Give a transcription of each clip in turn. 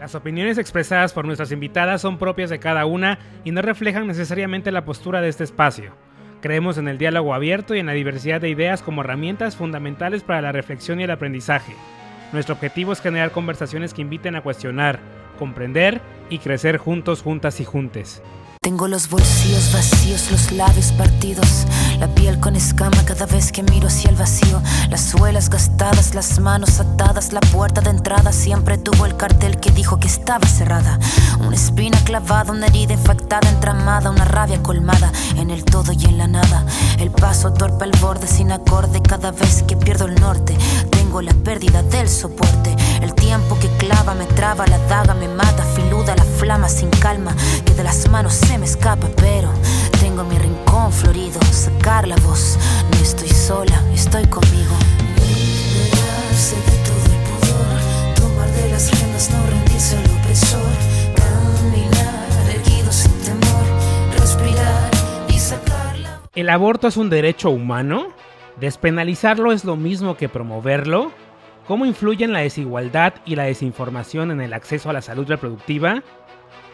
Las opiniones expresadas por nuestras invitadas son propias de cada una y no reflejan necesariamente la postura de este espacio. Creemos en el diálogo abierto y en la diversidad de ideas como herramientas fundamentales para la reflexión y el aprendizaje. Nuestro objetivo es generar conversaciones que inviten a cuestionar, comprender y crecer juntos, juntas y juntes. Tengo los bolsillos vacíos, los labios partidos, la piel con escama cada vez que miro hacia el vacío, las suelas gastadas, las manos atadas, la puerta de entrada siempre tuvo el cartel que dijo que estaba cerrada. Una espina clavada, una herida infectada, entramada, una rabia colmada en el todo y en la nada. El paso torpe al borde sin acorde cada vez que pierdo el norte. Tengo la pérdida del soporte, el tiempo que clava me traba, la daga me mata, filuda la flama sin calma, que de las manos se me escapa, pero tengo mi rincón florido, sacar la voz, no estoy sola, estoy conmigo. Liberarse de todo el pudor, tomar de las riendas, no rendirse al opresor, caminar erguido sin temor, respirar y sacar la voz. ¿El aborto es un derecho humano? ¿Despenalizarlo es lo mismo que promoverlo? ¿Cómo influyen la desigualdad y la desinformación en el acceso a la salud reproductiva?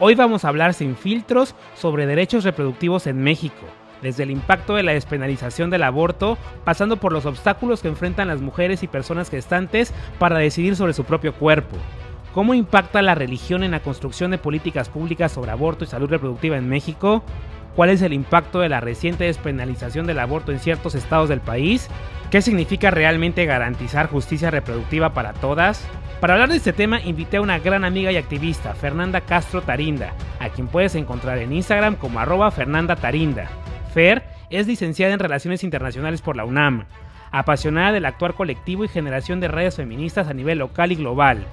Hoy vamos a hablar sin filtros sobre derechos reproductivos en México, desde el impacto de la despenalización del aborto, pasando por los obstáculos que enfrentan las mujeres y personas gestantes para decidir sobre su propio cuerpo. ¿Cómo impacta la religión en la construcción de políticas públicas sobre aborto y salud reproductiva en México? ¿Cuál es el impacto de la reciente despenalización del aborto en ciertos estados del país? ¿Qué significa realmente garantizar justicia reproductiva para todas? Para hablar de este tema, invité a una gran amiga y activista, Fernanda Castro Tarinda, a quien puedes encontrar en Instagram como @FernandaTarinda. Fer es licenciada en Relaciones Internacionales por la UNAM, apasionada del actuar colectivo y generación de redes feministas a nivel local y global.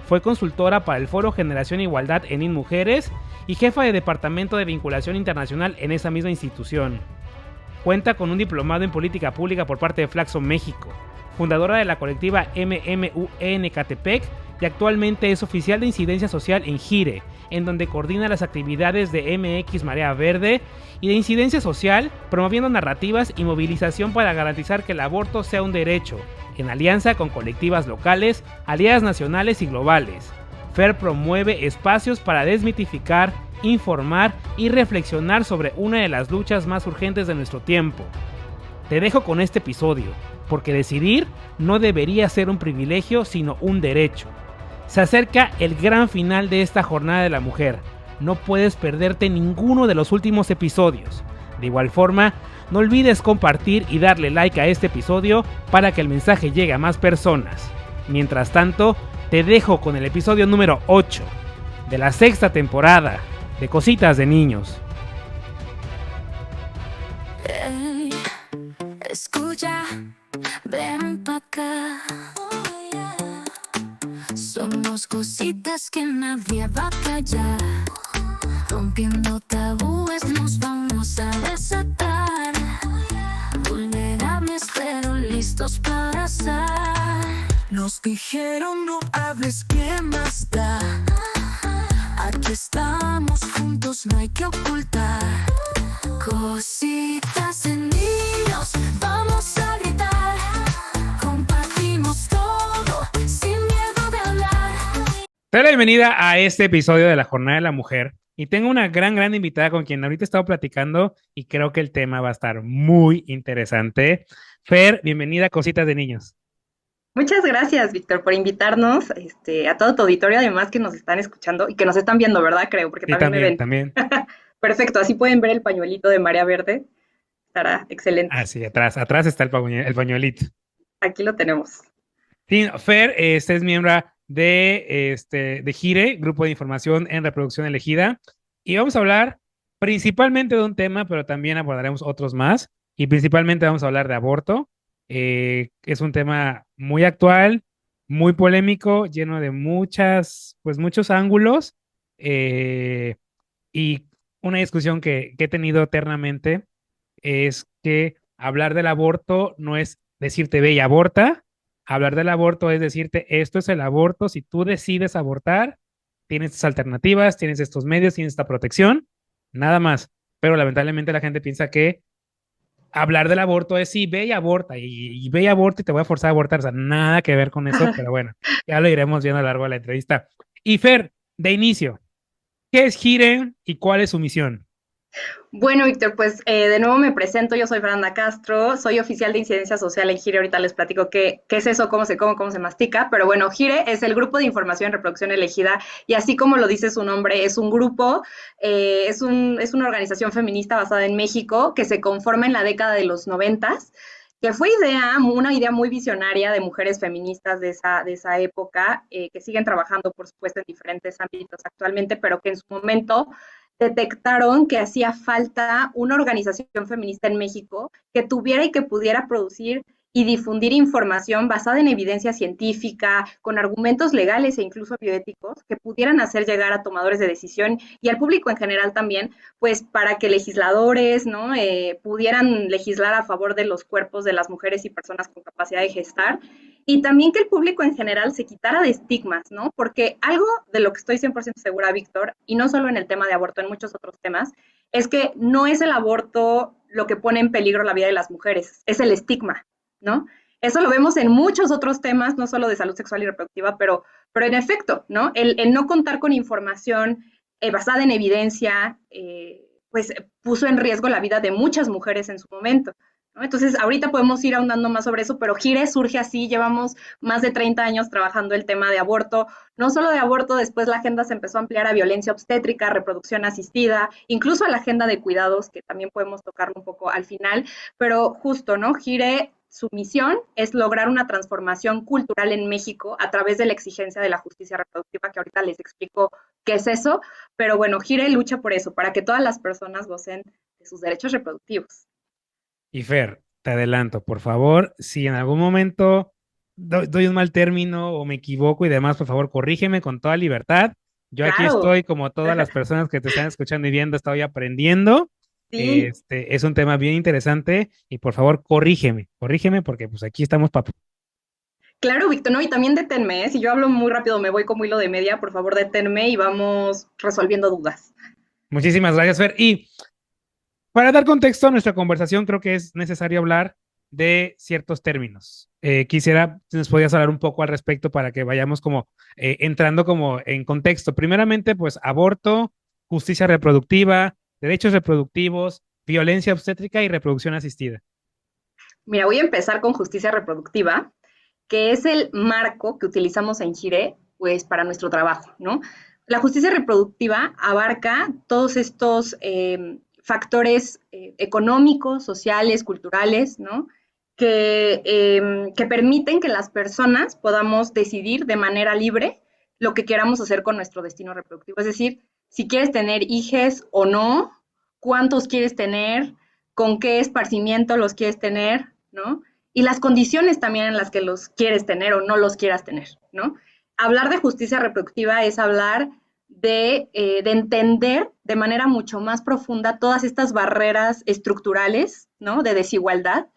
Fue consultora para el Foro Generación e Igualdad en INMujeres y jefa de Departamento de Vinculación Internacional en esa misma institución. Cuenta con un diplomado en Política Pública por parte de Flaxo México, fundadora de la colectiva MMUN Catepec y actualmente es oficial de incidencia social en GIRE, en donde coordina las actividades de MX Marea Verde y de incidencia social, promoviendo narrativas y movilización para garantizar que el aborto sea un derecho, en alianza con colectivas locales, aliadas nacionales y globales. Fer promueve espacios para desmitificar, informar y reflexionar sobre una de las luchas más urgentes de nuestro tiempo. Te dejo con este episodio, porque decidir no debería ser un privilegio, sino un derecho. Se acerca el gran final de esta jornada de la mujer. No puedes perderte ninguno de los últimos episodios. De igual forma, no olvides compartir y darle like a este episodio para que el mensaje llegue a más personas. Mientras tanto, te dejo con el episodio número 8 de la 6ª temporada de Cositas de Niños. Hey, escucha, ven pa' acá. Somos cositas que nadie va a callar. Rompiendo tabúes nos vamos a desatar. Vulnerables pero listos para azar. Nos dijeron no hables, ¿quién más da? Aquí estamos juntos, no hay que ocultar. Cositas de niños, vamos a gritar. Compartimos todo, sin miedo de hablar. Te doy la bienvenida a este episodio de la Jornada de la Mujer. Y tengo una gran invitada con quien ahorita he estado platicando y creo que el tema va a estar muy interesante. Fer, bienvenida a Cositas de Niños. Muchas gracias, Víctor, por invitarnos, a todo tu auditorio, además que nos están escuchando y que nos están viendo, ¿verdad? Creo, porque Sí, también me ven. también. Perfecto, así pueden ver el pañuelito de Marea Verde. Estará excelente. Ah, sí, atrás está el pañuelito. Aquí lo tenemos. Sí, Fer, es miembro de GIRE, Grupo de Información en Reproducción Elegida, y vamos a hablar principalmente de un tema, pero también abordaremos otros más, y principalmente vamos a hablar de aborto. Es un tema muy actual, muy polémico, lleno de muchos ángulos, y una discusión que he tenido eternamente es que hablar del aborto no es decirte ve y aborta. Hablar del aborto es decirte esto es el aborto, si tú decides abortar, tienes estas alternativas, tienes estos medios, tienes esta protección, nada más. Pero lamentablemente la gente piensa que hablar del aborto es sí, ve y aborta, y ve y aborta y te voy a forzar a abortar, o sea, nada que ver con eso, pero bueno, ya lo iremos viendo a lo largo de la entrevista. Y Fer, De inicio, ¿qué es Gire y cuál es su misión? Bueno, Víctor, pues de nuevo me presento, yo soy Fernanda Castro, soy oficial de incidencia social en Gire, ahorita les platico qué es eso, cómo se come, cómo se mastica, pero bueno, Gire es el grupo de información en reproducción elegida y así como lo dice su nombre, es un grupo, es una organización feminista basada en México que se conforma en la década de los noventas, que fue una idea muy visionaria de mujeres feministas de esa época, que siguen trabajando, por supuesto, en diferentes ámbitos actualmente, pero que en su momento detectaron que hacía falta una organización feminista en México que tuviera y que pudiera producir y difundir información basada en evidencia científica, con argumentos legales e incluso bioéticos, que pudieran hacer llegar a tomadores de decisión y al público en general también, pues para que legisladores, ¿no? Pudieran legislar a favor de los cuerpos de las mujeres y personas con capacidad de gestar, y también que el público en general se quitara de estigmas, ¿no? Porque algo de lo que estoy 100% segura, Víctor, y no solo en el tema de aborto, en muchos otros temas, es que no es el aborto lo que pone en peligro la vida de las mujeres, es el estigma, ¿no? Eso lo vemos en muchos otros temas, no solo de salud sexual y reproductiva, pero en efecto, ¿no? El no contar con información basada en evidencia, pues puso en riesgo la vida de muchas mujeres en su momento, ¿no? Entonces, ahorita podemos ir ahondando más sobre eso, pero Gire surge así, llevamos más de 30 años trabajando el tema de aborto, no solo de aborto, después la agenda se empezó a ampliar a violencia obstétrica, reproducción asistida, incluso a la agenda de cuidados, que también podemos tocarlo un poco al final, pero justo, ¿no? Gire, su misión es lograr una transformación cultural en México a través de la exigencia de la justicia reproductiva, que ahorita les explico qué es eso, pero bueno, Gire lucha por eso, para que todas las personas gocen de sus derechos reproductivos. Y Fer, te adelanto, por favor, si en algún momento doy un mal término o me equivoco y demás, por favor, corrígeme con toda libertad. Yo aquí Claro, estoy, como todas las personas que te están escuchando y viendo, estoy aprendiendo. sí. Es un tema bien interesante y por favor, corrígeme porque pues aquí estamos para... Claro, Víctor, no, y también deténme, ¿eh? Si yo hablo muy rápido, me voy como hilo de media, por favor deténme y vamos resolviendo dudas. Muchísimas gracias, Fer. Y para dar contexto a nuestra conversación, creo que es necesario hablar de ciertos términos. Quisiera, si nos podías hablar un poco al respecto para que vayamos como entrando como en contexto. Primeramente, pues aborto, justicia reproductiva, derechos reproductivos, violencia obstétrica y reproducción asistida. Mira, voy a empezar con justicia reproductiva, que es el marco que utilizamos en Gire, pues para nuestro trabajo, ¿no? La justicia reproductiva abarca todos estos factores económicos, sociales, culturales, ¿no? Que permiten que las personas podamos decidir de manera libre lo que queramos hacer con nuestro destino reproductivo. Es decir, si quieres tener hijes o no, cuántos quieres tener, con qué esparcimiento los quieres tener, ¿no? Y las condiciones también en las que los quieres tener o no los quieras tener, ¿no? Hablar de justicia reproductiva es hablar de entender de manera mucho más profunda todas estas barreras estructurales, ¿no? De desigualdad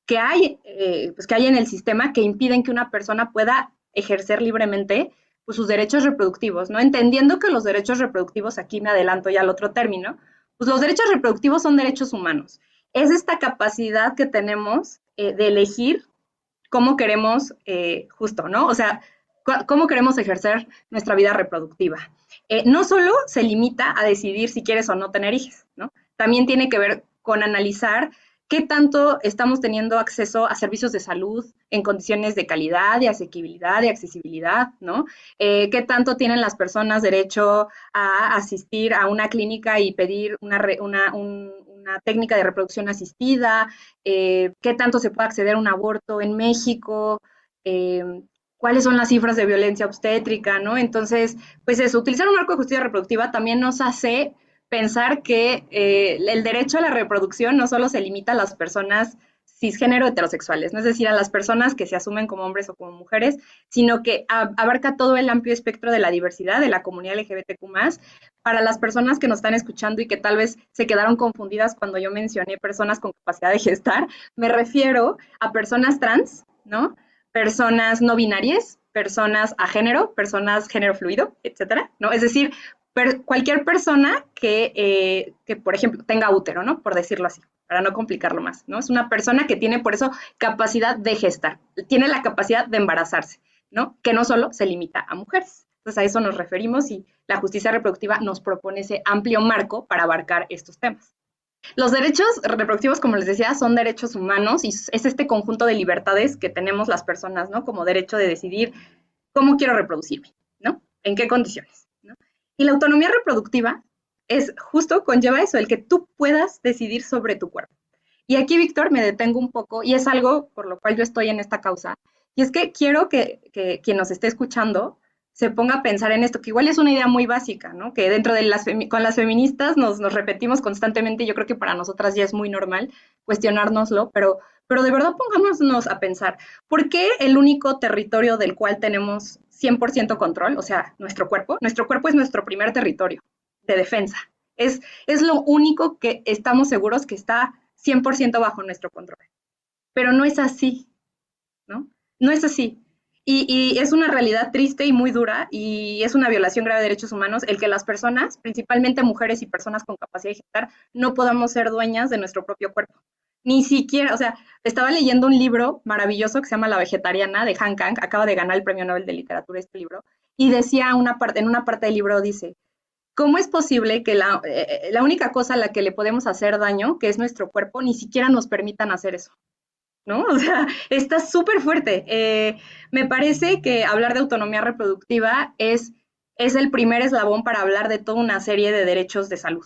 pues que hay en el sistema que impiden que una persona pueda ejercer libremente pues, sus derechos reproductivos, ¿no? Entendiendo que los derechos reproductivos, aquí me adelanto ya al otro término, pues los derechos reproductivos son derechos humanos. Es esta capacidad que tenemos de elegir cómo queremos, justo, ¿no? O sea, cómo queremos ejercer nuestra vida reproductiva. No solo se limita a decidir si quieres o no tener hijos, ¿no? También tiene que ver con analizar qué tanto estamos teniendo acceso a servicios de salud en condiciones de calidad, de asequibilidad, de accesibilidad, ¿no? Qué tanto tienen las personas derecho a asistir a una clínica y pedir una técnica de reproducción asistida, qué tanto se puede acceder a un aborto en México, eh, cuáles son las cifras de violencia obstétrica, ¿no? Entonces, pues eso, utilizar un marco de justicia reproductiva también nos hace pensar que el derecho a la reproducción no solo se limita a las personas cisgénero heterosexuales, ¿no? Es decir, a las personas que se asumen como hombres o como mujeres, sino que abarca todo el amplio espectro de la diversidad de la comunidad LGBTQ+. Para las personas que nos están escuchando y que tal vez se quedaron confundidas cuando yo mencioné personas con capacidad de gestar, me refiero a personas trans, ¿no? Personas no binarias, personas a personas género fluido, etcétera, ¿no? Es decir, cualquier persona que, por ejemplo, tenga útero, ¿no? Por decirlo así, para no complicarlo más, ¿no? Es una persona que tiene por eso capacidad de gestar, tiene la capacidad de embarazarse, ¿no? Que no solo se limita a mujeres. Entonces a eso nos referimos y la justicia reproductiva nos propone ese amplio marco para abarcar estos temas. Los derechos reproductivos, como les decía, son derechos humanos y es este conjunto de libertades que tenemos las personas, ¿no? Como derecho de decidir cómo quiero reproducirme, ¿no? En qué condiciones, ¿no? Y la autonomía reproductiva es justo, conlleva eso, el que tú puedas decidir sobre tu cuerpo. Y aquí, Víctor, me detengo un poco y es algo por lo cual yo estoy en esta causa. Y es que quiero que quien nos esté escuchando se ponga a pensar en esto, que igual es una idea muy básica, ¿no? Que dentro de con las feministas nos repetimos constantemente, y yo creo que para nosotras ya es muy normal cuestionárnoslo, pero de verdad pongámonos a pensar, ¿por qué el único territorio del cual tenemos 100% control, o sea, nuestro cuerpo es nuestro primer territorio de defensa? Es lo único que estamos seguros que está 100% bajo nuestro control. Pero no es así, ¿no? No es así. Y es una realidad triste y muy dura y es una violación grave de derechos humanos el que las personas, principalmente mujeres y personas con capacidad de gestar, no podamos ser dueñas de nuestro propio cuerpo. Ni siquiera, o sea, estaba leyendo un libro maravilloso que se llama La Vegetariana de Han Kang, acaba de ganar el Premio Nobel de Literatura este libro, y decía en una parte del libro dice, ¿cómo es posible que la única cosa a la que le podemos hacer daño, que es nuestro cuerpo, ni siquiera nos permitan hacer eso? ¿No? O sea, está súper fuerte. Me parece que hablar de autonomía reproductiva es el primer eslabón para hablar de toda una serie de derechos de salud.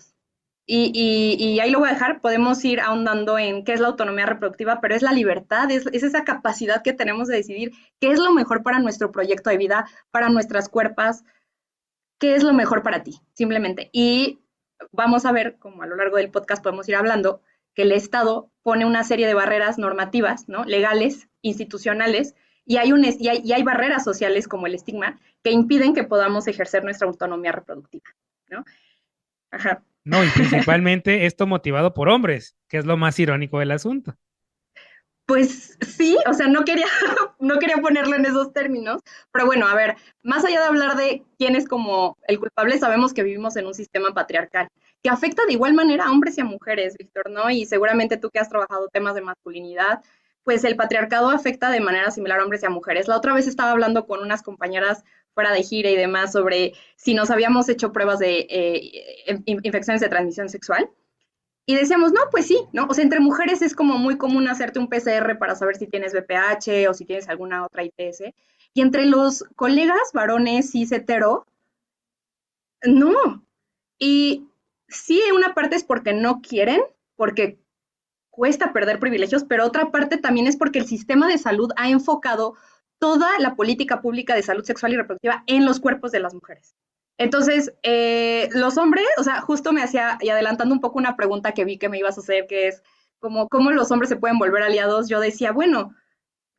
Y ahí lo voy a dejar, podemos ir ahondando en qué es la autonomía reproductiva, pero es la libertad, es esa capacidad que tenemos de decidir qué es lo mejor para nuestro proyecto de vida, para nuestras cuerpos, qué es lo mejor para ti, simplemente. Y vamos a ver, como a lo largo del podcast podemos ir hablando, que el Estado pone una serie de barreras normativas, ¿no? Legales, institucionales, y hay barreras sociales como el estigma que impiden que podamos ejercer nuestra autonomía reproductiva, ¿no? Ajá. No, y principalmente esto motivado por hombres, que es lo más irónico del asunto. Pues sí, o sea, no quería, no quería ponerlo en esos términos, pero bueno, a ver, más allá de hablar de quién es como el culpable, sabemos que vivimos en un sistema patriarcal que afecta de igual manera a hombres y a mujeres, Víctor, ¿no? Y seguramente tú que has trabajado temas de masculinidad, pues el patriarcado afecta de manera similar a hombres y a mujeres. La otra vez estaba hablando con unas compañeras fuera de gira y demás sobre si nos habíamos hecho pruebas de infecciones de transmisión sexual. Y decíamos, no, pues sí, ¿no? O sea, entre mujeres es como muy común hacerte un PCR para saber si tienes VPH o si tienes alguna otra ITS. Y entre los colegas varones cis hetero, no. Y sí, una parte es porque no quieren, porque cuesta perder privilegios, pero otra parte también es porque el sistema de salud ha enfocado toda la política pública de salud sexual y reproductiva en los cuerpos de las mujeres. Entonces, los hombres, o sea, justo me hacía, y adelantando un poco una pregunta que vi que me ibas a hacer, que es cómo los hombres se pueden volver aliados, yo decía, bueno,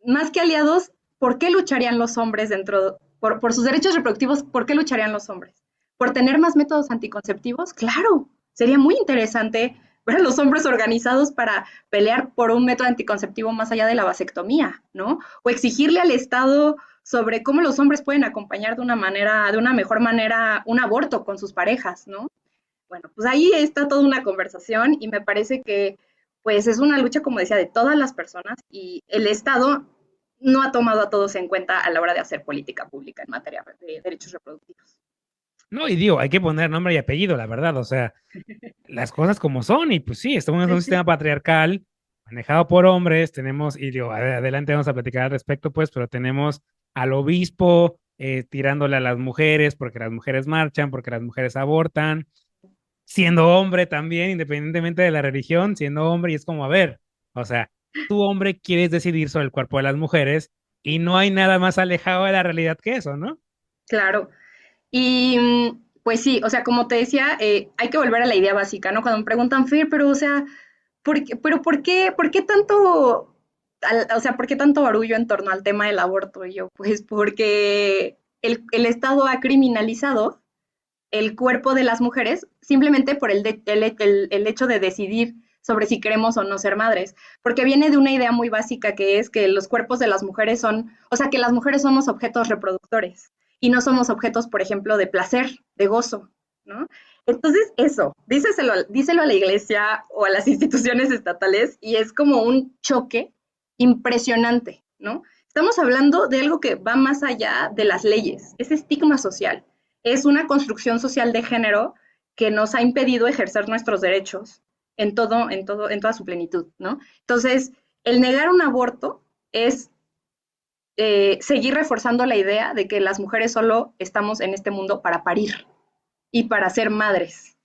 más que aliados, ¿por qué lucharían los hombres por sus derechos reproductivos? ¿Por qué lucharían los hombres? ¿Por tener más métodos anticonceptivos? Claro, sería muy interesante ver a los hombres organizados para pelear por un método anticonceptivo más allá de la vasectomía, ¿no? O exigirle al Estado sobre cómo los hombres pueden acompañar de una mejor manera, un aborto con sus parejas, ¿no? Bueno, pues ahí está toda una conversación y me parece que pues es una lucha, como decía, de todas las personas y el Estado no ha tomado a todos en cuenta a la hora de hacer política pública en materia de derechos reproductivos. No, y digo, hay que poner nombre y apellido, la verdad, o sea, las cosas como son, y pues sí, estamos en un sistema patriarcal manejado por hombres, tenemos, y digo, adelante vamos a platicar al respecto, pues, pero tenemos al obispo tirándole a las mujeres porque las mujeres marchan, porque las mujeres abortan, siendo hombre también, independientemente de la religión, siendo hombre, y es como, a ver, o sea, tú hombre quieres decidir sobre el cuerpo de las mujeres y no hay nada más alejado de la realidad que eso, ¿no? Claro. Y pues sí, o sea, como te decía, hay que volver a la idea básica, ¿no? Cuando me preguntan, Fer, pero o sea, ¿por qué tanto, o sea, por qué tanto barullo en torno al tema del aborto? Y yo, pues porque el Estado ha criminalizado el cuerpo de las mujeres simplemente por el hecho de decidir sobre si queremos o no ser madres, porque viene de una idea muy básica que es que los cuerpos de las mujeres son, o sea, que las mujeres somos objetos reproductores y no somos objetos, por ejemplo, de placer, de gozo, ¿no? Entonces, eso, díselo a la iglesia o a las instituciones estatales y es como un choque impresionante, ¿no? Estamos hablando de algo que va más allá de las leyes, es estigma social. es una construcción social de género que nos ha impedido ejercer nuestros derechos en toda su plenitud, ¿no? Entonces, el negar un aborto es seguir reforzando la idea de que las mujeres solo estamos en este mundo para parir y para ser madres.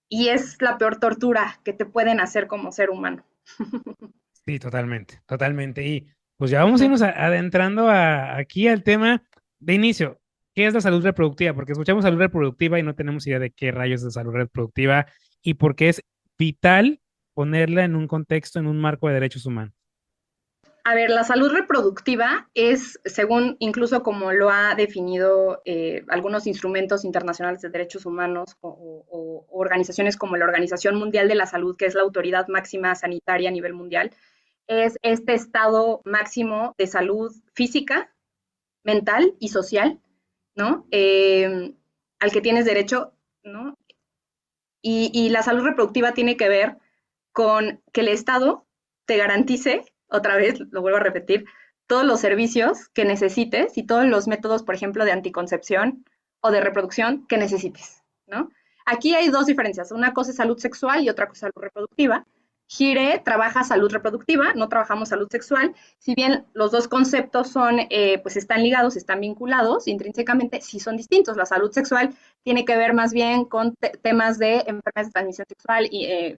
Y es la peor tortura que te pueden hacer como ser humano. Sí, totalmente, totalmente. Y pues ya vamos a irnos adentrando aquí al tema de inicio. ¿Qué es la salud reproductiva? Porque escuchamos salud reproductiva y no tenemos idea de qué rayos es salud reproductiva y por qué es vital ponerla en un contexto, en un marco de derechos humanos. A ver, la salud reproductiva es, según incluso como lo ha definido algunos instrumentos internacionales de derechos humanos o organizaciones como la Organización Mundial de la Salud, que es la autoridad máxima sanitaria a nivel mundial, es este estado máximo de salud física, mental y social, ¿no? Al que tienes derecho, ¿no? Y la salud reproductiva tiene que ver con que el Estado te garantice, otra vez lo vuelvo a repetir, todos los servicios que necesites y todos los métodos, por ejemplo, de anticoncepción o de reproducción que necesites, ¿no? Aquí hay dos diferencias. Una cosa es salud sexual y otra cosa es salud reproductiva. Gire trabaja salud reproductiva, no trabajamos salud sexual. Si bien los dos conceptos son, pues están ligados, están vinculados, intrínsecamente sí son distintos. La salud sexual tiene que ver más bien con temas de enfermedades de transmisión sexual,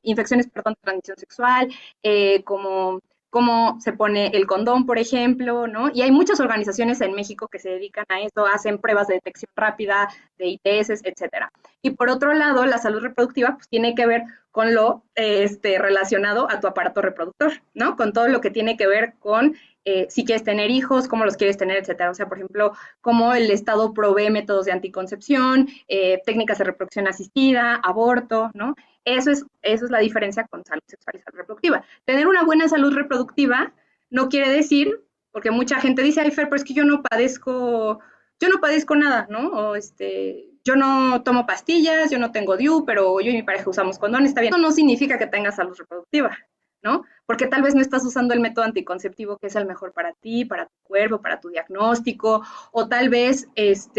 infecciones, perdón, de transmisión sexual, como cómo se pone el condón, por ejemplo, ¿no? Y hay muchas organizaciones en México que se dedican a esto, hacen pruebas de detección rápida, de ITS, etcétera. Y por otro lado, la salud reproductiva pues tiene que ver con lo relacionado a tu aparato reproductor, ¿no? Con todo lo que tiene que ver con si quieres tener hijos, cómo los quieres tener, etcétera. O sea, por ejemplo, cómo el Estado provee métodos de anticoncepción, técnicas de reproducción asistida, aborto, ¿no? Eso es la diferencia con salud sexual y salud reproductiva. Tener una buena salud reproductiva no quiere decir, porque mucha gente dice, ay, Fer, pero es que yo no padezco nada, ¿no? O yo no tomo pastillas, yo no tengo DIU, pero yo y mi pareja usamos condón, está bien. Eso no significa que tengas salud reproductiva, ¿no? Porque tal vez no estás usando el método anticonceptivo que es el mejor para ti, para tu cuerpo, para tu diagnóstico, o tal vez eres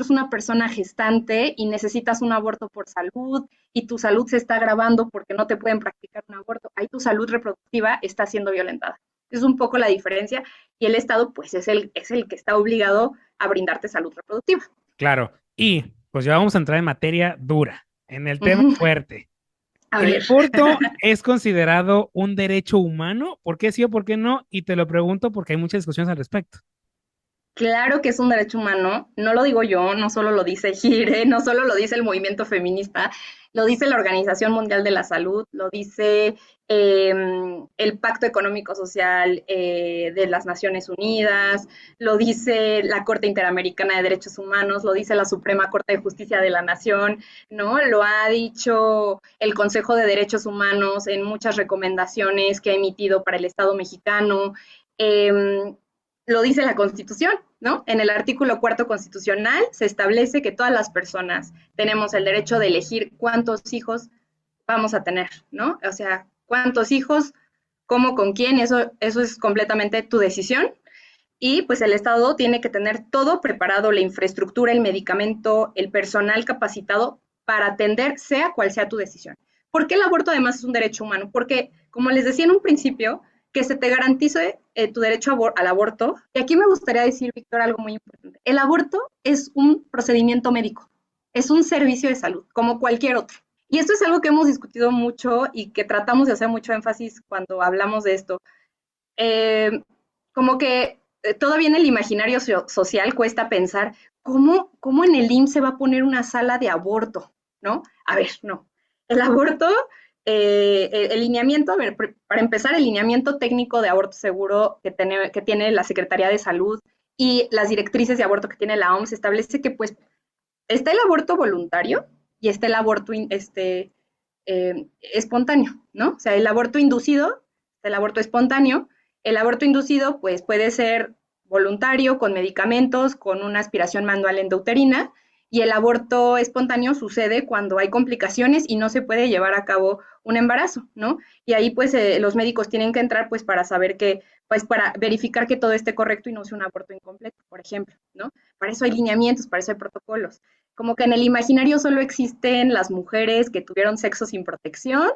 una persona gestante y necesitas un aborto por salud y tu salud se está agravando porque no te pueden practicar un aborto. Ahí tu salud reproductiva está siendo violentada. Es un poco la diferencia y el Estado pues es el que está obligado a brindarte salud reproductiva. Claro, y pues ya vamos a entrar en materia dura, en el tema fuerte. ¿El aborto es considerado un derecho humano? ¿Por qué sí o por qué no? Y te lo pregunto porque hay muchas discusiones al respecto. Claro que es un derecho humano, no lo digo yo, no solo lo dice Gire, no solo lo dice el movimiento feminista, lo dice la Organización Mundial de la Salud, lo dice el Pacto Económico Social de las Naciones Unidas, lo dice la Corte Interamericana de Derechos Humanos, lo dice la Suprema Corte de Justicia de la Nación, ¿no? Lo ha dicho el Consejo de Derechos Humanos en muchas recomendaciones que ha emitido para el Estado mexicano. Lo dice la Constitución, ¿no? En el artículo 4 constitucional se establece que todas las personas tenemos el derecho de elegir cuántos hijos vamos a tener, ¿no? O sea, cuántos hijos, cómo, con quién, eso es completamente tu decisión. Y pues el Estado tiene que tener todo preparado, la infraestructura, el medicamento, el personal capacitado para atender sea cual sea tu decisión. ¿Por qué el aborto además es un derecho humano? Porque, como les decía en un principio, que se te garantice tu derecho al aborto. Y aquí me gustaría decir, Víctor, algo muy importante. El aborto es un procedimiento médico, es un servicio de salud, como cualquier otro. Y esto es algo que hemos discutido mucho y que tratamos de hacer mucho énfasis cuando hablamos de esto. Como que todavía en el imaginario social cuesta pensar cómo en el IMSS se va a poner una sala de aborto, ¿no? A ver, no. El aborto el lineamiento, a ver, para empezar, el lineamiento técnico de aborto seguro que tiene la Secretaría de Salud y las directrices de aborto que tiene la OMS establece que pues está el aborto voluntario y está el aborto espontáneo, ¿no? O sea, el aborto inducido, el aborto espontáneo. El aborto inducido pues puede ser voluntario, con medicamentos, con una aspiración manual endouterina, y el aborto espontáneo sucede cuando hay complicaciones y no se puede llevar a cabo un embarazo, ¿no? Y ahí pues los médicos tienen que entrar pues para saber que pues para verificar que todo esté correcto y no sea un aborto incompleto, por ejemplo, ¿no? Para eso hay lineamientos, para eso hay protocolos. Como que en el imaginario solo existen las mujeres que tuvieron sexo sin protección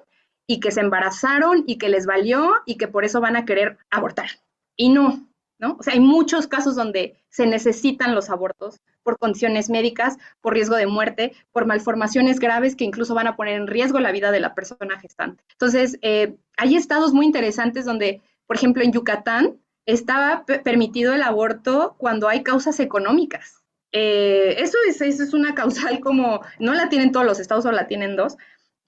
y que se embarazaron y que les valió y que por eso van a querer abortar. Y no, ¿no? O sea, hay muchos casos donde se necesitan los abortos por condiciones médicas, por riesgo de muerte, por malformaciones graves que incluso van a poner en riesgo la vida de la persona gestante. Entonces, hay estados muy interesantes donde, por ejemplo, en Yucatán estaba permitido el aborto cuando hay causas económicas. Eso es una causal como, no la tienen todos los estados o la tienen dos,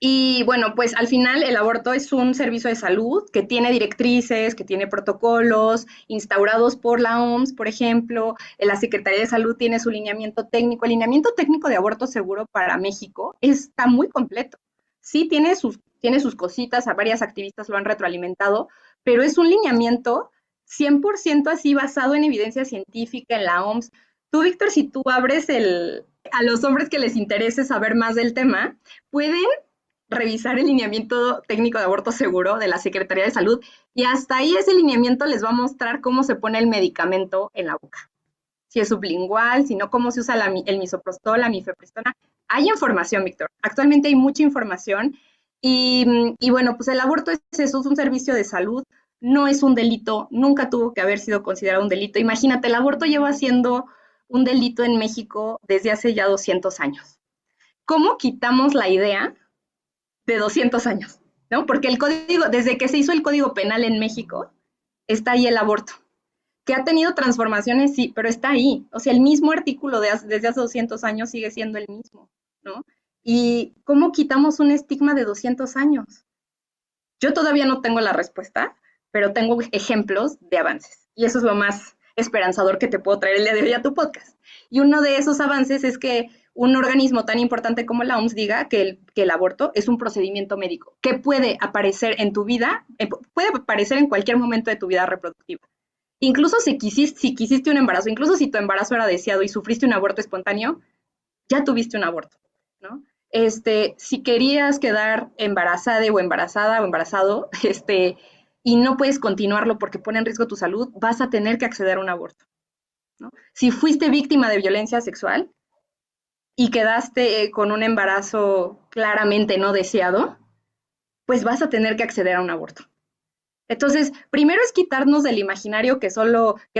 y bueno, pues al final el aborto es un servicio de salud que tiene directrices, que tiene protocolos instaurados por la OMS, por ejemplo. La Secretaría de Salud tiene su lineamiento técnico. El lineamiento técnico de aborto seguro para México está muy completo. Sí, tiene sus cositas, a varias activistas lo han retroalimentado, pero es un lineamiento 100% así basado en evidencia científica, en la OMS. Tú, Víctor, si tú abres a los hombres que les interese saber más del tema, pueden revisar el lineamiento técnico de aborto seguro de la Secretaría de Salud y hasta ahí ese lineamiento les va a mostrar cómo se pone el medicamento en la boca. Si es sublingual, si no, cómo se usa el misoprostol, la mifepristona. Hay información, Víctor. Actualmente hay mucha información y bueno, pues el aborto es eso, es un servicio de salud, no es un delito, nunca tuvo que haber sido considerado un delito. Imagínate, el aborto lleva siendo un delito en México desde hace ya 200 años. ¿Cómo quitamos la idea de 200 años, ¿no? Porque el código, desde que se hizo el Código Penal en México, está ahí el aborto, que ha tenido transformaciones, sí, pero está ahí. O sea, el mismo artículo desde hace 200 años sigue siendo el mismo, ¿no? ¿Y cómo quitamos un estigma de 200 años? Yo todavía no tengo la respuesta, pero tengo ejemplos de avances. Y eso es lo más esperanzador que te puedo traer el día de hoy a tu podcast. Y uno de esos avances es que un organismo tan importante como la OMS diga que el aborto es un procedimiento médico que puede aparecer en tu vida, puede aparecer en cualquier momento de tu vida reproductiva. Incluso si quisiste un embarazo, incluso si tu embarazo era deseado y sufriste un aborto espontáneo, ya tuviste un aborto, ¿no? Si querías quedar embarazada o embarazado, y no puedes continuarlo porque pone en riesgo tu salud, vas a tener que acceder a un aborto, ¿no? Si fuiste víctima de violencia sexual y quedaste con un embarazo claramente no deseado, pues vas a tener que acceder a un aborto. Entonces, primero es quitarnos del imaginario que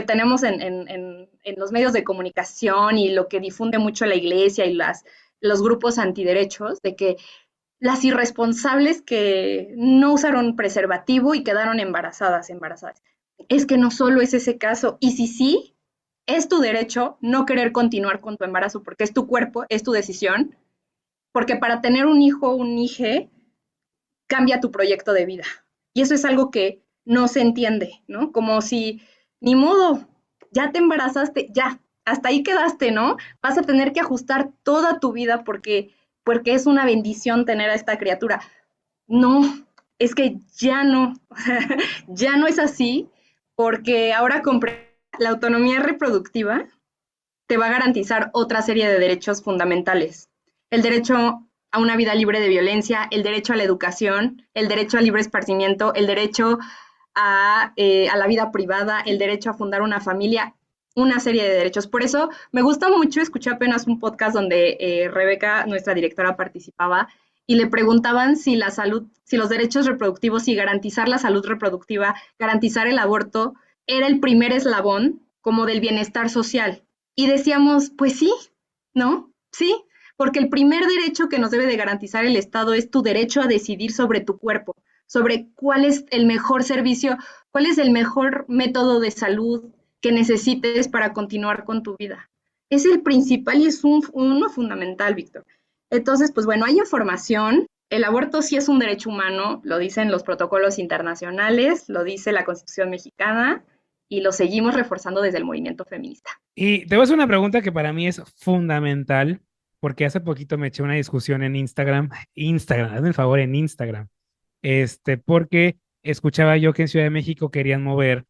tenemos en los medios de comunicación y lo que difunde mucho la iglesia y los grupos antiderechos, de que las irresponsables que no usaron preservativo y quedaron embarazadas. Es que no solo es ese caso, y si sí, es tu derecho no querer continuar con tu embarazo, porque es tu cuerpo, es tu decisión, porque para tener un hijo o un hije, cambia tu proyecto de vida. Y eso es algo que no se entiende, ¿no? Como si, ni modo, ya te embarazaste, ya, hasta ahí quedaste, ¿no? Vas a tener que ajustar toda tu vida porque es una bendición tener a esta criatura. No, es que ya no, ya no es así, porque ahora la autonomía reproductiva te va a garantizar otra serie de derechos fundamentales. El derecho a una vida libre de violencia, el derecho a la educación, el derecho al libre esparcimiento, el derecho a la vida privada, el derecho a fundar una familia, una serie de derechos. Por eso me gusta mucho, escuché apenas un podcast donde Rebeca, nuestra directora, participaba y le preguntaban si la salud, si los derechos reproductivos y garantizar la salud reproductiva, garantizar el aborto, era el primer eslabón como del bienestar social. Y decíamos, pues sí, ¿no? Sí, porque el primer derecho que nos debe de garantizar el Estado es tu derecho a decidir sobre tu cuerpo, sobre cuál es el mejor servicio, cuál es el mejor método de salud que necesites para continuar con tu vida. Es el principal y es uno fundamental, Víctor. Entonces, pues bueno, hay información. El aborto sí es un derecho humano, lo dicen los protocolos internacionales, lo dice la Constitución mexicana y lo seguimos reforzando desde el movimiento feminista. Y te voy a hacer una pregunta que para mí es fundamental, porque hace poquito me eché una discusión en Instagram, hazme el favor, en Instagram, porque escuchaba yo que en Ciudad de México querían mover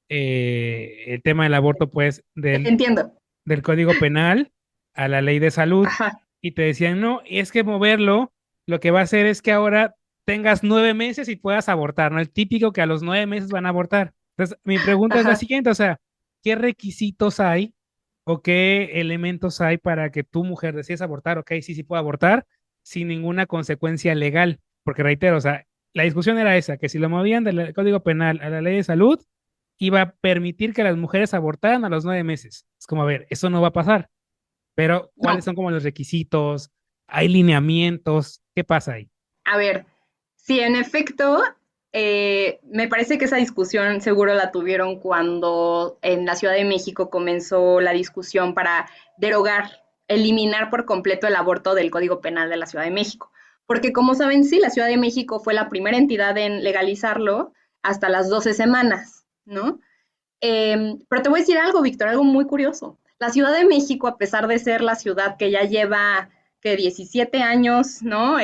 el tema del aborto, pues, Entiendo. del Código Penal a la Ley de Salud, Ajá. y te decían, no, es que moverlo, lo que va a hacer es que ahora tengas 9 meses y puedas abortar, ¿no? El típico que a los 9 meses van a abortar. Entonces, mi pregunta es la Ajá. siguiente, o sea, ¿qué requisitos hay o qué elementos hay para que tu mujer decidas abortar? Ok, sí, sí puedo abortar sin ninguna consecuencia legal, porque reitero, o sea, la discusión era esa, que si lo movían del Código Penal a la ley de salud, iba a permitir que las mujeres abortaran a los 9 meses. Es como, a ver, eso no va a pasar, pero ¿cuáles No, son como los requisitos? ¿Hay lineamientos? ¿Qué pasa ahí? a ver, sí, en efecto, me parece que esa discusión seguro la tuvieron cuando en la Ciudad de México comenzó la discusión para derogar, eliminar por completo el aborto del Código Penal de la Ciudad de México. Porque como saben, sí, la Ciudad de México fue la primera entidad en legalizarlo hasta las 12 semanas, ¿no? Pero te voy a decir algo, Víctor, algo muy curioso. La Ciudad de México, a pesar de ser la ciudad que ya lleva que 17 años, ¿no?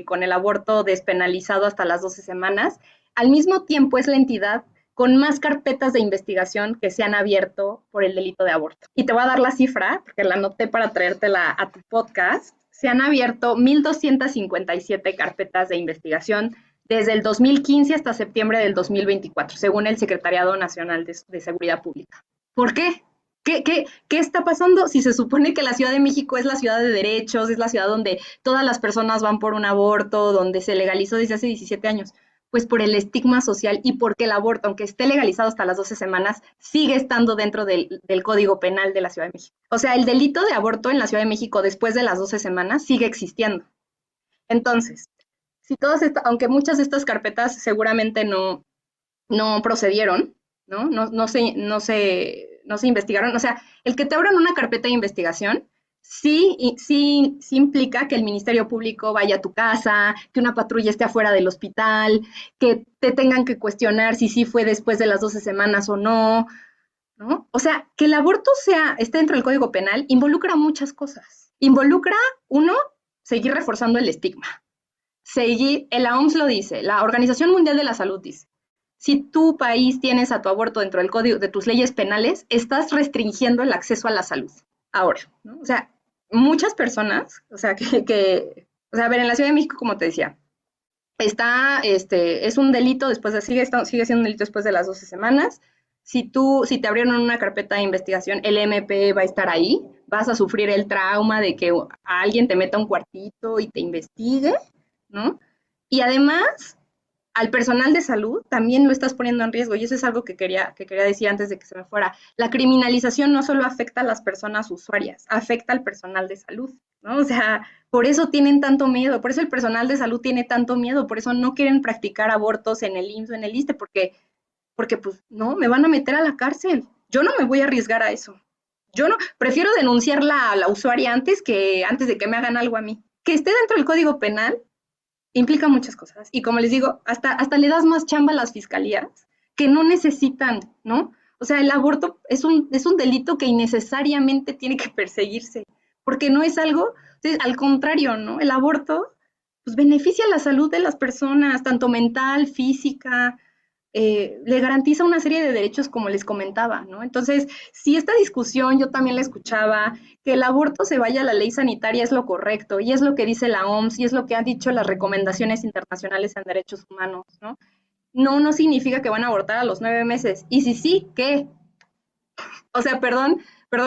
Con el aborto despenalizado hasta las 12 semanas, al mismo tiempo es la entidad con más carpetas de investigación que se han abierto por el delito de aborto. Y te voy a dar la cifra, porque la anoté para traértela a tu podcast. Se han abierto 1,257 carpetas de investigación desde el 2015 hasta septiembre del 2024, según el Secretariado Nacional de Seguridad Pública. ¿Por qué? ¿Qué está pasando si se supone que la Ciudad de México es la ciudad de derechos, es la ciudad donde todas las personas van por un aborto, donde se legalizó desde hace 17 años? Pues por el estigma social y porque el aborto, aunque esté legalizado hasta las 12 semanas, sigue estando dentro del Código Penal de la Ciudad de México. O sea, el delito de aborto en la Ciudad de México después de las 12 semanas sigue existiendo. Entonces, si todas estas, aunque muchas de estas carpetas seguramente no procedieron, ¿no? No se investigaron. O sea, el que te abran una carpeta de investigación sí implica que el Ministerio Público vaya a tu casa, que una patrulla esté afuera del hospital, que te tengan que cuestionar si sí fue después de las 12 semanas o no, ¿no? O sea, que el aborto esté dentro del Código Penal involucra muchas cosas. Involucra, uno, seguir reforzando el estigma. La OMS lo dice, la Organización Mundial de la Salud dice, si tu país tienes a tu aborto dentro del código de tus leyes penales, estás restringiendo el acceso a la salud. Ahora, ¿no? O sea, muchas personas, o sea, o sea, a ver, en la Ciudad de México, como te decía, es un delito sigue siendo un delito después de las 12 semanas. Si te abrieron una carpeta de investigación, el MP va a estar ahí, vas a sufrir el trauma de que alguien te meta un cuartito y te investigue, ¿no? Y además, al personal de salud también lo estás poniendo en riesgo, y eso es algo que quería decir antes de que se me fuera. La criminalización no solo afecta a las personas usuarias, afecta al personal de salud, ¿no? O sea, por eso tienen tanto miedo, por eso el personal de salud tiene tanto miedo, por eso no quieren practicar abortos en el IMSS o en el ISSSTE, porque pues no, me van a meter a la cárcel. Yo no me voy a arriesgar a eso. Yo no, prefiero denunciarla a la usuaria antes de que me hagan algo a mí. Que esté dentro del Código Penal implica muchas cosas. Y como les digo, hasta le das más chamba a las fiscalías que no necesitan, ¿no? O sea, el aborto es un delito que innecesariamente tiene que perseguirse, porque no es algo, entonces, al contrario, ¿no? El aborto pues beneficia la salud de las personas, tanto mental, física, le garantiza una serie de derechos como les comentaba, ¿no? Entonces, si esta discusión yo también la escuchaba, que el aborto se vaya a la ley sanitaria es lo correcto, y es lo que dice la OMS, y es lo que han dicho las recomendaciones internacionales en derechos humanos, ¿no? No significa que van a abortar a los 9 meses. Y si sí, ¿qué? O sea, perdón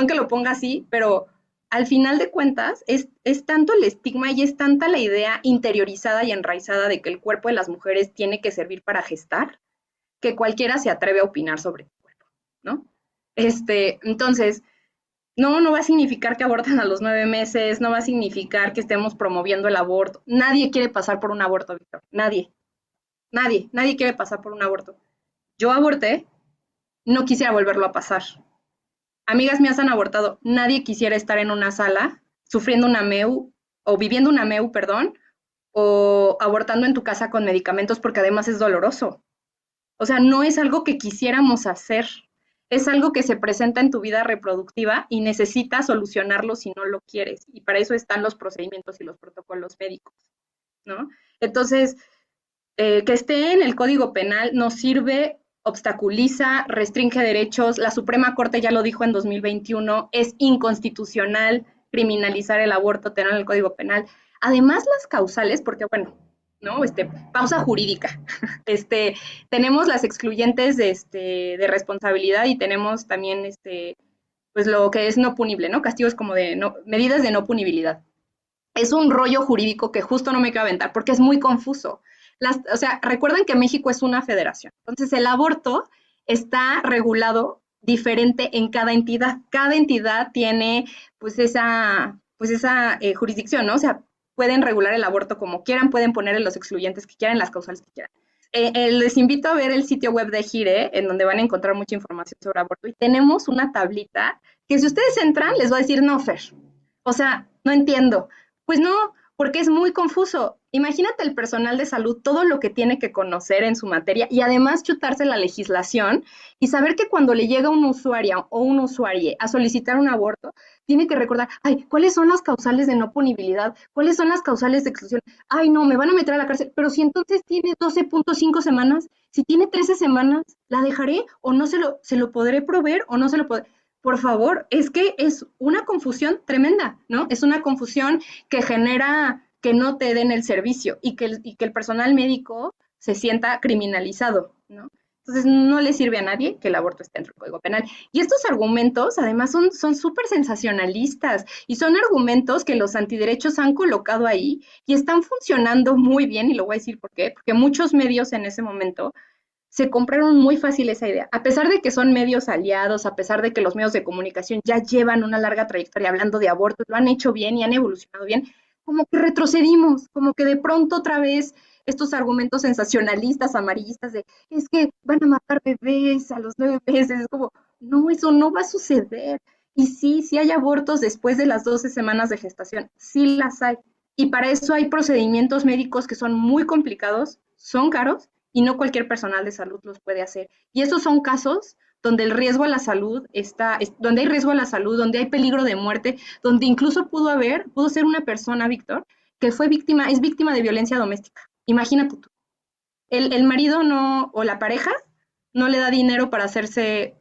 que lo ponga así, pero al final de cuentas es tanto el estigma y es tanta la idea interiorizada y enraizada de que el cuerpo de las mujeres tiene que servir para gestar, que cualquiera se atreve a opinar sobre tu cuerpo, ¿no? Entonces, no va a significar que aborten a los 9 meses, no va a significar que estemos promoviendo el aborto. Nadie quiere pasar por un aborto, Víctor. Nadie quiere pasar por un aborto. Yo aborté, no quisiera volverlo a pasar. Amigas mías han abortado, nadie quisiera estar en una sala sufriendo una MEU o viviendo una MEU, perdón, o abortando en tu casa con medicamentos porque además es doloroso. O sea, no es algo que quisiéramos hacer, es algo que se presenta en tu vida reproductiva y necesitas solucionarlo si no lo quieres. Y para eso están los procedimientos y los protocolos médicos, ¿no? Entonces, que esté en el Código Penal nos sirve, obstaculiza, restringe derechos. La Suprema Corte ya lo dijo en 2021, es inconstitucional criminalizar el aborto, tener en el Código Penal. Además, las causales, porque bueno, ¿no? Pausa jurídica. Tenemos las excluyentes de responsabilidad y tenemos también pues lo que es no punible, ¿no? Castigos como de no, medidas de no punibilidad. Es un rollo jurídico que justo no me quiero aventar porque es muy confuso. O sea, recuerden que México es una federación. Entonces, el aborto está regulado diferente en cada entidad. Cada entidad tiene pues esa jurisdicción, ¿no? O sea, pueden regular el aborto como quieran, pueden ponerle los excluyentes que quieran, las causales que quieran. Les invito a ver el sitio web de Gire, en donde van a encontrar mucha información sobre aborto. Y tenemos una tablita que si ustedes entran, les va a decir, no, Fer, o sea, no entiendo. Pues no, porque es muy confuso. Imagínate el personal de salud, todo lo que tiene que conocer en su materia y además chutarse la legislación y saber que cuando le llega un usuario o un usuario a solicitar un aborto, tiene que recordar, ay, ¿cuáles son las causales de no punibilidad? ¿Cuáles son las causales de exclusión? Ay, no, me van a meter a la cárcel. Pero si entonces tiene 12.5 semanas, si tiene 13 semanas, ¿la dejaré o no se lo podré proveer o no se lo podré? Por favor, es que es una confusión tremenda, ¿no? Es una confusión que genera que no te den el servicio y que el personal médico se sienta criminalizado, ¿no? Entonces no le sirve a nadie que el aborto esté dentro del Código Penal. Y estos argumentos además son súper sensacionalistas y son argumentos que los antiderechos han colocado ahí y están funcionando muy bien y lo voy a decir por qué, porque muchos medios en ese momento se compraron muy fácil esa idea. A pesar de que son medios aliados, a pesar de que los medios de comunicación ya llevan una larga trayectoria hablando de aborto, lo han hecho bien y han evolucionado bien, como que retrocedimos, como que de pronto otra vez estos argumentos sensacionalistas, amarillistas de es que van a matar bebés a los 9 meses, es como, no, eso no va a suceder. Y sí, sí hay abortos después de las 12 semanas de gestación, sí las hay. Y para eso hay procedimientos médicos que son muy complicados, son caros, y no cualquier personal de salud los puede hacer. Y estos son casos donde el riesgo a la salud donde hay riesgo a la salud, donde hay peligro de muerte, donde incluso pudo ser una persona, Víctor, que es víctima de violencia doméstica. Imagínate tú. El marido no, o la pareja, no le da dinero para hacerse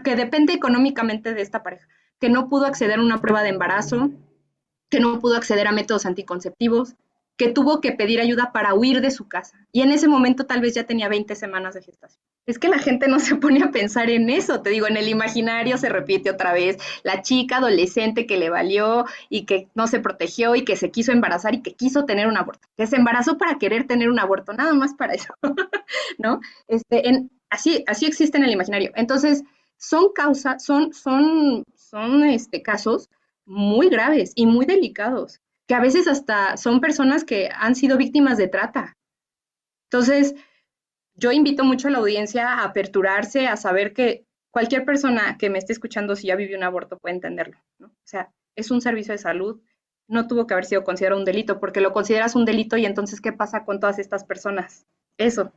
que depende económicamente de esta pareja, que no pudo acceder a una prueba de embarazo, que no pudo acceder a métodos anticonceptivos, que tuvo que pedir ayuda para huir de su casa. Y en ese momento tal vez ya tenía 20 semanas de gestación. Es que la gente no se pone a pensar en eso, te digo, en el imaginario se repite otra vez la chica adolescente que le valió y que no se protegió y que se quiso embarazar y que quiso tener un aborto, que se embarazó para querer tener un aborto, nada más para eso, ¿no? Así existe en el imaginario. Entonces, son causas, casos muy graves y muy delicados, que a veces hasta son personas que han sido víctimas de trata. Entonces, yo invito mucho a la audiencia a aperturarse, a saber que cualquier persona que me esté escuchando, si ya vivió un aborto, puede entenderlo, ¿no? O sea, es un servicio de salud, no tuvo que haber sido considerado un delito, porque lo consideras un delito y entonces, ¿qué pasa con todas estas personas? Eso.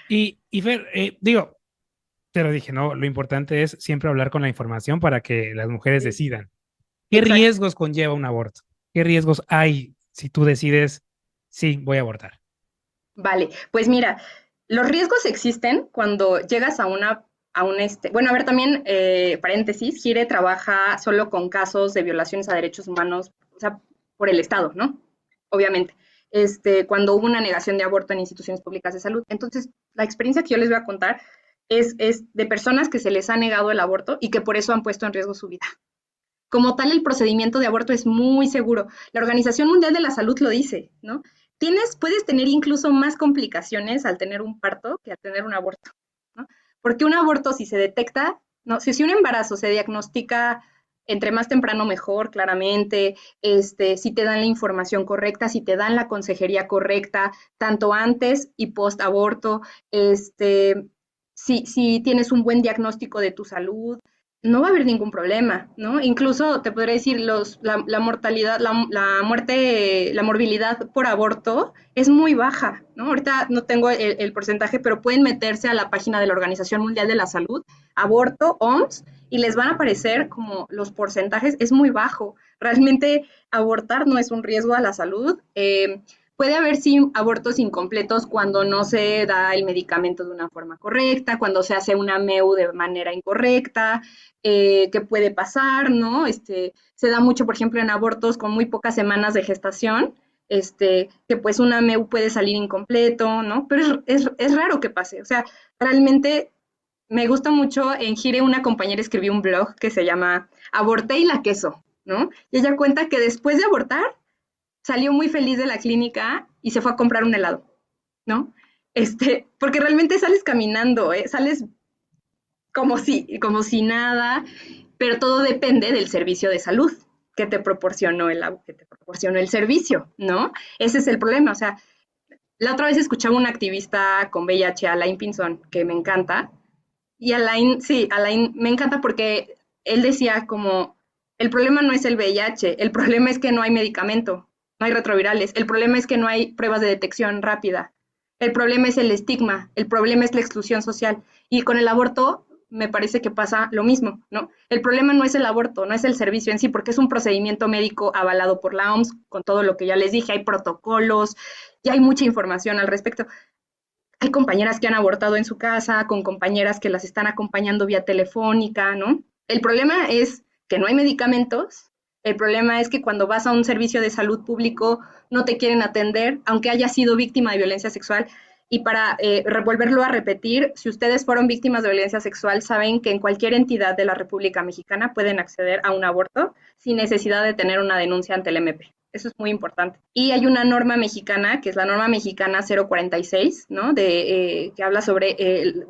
Y Fer, digo, te lo dije, ¿no? Lo importante es siempre hablar con la información para que las mujeres decidan. ¿Qué Exacto. riesgos conlleva un aborto? ¿Qué riesgos hay si tú decides, sí, voy a abortar? Vale, pues mira, los riesgos existen cuando llegas bueno, a ver, también, paréntesis, Gire trabaja solo con casos de violaciones a derechos humanos, o sea, por el Estado, ¿no? Obviamente. Cuando hubo una negación de aborto en instituciones públicas de salud. Entonces, la experiencia que yo les voy a contar es de personas que se les ha negado el aborto y que por eso han puesto en riesgo su vida. Como tal, el procedimiento de aborto es muy seguro. La Organización Mundial de la Salud lo dice, ¿no? Puedes tener incluso más complicaciones al tener un parto que al tener un aborto, ¿no? Porque un aborto, si se detecta, ¿no? Si un embarazo se diagnostica entre más temprano mejor, claramente, si te dan la información correcta, si te dan la consejería correcta, tanto antes y post aborto, si tienes un buen diagnóstico de tu salud, no va a haber ningún problema, ¿no? Incluso te podría decir, la mortalidad, la muerte, la morbilidad por aborto es muy baja, ¿no? Ahorita no tengo el porcentaje, pero pueden meterse a la página de la Organización Mundial de la Salud, aborto, OMS, y les van a aparecer como los porcentajes, es muy bajo. Realmente abortar no es un riesgo a la salud. Puede haber sí abortos incompletos cuando no se da el medicamento de una forma correcta, cuando se hace una MEU de manera incorrecta, que puede pasar, ¿no? Se da mucho, por ejemplo, en abortos con muy pocas semanas de gestación, que pues una MEU puede salir incompleto, ¿no? Pero es raro que pase, o sea, realmente me gusta mucho, en Gire una compañera escribió un blog que se llama Aborté y la queso, ¿no? Y ella cuenta que después de abortar salió muy feliz de la clínica y se fue a comprar un helado, ¿no? Porque realmente sales caminando, sales como si nada, pero todo depende del servicio de salud que te proporcionó el servicio, ¿no? Ese es el problema, o sea, la otra vez escuchaba un activista con VIH, Alain Pinzón, que me encanta, y Alain, sí, Alain me encanta porque él decía como, el problema no es el VIH, el problema es que no hay medicamento, no hay retrovirales, el problema es que no hay pruebas de detección rápida, el problema es el estigma, el problema es la exclusión social, y con el aborto me parece que pasa lo mismo, ¿no? El problema no es el aborto, no es el servicio en sí, porque es un procedimiento médico avalado por la OMS, con todo lo que ya les dije, hay protocolos, y hay mucha información al respecto. Hay compañeras que han abortado en su casa, con compañeras que las están acompañando vía telefónica, ¿no? El problema es que no hay medicamentos, el problema es que cuando vas a un servicio de salud público no te quieren atender, aunque hayas sido víctima de violencia sexual. Y para volverlo a repetir, si ustedes fueron víctimas de violencia sexual, saben que en cualquier entidad de la República Mexicana pueden acceder a un aborto sin necesidad de tener una denuncia ante el MP. Eso es muy importante. Y hay una norma mexicana, que es la norma mexicana 046, ¿no? Que habla sobre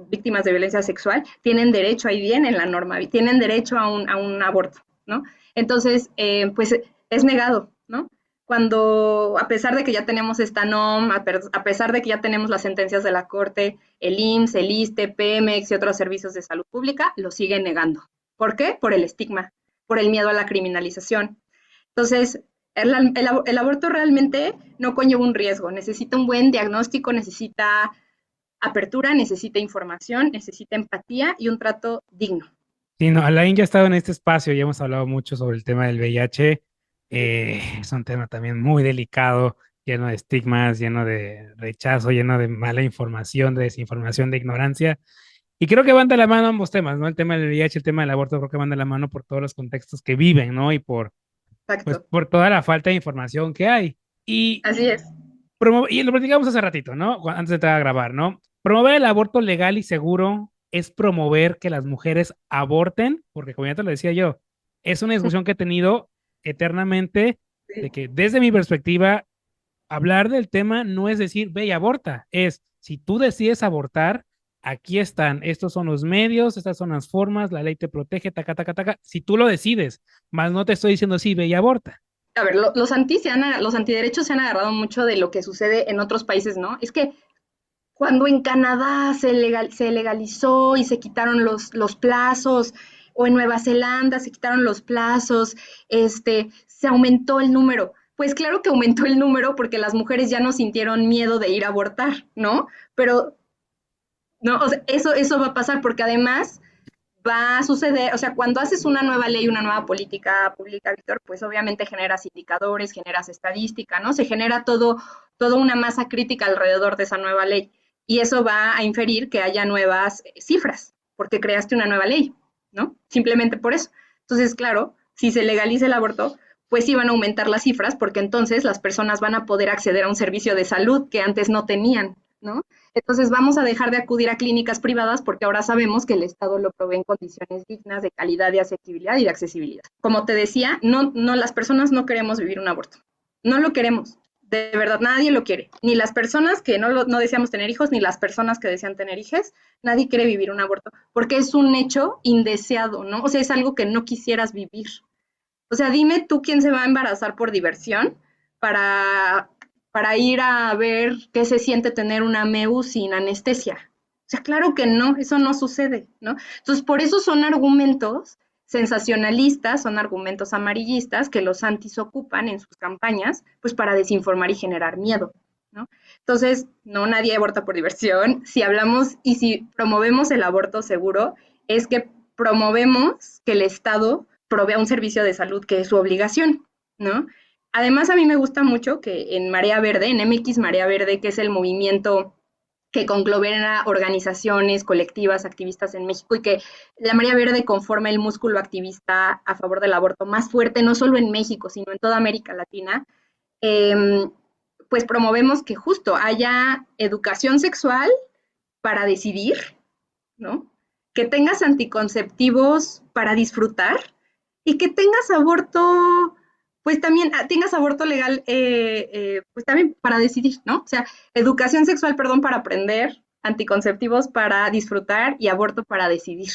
víctimas de violencia sexual. Tienen derecho, ahí viene en la norma, tienen derecho a un aborto, ¿no? Entonces, pues es negado, ¿no? Cuando, a pesar de que ya tenemos esta NOM, a pesar de que ya tenemos las sentencias de la Corte, el IMSS, el ISSSTE, Pemex y otros servicios de salud pública, lo siguen negando. ¿Por qué? Por el estigma, por el miedo a la criminalización. Entonces, el aborto realmente no conlleva un riesgo, necesita un buen diagnóstico, necesita apertura, necesita información, necesita empatía y un trato digno. Sí, no, Alain ya ha estado en este espacio y hemos hablado mucho sobre el tema del VIH. Es un tema también muy delicado, lleno de estigmas, lleno de rechazo, lleno de mala información, de desinformación, de ignorancia. Y creo que van de la mano ambos temas, ¿no? El tema del VIH, el tema del aborto, creo que van de la mano por todos los contextos que viven, ¿no? Y pues, Exacto. por toda la falta de información que hay. Y, Así es. y lo platicamos hace ratito, ¿no? Antes de entrar a grabar, ¿no? Promover el aborto legal y seguro es promover que las mujeres aborten, porque como ya te lo decía yo, es una discusión que he tenido eternamente, de Sí. que desde mi perspectiva, hablar del tema no es decir, ve y aborta, es si tú decides abortar, aquí están, estos son los medios, estas son las formas, la ley te protege, taca, taca, taca, si tú lo decides, más no te estoy diciendo, sí, ve y aborta. A ver, los antiderechos se han agarrado mucho de lo que sucede en otros países, ¿no? Es que cuando en Canadá se legalizó y se quitaron los plazos, o en Nueva Zelanda se quitaron los plazos, se aumentó el número. Pues claro que aumentó el número porque las mujeres ya no sintieron miedo de ir a abortar, ¿no? Pero no, o sea, eso va a pasar porque además va a suceder, o sea, cuando haces una nueva ley, una nueva política pública, Víctor, pues obviamente generas indicadores, generas estadística, ¿no? Se genera toda una masa crítica alrededor de esa nueva ley. Y eso va a inferir que haya nuevas cifras, porque creaste una nueva ley, ¿no? Simplemente por eso. Entonces, claro, si se legaliza el aborto, pues sí van a aumentar las cifras, porque entonces las personas van a poder acceder a un servicio de salud que antes no tenían, ¿no? Entonces vamos a dejar de acudir a clínicas privadas porque ahora sabemos que el Estado lo provee en condiciones dignas de calidad, de asequibilidad y de accesibilidad. Como te decía, las personas no queremos vivir un aborto. No lo queremos. De verdad, nadie lo quiere. Ni las personas que no deseamos tener hijos, ni las personas que desean tener hijos. Nadie quiere vivir un aborto porque es un hecho indeseado, ¿no? O sea, es algo que no quisieras vivir. O sea, dime tú quién se va a embarazar por diversión para ir a ver qué se siente tener una MEU sin anestesia. O sea, claro que no, eso no sucede, ¿no? Entonces, por eso son argumentos sensacionalistas, son argumentos amarillistas que los antis ocupan en sus campañas, pues para desinformar y generar miedo, ¿no? Entonces, no, nadie aborta por diversión. Si hablamos y si promovemos el aborto seguro, es que promovemos que el Estado provea un servicio de salud que es su obligación, ¿no? Además, a mí me gusta mucho que en Marea Verde, en MX Marea Verde, que es el movimiento que conglomera organizaciones, colectivas, activistas en México y que la Marea Verde conforma el músculo activista a favor del aborto más fuerte, no solo en México, sino en toda América Latina. pues promovemos que justo haya educación sexual para decidir, ¿no? Que tengas anticonceptivos para disfrutar y que tengas aborto, pues también tengas aborto legal, pues también para decidir, ¿no? O sea, educación sexual, perdón, para aprender, anticonceptivos para disfrutar y aborto para decidir.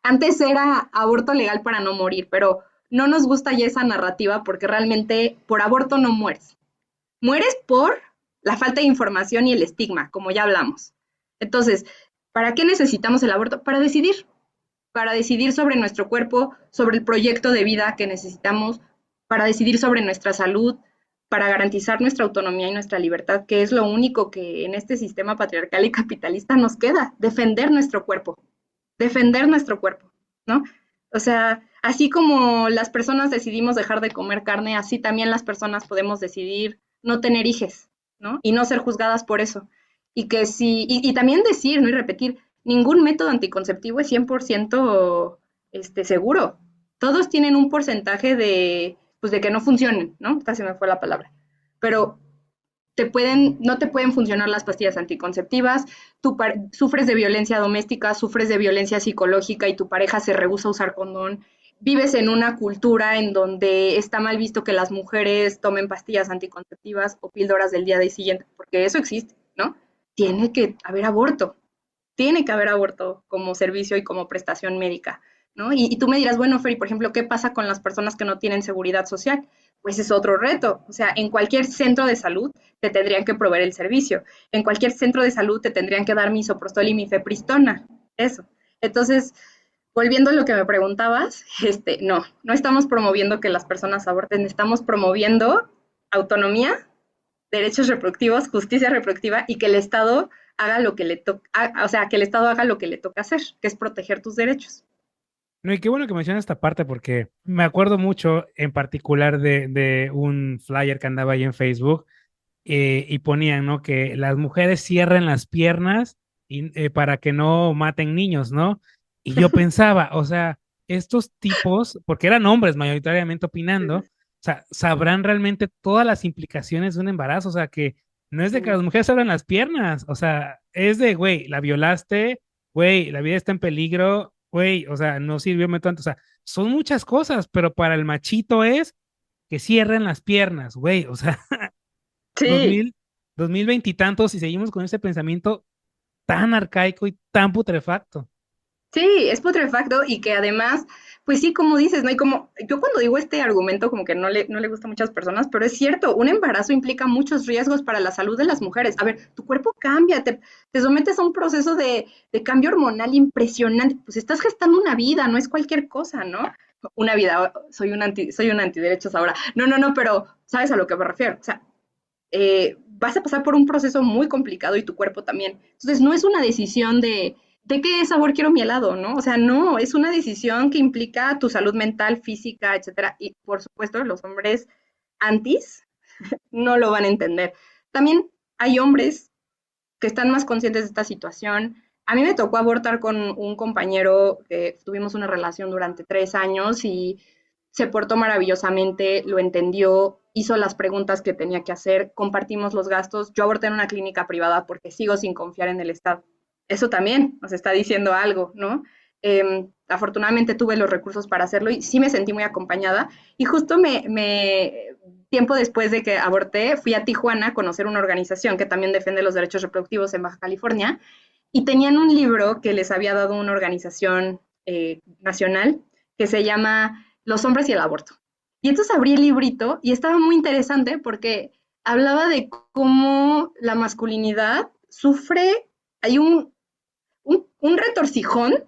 Antes era aborto legal para no morir, pero no nos gusta ya esa narrativa porque realmente por aborto no mueres. Mueres por la falta de información y el estigma, como ya hablamos. Entonces, ¿para qué necesitamos el aborto? Para decidir sobre nuestro cuerpo, sobre el proyecto de vida que necesitamos, para decidir sobre nuestra salud, para garantizar nuestra autonomía y nuestra libertad, que es lo único que en este sistema patriarcal y capitalista nos queda, defender nuestro cuerpo, ¿no? O sea, así como las personas decidimos dejar de comer carne, así también las personas podemos decidir no tener hijes, ¿no? Y no ser juzgadas por eso. Y que sí, y también decir, ¿no? Y repetir, ningún método anticonceptivo es 100% seguro. Todos tienen un porcentaje de, pues, de que no funcionen, ¿no? Esta se me fue la palabra. Pero no te pueden funcionar las pastillas anticonceptivas, sufres de violencia doméstica, sufres de violencia psicológica y tu pareja se rehúsa a usar condón, vives en una cultura en donde está mal visto que las mujeres tomen pastillas anticonceptivas o píldoras del día de siguiente, porque eso existe, ¿no? Tiene que haber aborto, tiene que haber aborto como servicio y como prestación médica, ¿no? Y tú me dirás, bueno, Feri, por ejemplo, ¿qué pasa con las personas que no tienen seguridad social? Pues es otro reto. O sea, en cualquier centro de salud te tendrían que proveer el servicio. En cualquier centro de salud te tendrían que dar misoprostol y mifepristona. Eso. Entonces, volviendo a lo que me preguntabas, no estamos promoviendo que las personas aborten, estamos promoviendo autonomía, derechos reproductivos, justicia reproductiva y que el Estado haga lo que le toca, o sea, que el Estado haga lo que le toca hacer, que es proteger tus derechos. No, y qué bueno que mencionas esta parte porque me acuerdo mucho en particular de un flyer que andaba ahí en Facebook y ponían, ¿no? Que las mujeres cierren las piernas para que no maten niños, ¿no? Y yo pensaba, o sea, estos tipos, porque eran hombres mayoritariamente opinando, o sea, sabrán realmente todas las implicaciones de un embarazo, o sea, que no es de que las mujeres abran las piernas, o sea, es de, güey, la violaste, güey, la vida está en peligro, güey, o sea, no sirvió tanto, o sea, son muchas cosas, pero para el machito es que cierren las piernas, güey, o sea, dos Sí, mil 2020 y tantos y seguimos con ese pensamiento tan arcaico y tan putrefacto. sí, es putrefacto y que además, pues sí, como dices, ¿no? Y como yo cuando digo este argumento como que no le gusta a muchas personas, pero es cierto, un embarazo implica muchos riesgos para la salud de las mujeres. A ver, tu cuerpo cambia, te sometes a un proceso de cambio hormonal impresionante, pues estás gestando una vida, no es cualquier cosa, ¿no? Una vida, soy un antiderechos ahora. No, pero sabes a lo que me refiero. O sea, vas a pasar por un proceso muy complicado y tu cuerpo también. Entonces, no es una decisión de qué sabor quiero mi helado, ¿no? O sea, no, es una decisión que implica tu salud mental, física, etcétera. Y por supuesto, los hombres antis no lo van a entender. También hay hombres que están más conscientes de esta situación. A mí me tocó abortar con un compañero que tuvimos una relación durante 3 años y se portó maravillosamente, lo entendió, hizo las preguntas que tenía que hacer, compartimos los gastos. Yo aborté en una clínica privada porque sigo sin confiar en el Estado. Eso también nos está diciendo algo, ¿no? Afortunadamente tuve los recursos para hacerlo y sí me sentí muy acompañada. Y justo tiempo después de que aborté, fui a Tijuana a conocer una organización que también defiende los derechos reproductivos en Baja California y tenían un libro que les había dado una organización nacional que se llama Los hombres y el aborto. Y entonces abrí el librito y estaba muy interesante porque hablaba de cómo la masculinidad sufre, hay un retorcijón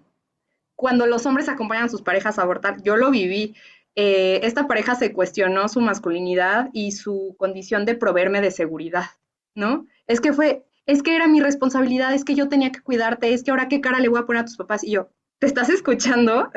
cuando los hombres acompañan a sus parejas a abortar. Yo lo viví. Esta pareja se cuestionó su masculinidad y su condición de proveerme de seguridad, ¿no? Es que era mi responsabilidad, es que yo tenía que cuidarte, es que ahora qué cara le voy a poner a tus papás. Y yo, ¿te estás escuchando?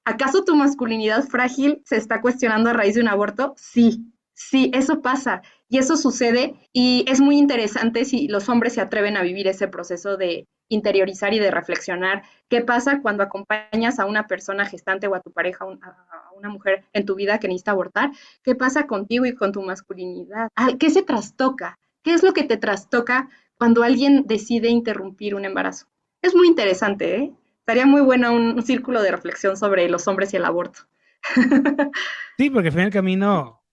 ¿Acaso tu masculinidad frágil se está cuestionando a raíz de un aborto? Sí, sí, eso pasa y eso sucede y es muy interesante si los hombres se atreven a vivir ese proceso de interiorizar y de reflexionar qué pasa cuando acompañas a una persona gestante o a tu pareja, a una mujer en tu vida que necesita abortar, qué pasa contigo y con tu masculinidad, ¿qué se trastoca? ¿Qué es lo que te trastoca cuando alguien decide interrumpir un embarazo? Es muy interesante, ¿eh? Estaría muy bueno un círculo de reflexión sobre los hombres y el aborto. Sí, porque al fin y al camino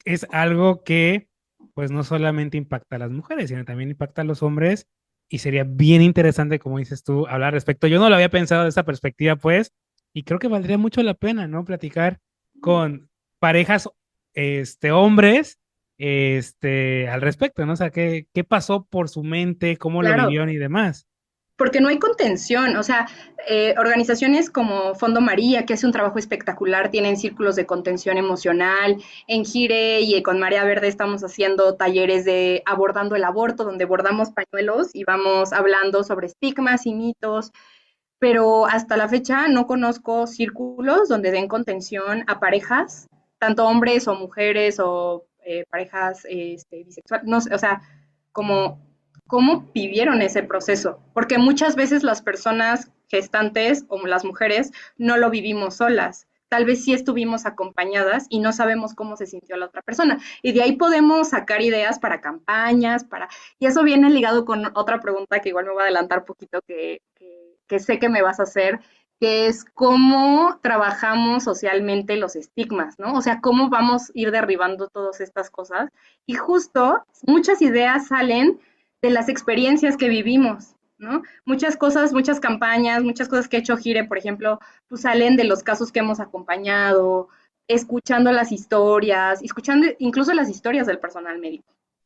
es algo que pues no solamente impacta a las mujeres, sino también impacta a los hombres y sería bien interesante, como dices tú, hablar al respecto. Yo no lo había pensado de esa perspectiva, pues, y creo que valdría mucho la pena, ¿no? Platicar con parejas, hombres, al respecto, ¿no? O sea, qué pasó por su mente, cómo lo Claro, vivieron y demás. porque no hay contención, o sea, organizaciones como Fondo María, que hace un trabajo espectacular, tienen círculos de contención emocional. En Gire y con Marea Verde estamos haciendo talleres de abordando el aborto, donde bordamos pañuelos y vamos hablando sobre estigmas y mitos, pero hasta la fecha no conozco círculos donde den contención a parejas, tanto hombres o mujeres o parejas bisexuales, no sé, o sea, como cómo vivieron ese proceso, porque muchas veces las personas gestantes o las mujeres no lo vivimos solas. Tal vez sí estuvimos acompañadas y no sabemos cómo se sintió la otra persona. Y de ahí podemos sacar ideas para campañas, y eso viene ligado con otra pregunta que igual me voy a adelantar un poquito que sé que me vas a hacer, que es cómo trabajamos socialmente los estigmas, ¿no? O sea, cómo vamos a ir derribando todas estas cosas. Y justo muchas ideas salen de las experiencias que vivimos, ¿no? Muchas cosas, muchas campañas, muchas cosas que ha hecho Gire, por ejemplo, pues salen de los casos que hemos acompañado, escuchando las historias, escuchando incluso las historias del personal médico.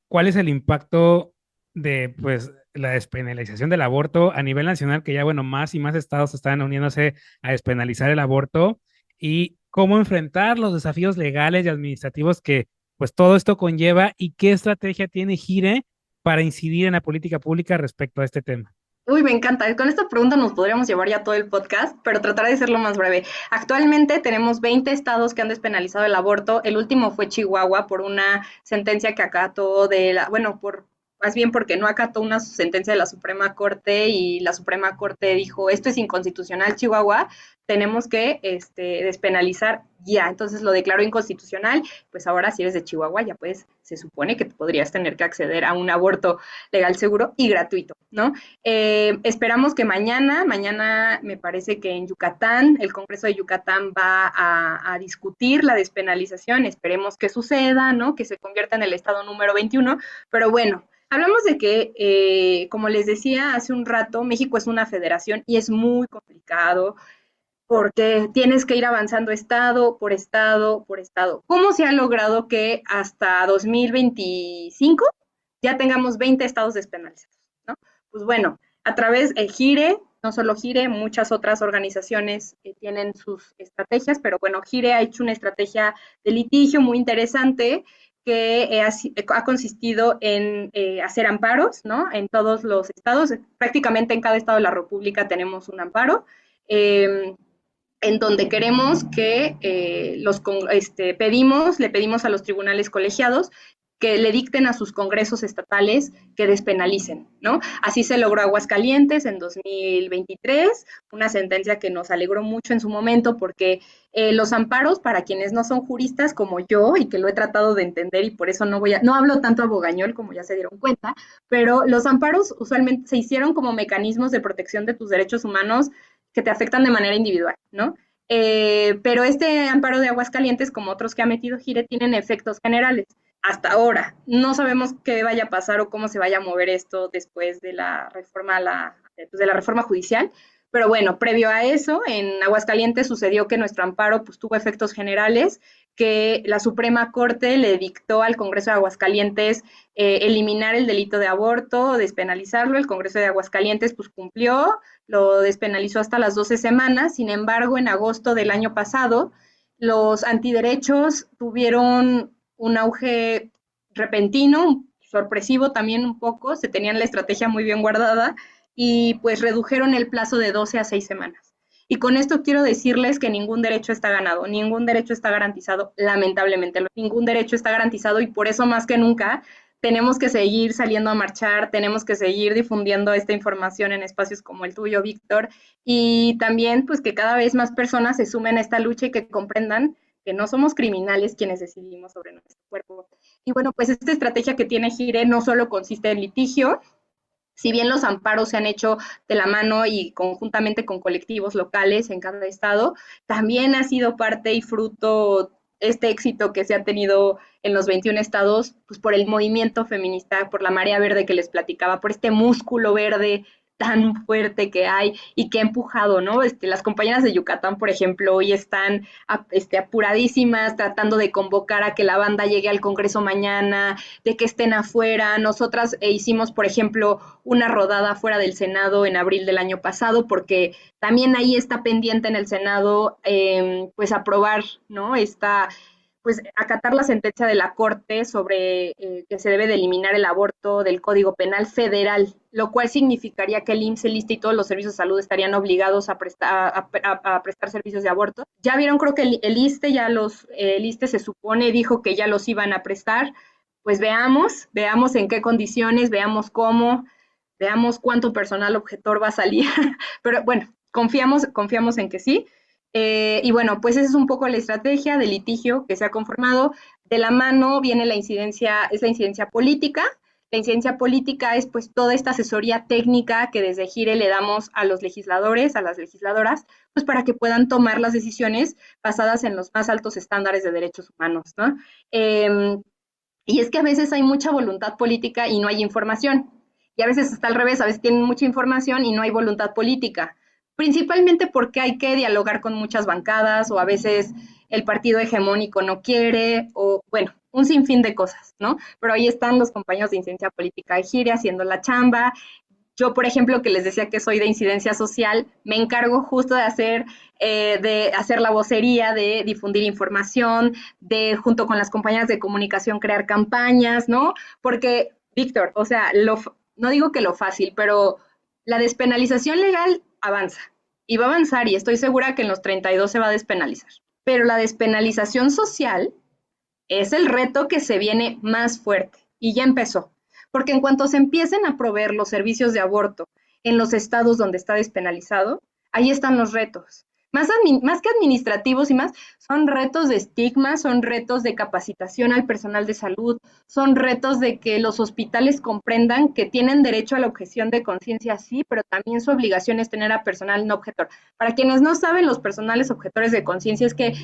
¿Cuál es el impacto de, pues, la despenalización del aborto a nivel nacional, que ya, bueno, más y más estados están uniéndose a despenalizar el aborto y cómo enfrentar los desafíos legales y administrativos que, pues, todo esto conlleva y qué estrategia tiene Gire para incidir en la política pública respecto a este tema? Uy, me encanta. Con esta pregunta nos podríamos llevar ya todo el podcast, pero trataré de serlo más breve. Actualmente tenemos 20 estados que han despenalizado el aborto. El último fue Chihuahua por una sentencia que acató bueno, más bien porque no acató una sentencia de la Suprema Corte y la Suprema Corte dijo, esto es inconstitucional, Chihuahua, tenemos que despenalizar ya. Entonces lo declaró inconstitucional, pues ahora si eres de Chihuahua ya pues se supone que podrías tener que acceder a un aborto legal, seguro y gratuito, ¿no? Esperamos que mañana me parece que en Yucatán, el Congreso de Yucatán va a discutir la despenalización, esperemos que suceda, ¿no? Que se convierta en el estado número 21, pero bueno, hablamos de que, como les decía hace un rato, México es una federación y es muy complicado porque tienes que ir avanzando estado por estado por estado. ¿Cómo se ha logrado que hasta 2025 ya tengamos 20 estados despenalizados? ¿No? Pues bueno, a través de Gire, no solo Gire, muchas otras organizaciones tienen sus estrategias, pero bueno, Gire ha hecho una estrategia de litigio muy interesante que ha consistido en hacer amparos, ¿no? En todos los estados, prácticamente en cada estado de la República tenemos un amparo. En donde queremos que le pedimos a los tribunales colegiados que le dicten a sus congresos estatales que despenalicen, ¿no? Así se logró Aguascalientes en 2023, una sentencia que nos alegró mucho en su momento porque los amparos, para quienes no son juristas como yo y que lo he tratado de entender y por eso no hablo tanto abogañol como ya se dieron cuenta, pero los amparos usualmente se hicieron como mecanismos de protección de tus derechos humanos que te afectan de manera individual, ¿no? Pero este amparo de Aguascalientes, como otros que ha metido Gire, tienen efectos generales. Hasta ahora, no sabemos qué vaya a pasar o cómo se vaya a mover esto después de la reforma judicial, pero bueno, previo a eso, en Aguascalientes sucedió que nuestro amparo pues, tuvo efectos generales, que la Suprema Corte le dictó al Congreso de Aguascalientes eliminar el delito de aborto, despenalizarlo. El Congreso de Aguascalientes pues cumplió, lo despenalizó hasta las 12 semanas. Sin embargo, en agosto del año pasado, los antiderechos tuvieron un auge repentino, sorpresivo también un poco, se tenían la estrategia muy bien guardada y pues redujeron el plazo de 12 a 6 semanas. Y con esto quiero decirles que ningún derecho está ganado, ningún derecho está garantizado, lamentablemente, ningún derecho está garantizado y por eso más que nunca tenemos que seguir saliendo a marchar, tenemos que seguir difundiendo esta información en espacios como el tuyo, Víctor, y también pues que cada vez más personas se sumen a esta lucha y que comprendan que no somos criminales quienes decidimos sobre nuestro cuerpo. Y bueno, pues esta estrategia que tiene Gire no solo consiste en litigio, si bien los amparos se han hecho de la mano y conjuntamente con colectivos locales en cada estado, también ha sido parte y fruto este éxito que se ha tenido en los 21 estados, pues por el movimiento feminista, por la marea verde que les platicaba, por este músculo verde tan fuerte que hay y que ha empujado, ¿no? Las compañeras de Yucatán, por ejemplo, hoy están apuradísimas, tratando de convocar a que la banda llegue al Congreso mañana, de que estén afuera. Nosotras hicimos, por ejemplo, una rodada fuera del Senado en abril del año pasado, porque también ahí está pendiente en el Senado, pues aprobar, ¿no? Pues acatar la sentencia de la Corte sobre que se debe de eliminar el aborto del Código Penal Federal, lo cual significaría que el IMSS, el ISSSTE y todos los servicios de salud estarían obligados a prestar servicios de aborto. Ya vieron, creo que el ISSSTE, el ISSSTE se supone dijo que ya los iban a prestar. Pues veamos en qué condiciones, veamos cómo, veamos cuánto personal objetor va a salir, pero bueno, confiamos en que sí. Y bueno, pues esa es un poco la estrategia de litigio que se ha conformado. De la mano viene es la incidencia política. La incidencia política es pues toda esta asesoría técnica que desde Gire le damos a los legisladores, a las legisladoras, pues para que puedan tomar las decisiones basadas en los más altos estándares de derechos humanos, ¿no? Y es que a veces hay mucha voluntad política y no hay información. Y a veces está al revés, a veces tienen mucha información y no hay voluntad política. Principalmente porque hay que dialogar con muchas bancadas o a veces el partido hegemónico no quiere o, bueno, un sinfín de cosas, ¿no? Pero ahí están los compañeros de incidencia política de Gire haciendo la chamba. Yo, por ejemplo, que les decía que soy de incidencia social, me encargo justo de hacer la vocería, de difundir información, de junto con las compañeras de comunicación crear campañas, ¿no? Porque, Víctor, o sea, no digo que lo fácil, pero la despenalización legal avanza y va a avanzar y estoy segura que en los 32 se va a despenalizar. Pero la despenalización social es el reto que se viene más fuerte y ya empezó. Porque en cuanto se empiecen a proveer los servicios de aborto en los estados donde está despenalizado, ahí están los retos. Más que administrativos y más, son retos de estigma, son retos de capacitación al personal de salud, son retos de que los hospitales comprendan que tienen derecho a la objeción de conciencia, sí, pero también su obligación es tener a personal no objetor. Para quienes no saben, los personales objetores de conciencia es que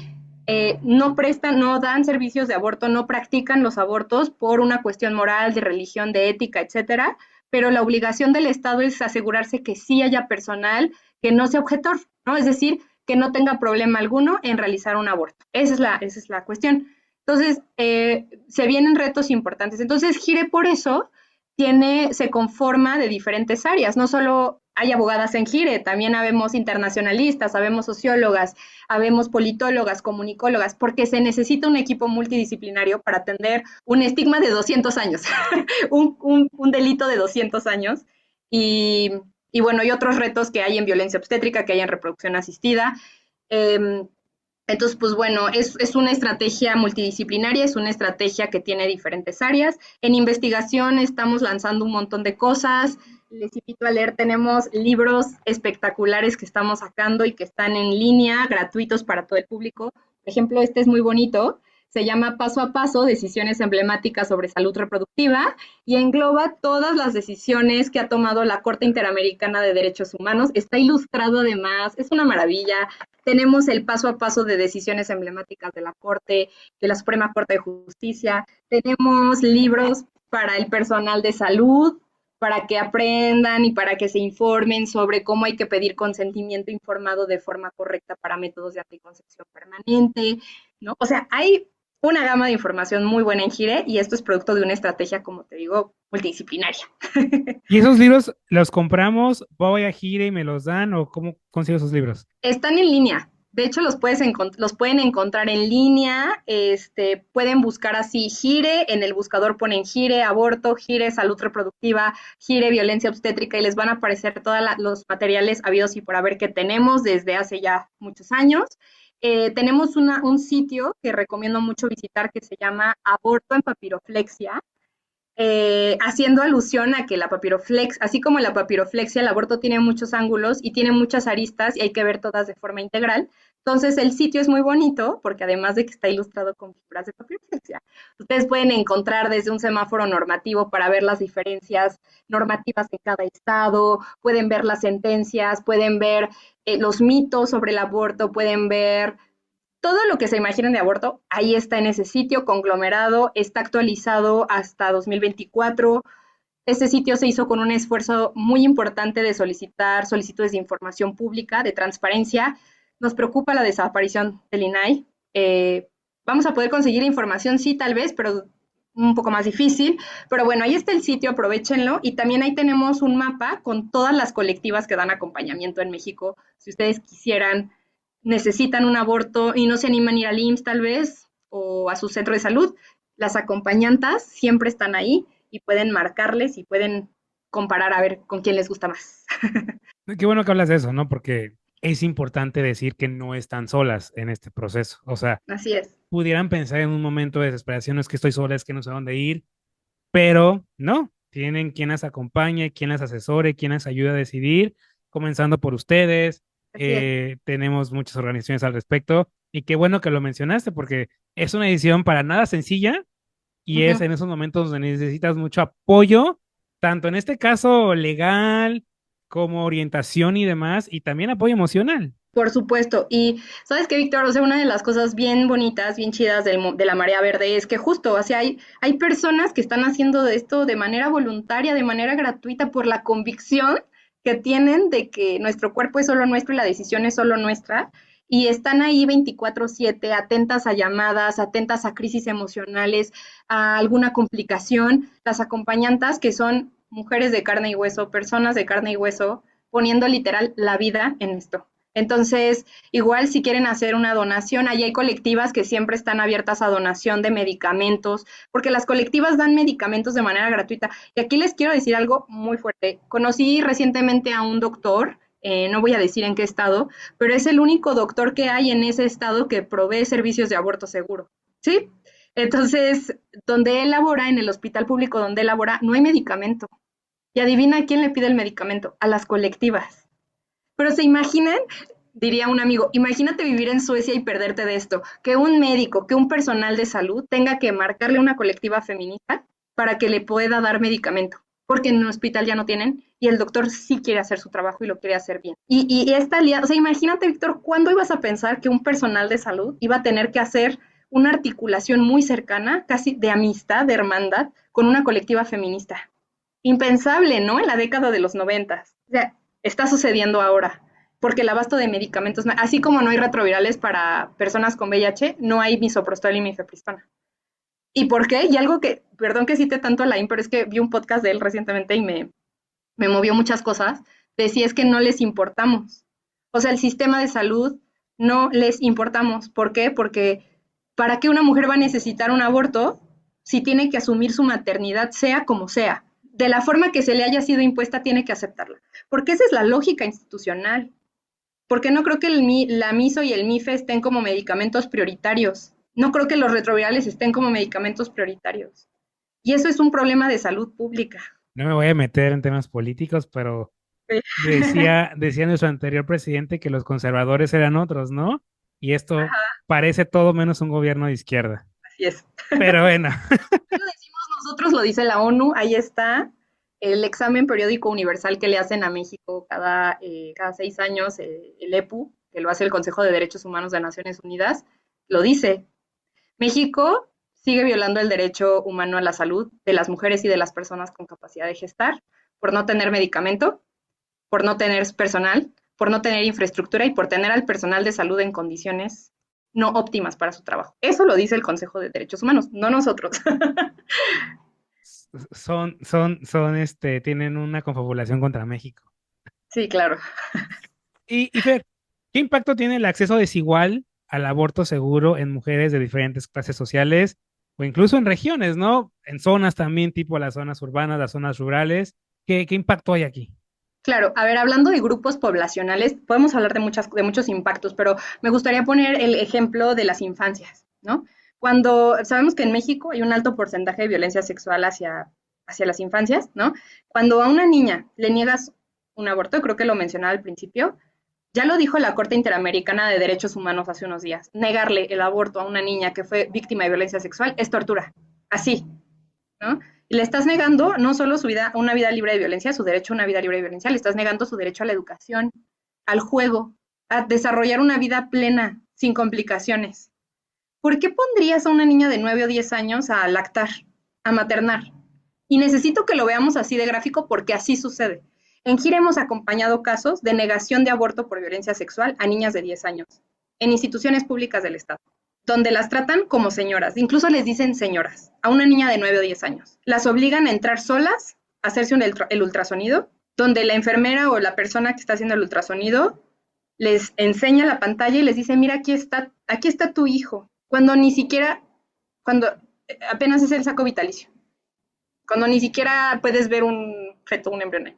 no dan servicios de aborto, no practican los abortos por una cuestión moral, de religión, de ética, etcétera, pero la obligación del Estado es asegurarse que sí haya personal que no sea objetor, ¿no? Es decir, que no tenga problema alguno en realizar un aborto. Esa es la cuestión. Entonces, se vienen retos importantes. Entonces, Gire por eso se conforma de diferentes áreas. No solo hay abogadas en Gire, también habemos internacionalistas, habemos sociólogas, habemos politólogas, comunicólogas, porque se necesita un equipo multidisciplinario para atender un estigma de 200 años, un delito de 200 años. Y bueno, y otros retos que hay en violencia obstétrica, que hay en reproducción asistida. Entonces, pues bueno, es una estrategia multidisciplinaria, es una estrategia que tiene diferentes áreas. En investigación estamos lanzando un montón de cosas. Les invito a leer, tenemos libros espectaculares que estamos sacando y que están en línea, gratuitos para todo el público. Por ejemplo, este es muy bonito. Se llama Paso a Paso, Decisiones Emblemáticas sobre Salud Reproductiva, y engloba todas las decisiones que ha tomado la Corte Interamericana de Derechos Humanos. Está ilustrado además, es una maravilla. Tenemos el paso a paso de decisiones emblemáticas de la Corte, de la Suprema Corte de Justicia. Tenemos libros para el personal de salud, para que aprendan y para que se informen sobre cómo hay que pedir consentimiento informado de forma correcta para métodos de anticoncepción permanente, ¿no? O sea, hay una gama de información muy buena en Gire y esto es producto de una estrategia, como te digo, multidisciplinaria. ¿Y esos libros los compramos? ¿Voy a Gire y me los dan? ¿O cómo consigo esos libros? Están en línea. De hecho, los pueden encontrar en línea. Pueden buscar así Gire, en el buscador ponen Gire aborto, Gire salud reproductiva, Gire violencia obstétrica y les van a aparecer todos los materiales habidos y por haber que tenemos desde hace ya muchos años. Tenemos un sitio que recomiendo mucho visitar que se llama Aborto en Papiroflexia, haciendo alusión a que así como la papiroflexia, el aborto tiene muchos ángulos y tiene muchas aristas y hay que ver todas de forma integral. Entonces el sitio es muy bonito porque además de que está ilustrado con figuras de papel, o sea, ustedes pueden encontrar desde un semáforo normativo para ver las diferencias normativas de cada estado, pueden ver las sentencias, pueden ver los mitos sobre el aborto, pueden ver todo lo que se imaginen de aborto, ahí está en ese sitio conglomerado, está actualizado hasta 2024. Este sitio se hizo con un esfuerzo muy importante de solicitar solicitudes de información pública, de transparencia. Nos preocupa la desaparición del INAI. Vamos a poder conseguir información, sí, tal vez, pero un poco más difícil. Pero bueno, ahí está el sitio, aprovechenlo. Y también ahí tenemos un mapa con todas las colectivas que dan acompañamiento en México. Si ustedes quisieran, necesitan un aborto y no se animan a ir al IMSS tal vez, o a su centro de salud, las acompañantas siempre están ahí y pueden marcarles y pueden comparar a ver con quién les gusta más. Qué bueno que hablas de eso, ¿no? Porque es importante decir que no están solas en este proceso. O sea, Así es. pudieran pensar en un momento de desesperación, no es que estoy sola, es que no sé dónde ir, pero no, tienen quien las acompañe, quien las asesore, quien las ayude a decidir, comenzando por ustedes. Así es. Tenemos muchas organizaciones al respecto y qué bueno que lo mencionaste porque es una decisión para nada sencilla y es Ujú. en esos momentos donde necesitas mucho apoyo, tanto en este caso legal como orientación y demás, y también apoyo emocional. Por supuesto. Y sabes que, Víctor, o sea, una de las cosas bien bonitas, bien chidas de la marea verde es que justo, o sea, hay personas que están haciendo esto de manera voluntaria, de manera gratuita, por la convicción que tienen de que nuestro cuerpo es solo nuestro y la decisión es solo nuestra. Y están ahí 24/7, atentas a llamadas, atentas a crisis emocionales, a alguna complicación. Las acompañantas, que son mujeres de carne y hueso, personas de carne y hueso, poniendo literal la vida en esto. Entonces, igual si quieren hacer una donación, ahí hay colectivas que siempre están abiertas a donación de medicamentos, porque las colectivas dan medicamentos de manera gratuita. Y aquí les quiero decir algo muy fuerte. Conocí recientemente a un doctor, no voy a decir en qué estado, pero es el único doctor que hay en ese estado que provee servicios de aborto seguro. ¿Sí? Entonces, donde él labora, en el hospital público donde él labora, no hay medicamento. Y adivina a quién le pide el medicamento, a las colectivas. Pero se imaginan, diría un amigo, imagínate vivir en Suecia y perderte de esto, que un médico, que un personal de salud tenga que marcarle una colectiva feminista para que le pueda dar medicamento, porque en un hospital ya no tienen y el doctor sí quiere hacer su trabajo y lo quiere hacer bien. Y esta alianza, o sea, imagínate, Víctor, ¿cuándo ibas a pensar que un personal de salud iba a tener que hacer una articulación muy cercana, casi de amistad, de hermandad, con una colectiva feminista? Impensable, ¿no? En la década de los 90. O sea, está sucediendo ahora, porque el abasto de medicamentos, así como no hay retrovirales para personas con VIH, no hay misoprostol y mifepristona. ¿Y por qué? Y algo que, perdón que cite tanto a Lain, pero es que vi un podcast de él recientemente y me movió muchas cosas, decía es que no les importamos. O sea, el sistema de salud no les importamos. ¿Por qué? Porque ¿para qué una mujer va a necesitar un aborto si tiene que asumir su maternidad, sea como sea? De la forma que se le haya sido impuesta, tiene que aceptarla. Porque esa es la lógica institucional. Porque no creo que la MISO y el MIFE estén como medicamentos prioritarios. No creo que los retrovirales estén como medicamentos prioritarios. Y eso es un problema de salud pública. No me voy a meter en temas políticos, pero Sí. decía nuestro anterior presidente que los conservadores eran otros, ¿no? Y esto parece todo menos un gobierno de izquierda. Así es. Pero bueno, No lo decimos nosotros, lo dice la ONU, ahí está el examen periódico universal que le hacen a México cada 6 años, el EPU, que lo hace el Consejo de Derechos Humanos de Naciones Unidas, lo dice. México sigue violando el derecho humano a la salud de las mujeres y de las personas con capacidad de gestar por no tener medicamento, por no tener personal, por no tener infraestructura y por tener al personal de salud en condiciones no óptimas para su trabajo. Eso lo dice el Consejo de Derechos Humanos, no nosotros. tienen una confabulación contra México. Sí, claro. Y Fer, ¿qué impacto tiene el acceso desigual al aborto seguro en mujeres de diferentes clases sociales o incluso en regiones, ¿no? En zonas también, tipo las zonas urbanas, las zonas rurales. ¿Qué impacto hay aquí? Claro, a ver, hablando de grupos poblacionales, podemos hablar de muchos impactos, pero me gustaría poner el ejemplo de las infancias, ¿no? Cuando sabemos que en México hay un alto porcentaje de violencia sexual hacia las infancias, ¿no? Cuando a una niña le niegas un aborto, creo que lo mencionaba al principio, Ya lo dijo la Corte Interamericana de Derechos Humanos hace unos días. Negarle el aborto a una niña que fue víctima de violencia sexual es tortura. Así, ¿no? Y le estás negando no solo su vida, una vida libre de violencia, su derecho a una vida libre de violencia, le estás negando su derecho a la educación, al juego, a desarrollar una vida plena, sin complicaciones. ¿Por qué pondrías a una niña de 9 o 10 años a lactar, a maternar? Y necesito que lo veamos así de gráfico porque así sucede. En GIRE hemos acompañado casos de negación de aborto por violencia sexual a niñas de 10 años, en instituciones públicas del Estado, donde las tratan como señoras, incluso les dicen señoras, a una niña de 9 o 10 años. Las obligan a entrar solas, a hacerse el ultrasonido, donde la enfermera o la persona que está haciendo el ultrasonido les enseña la pantalla y les dice, mira, aquí está tu hijo, cuando ni siquiera, cuando apenas es el saco vitalicio, cuando ni siquiera puedes ver un feto, un embrión.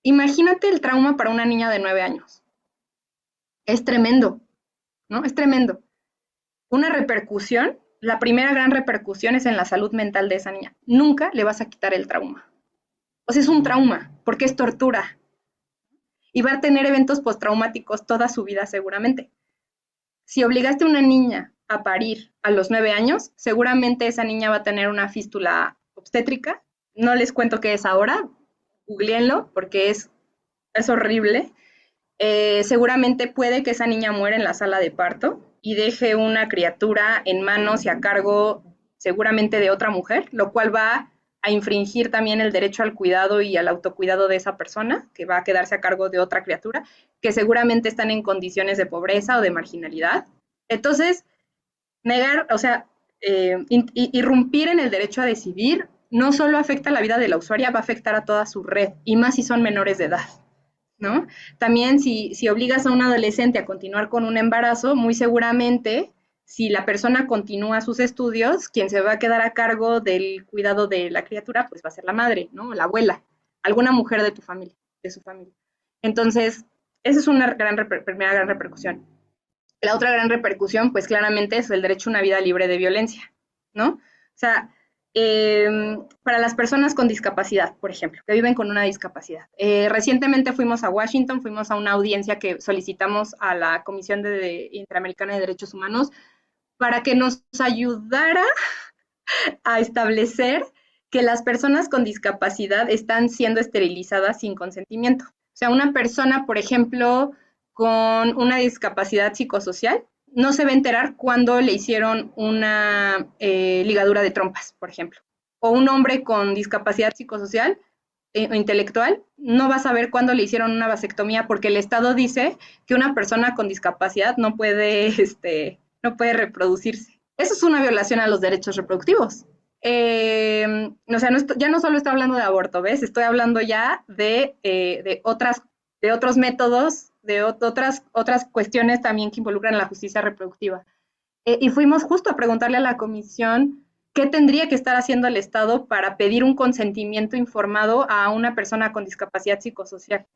Imagínate el trauma para una niña de 9 años. Es tremendo, ¿no? Es tremendo. Una repercusión, la primera gran repercusión es en la salud mental de esa niña. Nunca le vas a quitar el trauma. O sea, es un trauma, porque es tortura. Y va a tener eventos postraumáticos toda su vida seguramente. Si obligaste a una niña a parir a los 9 años, seguramente esa niña va a tener una fístula obstétrica. No les cuento qué es ahora, googleenlo porque es horrible. Seguramente puede que esa niña muera en la sala de parto y deje una criatura en manos y a cargo seguramente de otra mujer, lo cual va a infringir también el derecho al cuidado y al autocuidado de esa persona, que va a quedarse a cargo de otra criatura, que seguramente están en condiciones de pobreza o de marginalidad. Entonces, negar, o sea, irrumpir en el derecho a decidir no solo afecta la vida de la usuaria, va a afectar a toda su red, y más si son menores de edad, ¿no? También si obligas a un adolescente a continuar con un embarazo, muy seguramente, si la persona continúa sus estudios, quien se va a quedar a cargo del cuidado de la criatura, pues va a ser la madre, ¿no? La abuela, alguna mujer de tu familia, de su familia. Entonces, esa es una primera gran repercusión. La otra gran repercusión, pues claramente es el derecho a una vida libre de violencia, ¿no? O sea, para las personas con discapacidad, por ejemplo, que viven con una discapacidad. Recientemente fuimos a Washington, fuimos a una audiencia que solicitamos a la Comisión Interamericana de Derechos Humanos para que nos ayudara a establecer que las personas con discapacidad están siendo esterilizadas sin consentimiento. O sea, una persona, por ejemplo, con una discapacidad psicosocial, no se va a enterar cuando le hicieron una ligadura de trompas, por ejemplo. O un hombre con discapacidad psicosocial o intelectual no va a saber cuándo le hicieron una vasectomía porque el Estado dice que una persona con discapacidad no puede reproducirse. Eso es una violación a los derechos reproductivos. O sea, ya no solo estoy hablando de aborto, ¿ves? Estoy hablando ya de otros métodos, de otras cuestiones también que involucran la justicia reproductiva. Y fuimos justo a preguntarle a la comisión qué tendría que estar haciendo el Estado para pedir un consentimiento informado a una persona con discapacidad psicosocial.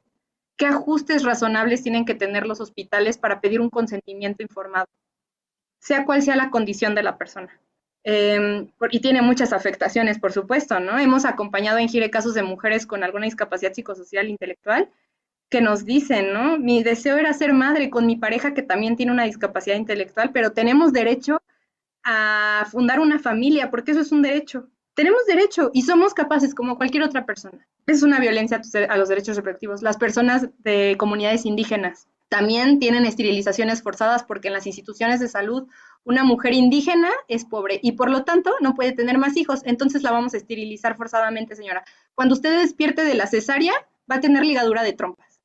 ¿Qué ajustes razonables tienen que tener los hospitales para pedir un consentimiento informado? Sea cual sea la condición de la persona. Y tiene muchas afectaciones, por supuesto, ¿no? Hemos acompañado en GIRE casos de mujeres con alguna discapacidad psicosocial intelectual que nos dicen, ¿no? Mi deseo era ser madre con mi pareja que también tiene una discapacidad intelectual, pero tenemos derecho a fundar una familia, porque eso es un derecho. Tenemos derecho y somos capaces como cualquier otra persona. Es una violencia a los derechos reproductivos. Las personas de comunidades indígenas también tienen esterilizaciones forzadas porque en las instituciones de salud una mujer indígena es pobre y por lo tanto no puede tener más hijos, entonces la vamos a esterilizar forzadamente, señora. Cuando usted despierte de la cesárea, va a tener ligadura de trompas.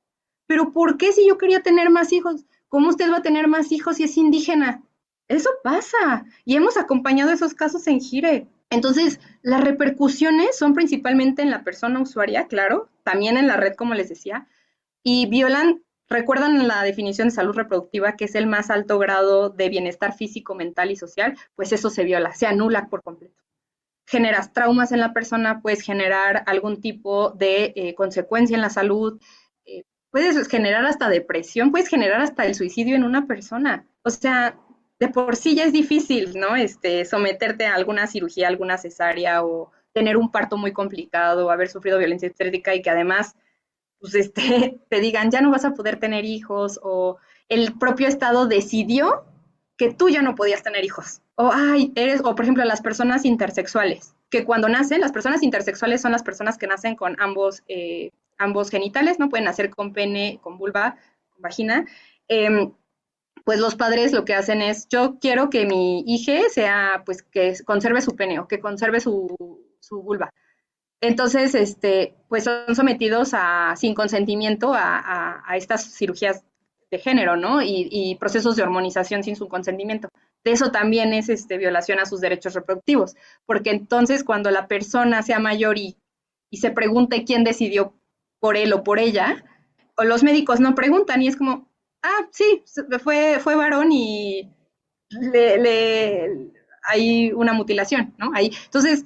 ¿Pero por qué si yo quería tener más hijos? ¿Cómo usted va a tener más hijos si es indígena? Eso pasa y hemos acompañado esos casos en GIRE. Entonces, las repercusiones son principalmente en la persona usuaria, claro, también en la red, como les decía, y recuerdan la definición de salud reproductiva, que es el más alto grado de bienestar físico, mental y social, pues eso se viola, se anula por completo. Generas traumas en la persona, puedes generar algún tipo de consecuencia en la salud, puedes generar hasta depresión, puedes generar hasta el suicidio en una persona. O sea, de por sí ya es difícil, ¿no? Someterte a alguna cirugía, alguna cesárea o tener un parto muy complicado, haber sufrido violencia obstétrica y que además pues, te digan, ya no vas a poder tener hijos, o el propio Estado decidió que tú ya no podías tener hijos. O, o por ejemplo, las personas intersexuales, que cuando nacen, las personas intersexuales son las personas que nacen con ambos genitales, no pueden nacer con pene, con vulva, con vagina. Pues los padres lo que hacen es, yo quiero que mi hija sea, pues que conserve su pene o que conserve su vulva. Entonces, pues son sometidos sin consentimiento a estas cirugías de género, ¿no? Y procesos de hormonización sin su consentimiento. De eso también es violación a sus derechos reproductivos, porque entonces cuando la persona sea mayor y se pregunte quién decidió por él o por ella, o los médicos no preguntan y es como, sí, fue varón y hay una mutilación, ¿no? Entonces,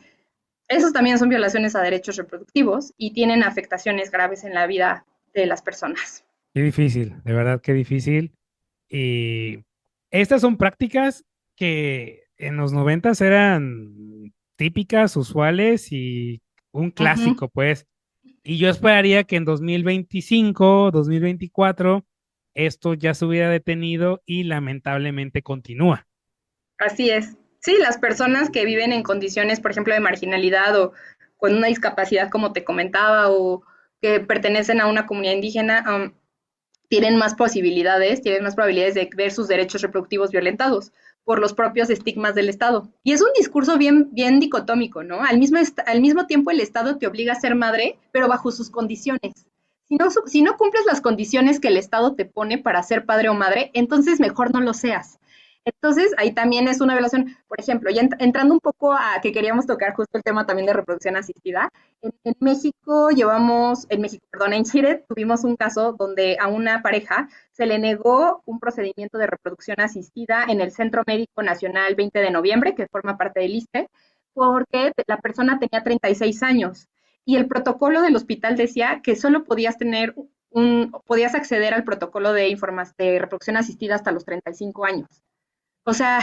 esos también son violaciones a derechos reproductivos y tienen afectaciones graves en la vida de las personas. Qué difícil, de verdad, qué difícil. Y estas son prácticas que en los 90 eran típicas, usuales y un Ujú. clásico, pues. Y yo esperaría que en 2025, 2024, esto ya se hubiera detenido y lamentablemente continúa. Así es. Sí, las personas que viven en condiciones, por ejemplo, de marginalidad o con una discapacidad, como te comentaba, o que pertenecen a una comunidad indígena, tienen más probabilidades de ver sus derechos reproductivos violentados por los propios estigmas del Estado. Y es un discurso bien, bien dicotómico, ¿no? Al mismo tiempo el Estado te obliga a ser madre, pero bajo sus condiciones. Si no cumples las condiciones que el Estado te pone para ser padre o madre, entonces mejor no lo seas. Entonces, ahí también es una violación. Por ejemplo, ya entrando un poco a que queríamos tocar justo el tema también de reproducción asistida, en México perdón, en Chile tuvimos un caso donde a una pareja se le negó un procedimiento de reproducción asistida en el Centro Médico Nacional 20 de Noviembre, que forma parte del ISSSTE, porque la persona tenía 36 años y el protocolo del hospital decía que solo podías acceder al protocolo de reproducción asistida hasta los 35 años. O sea,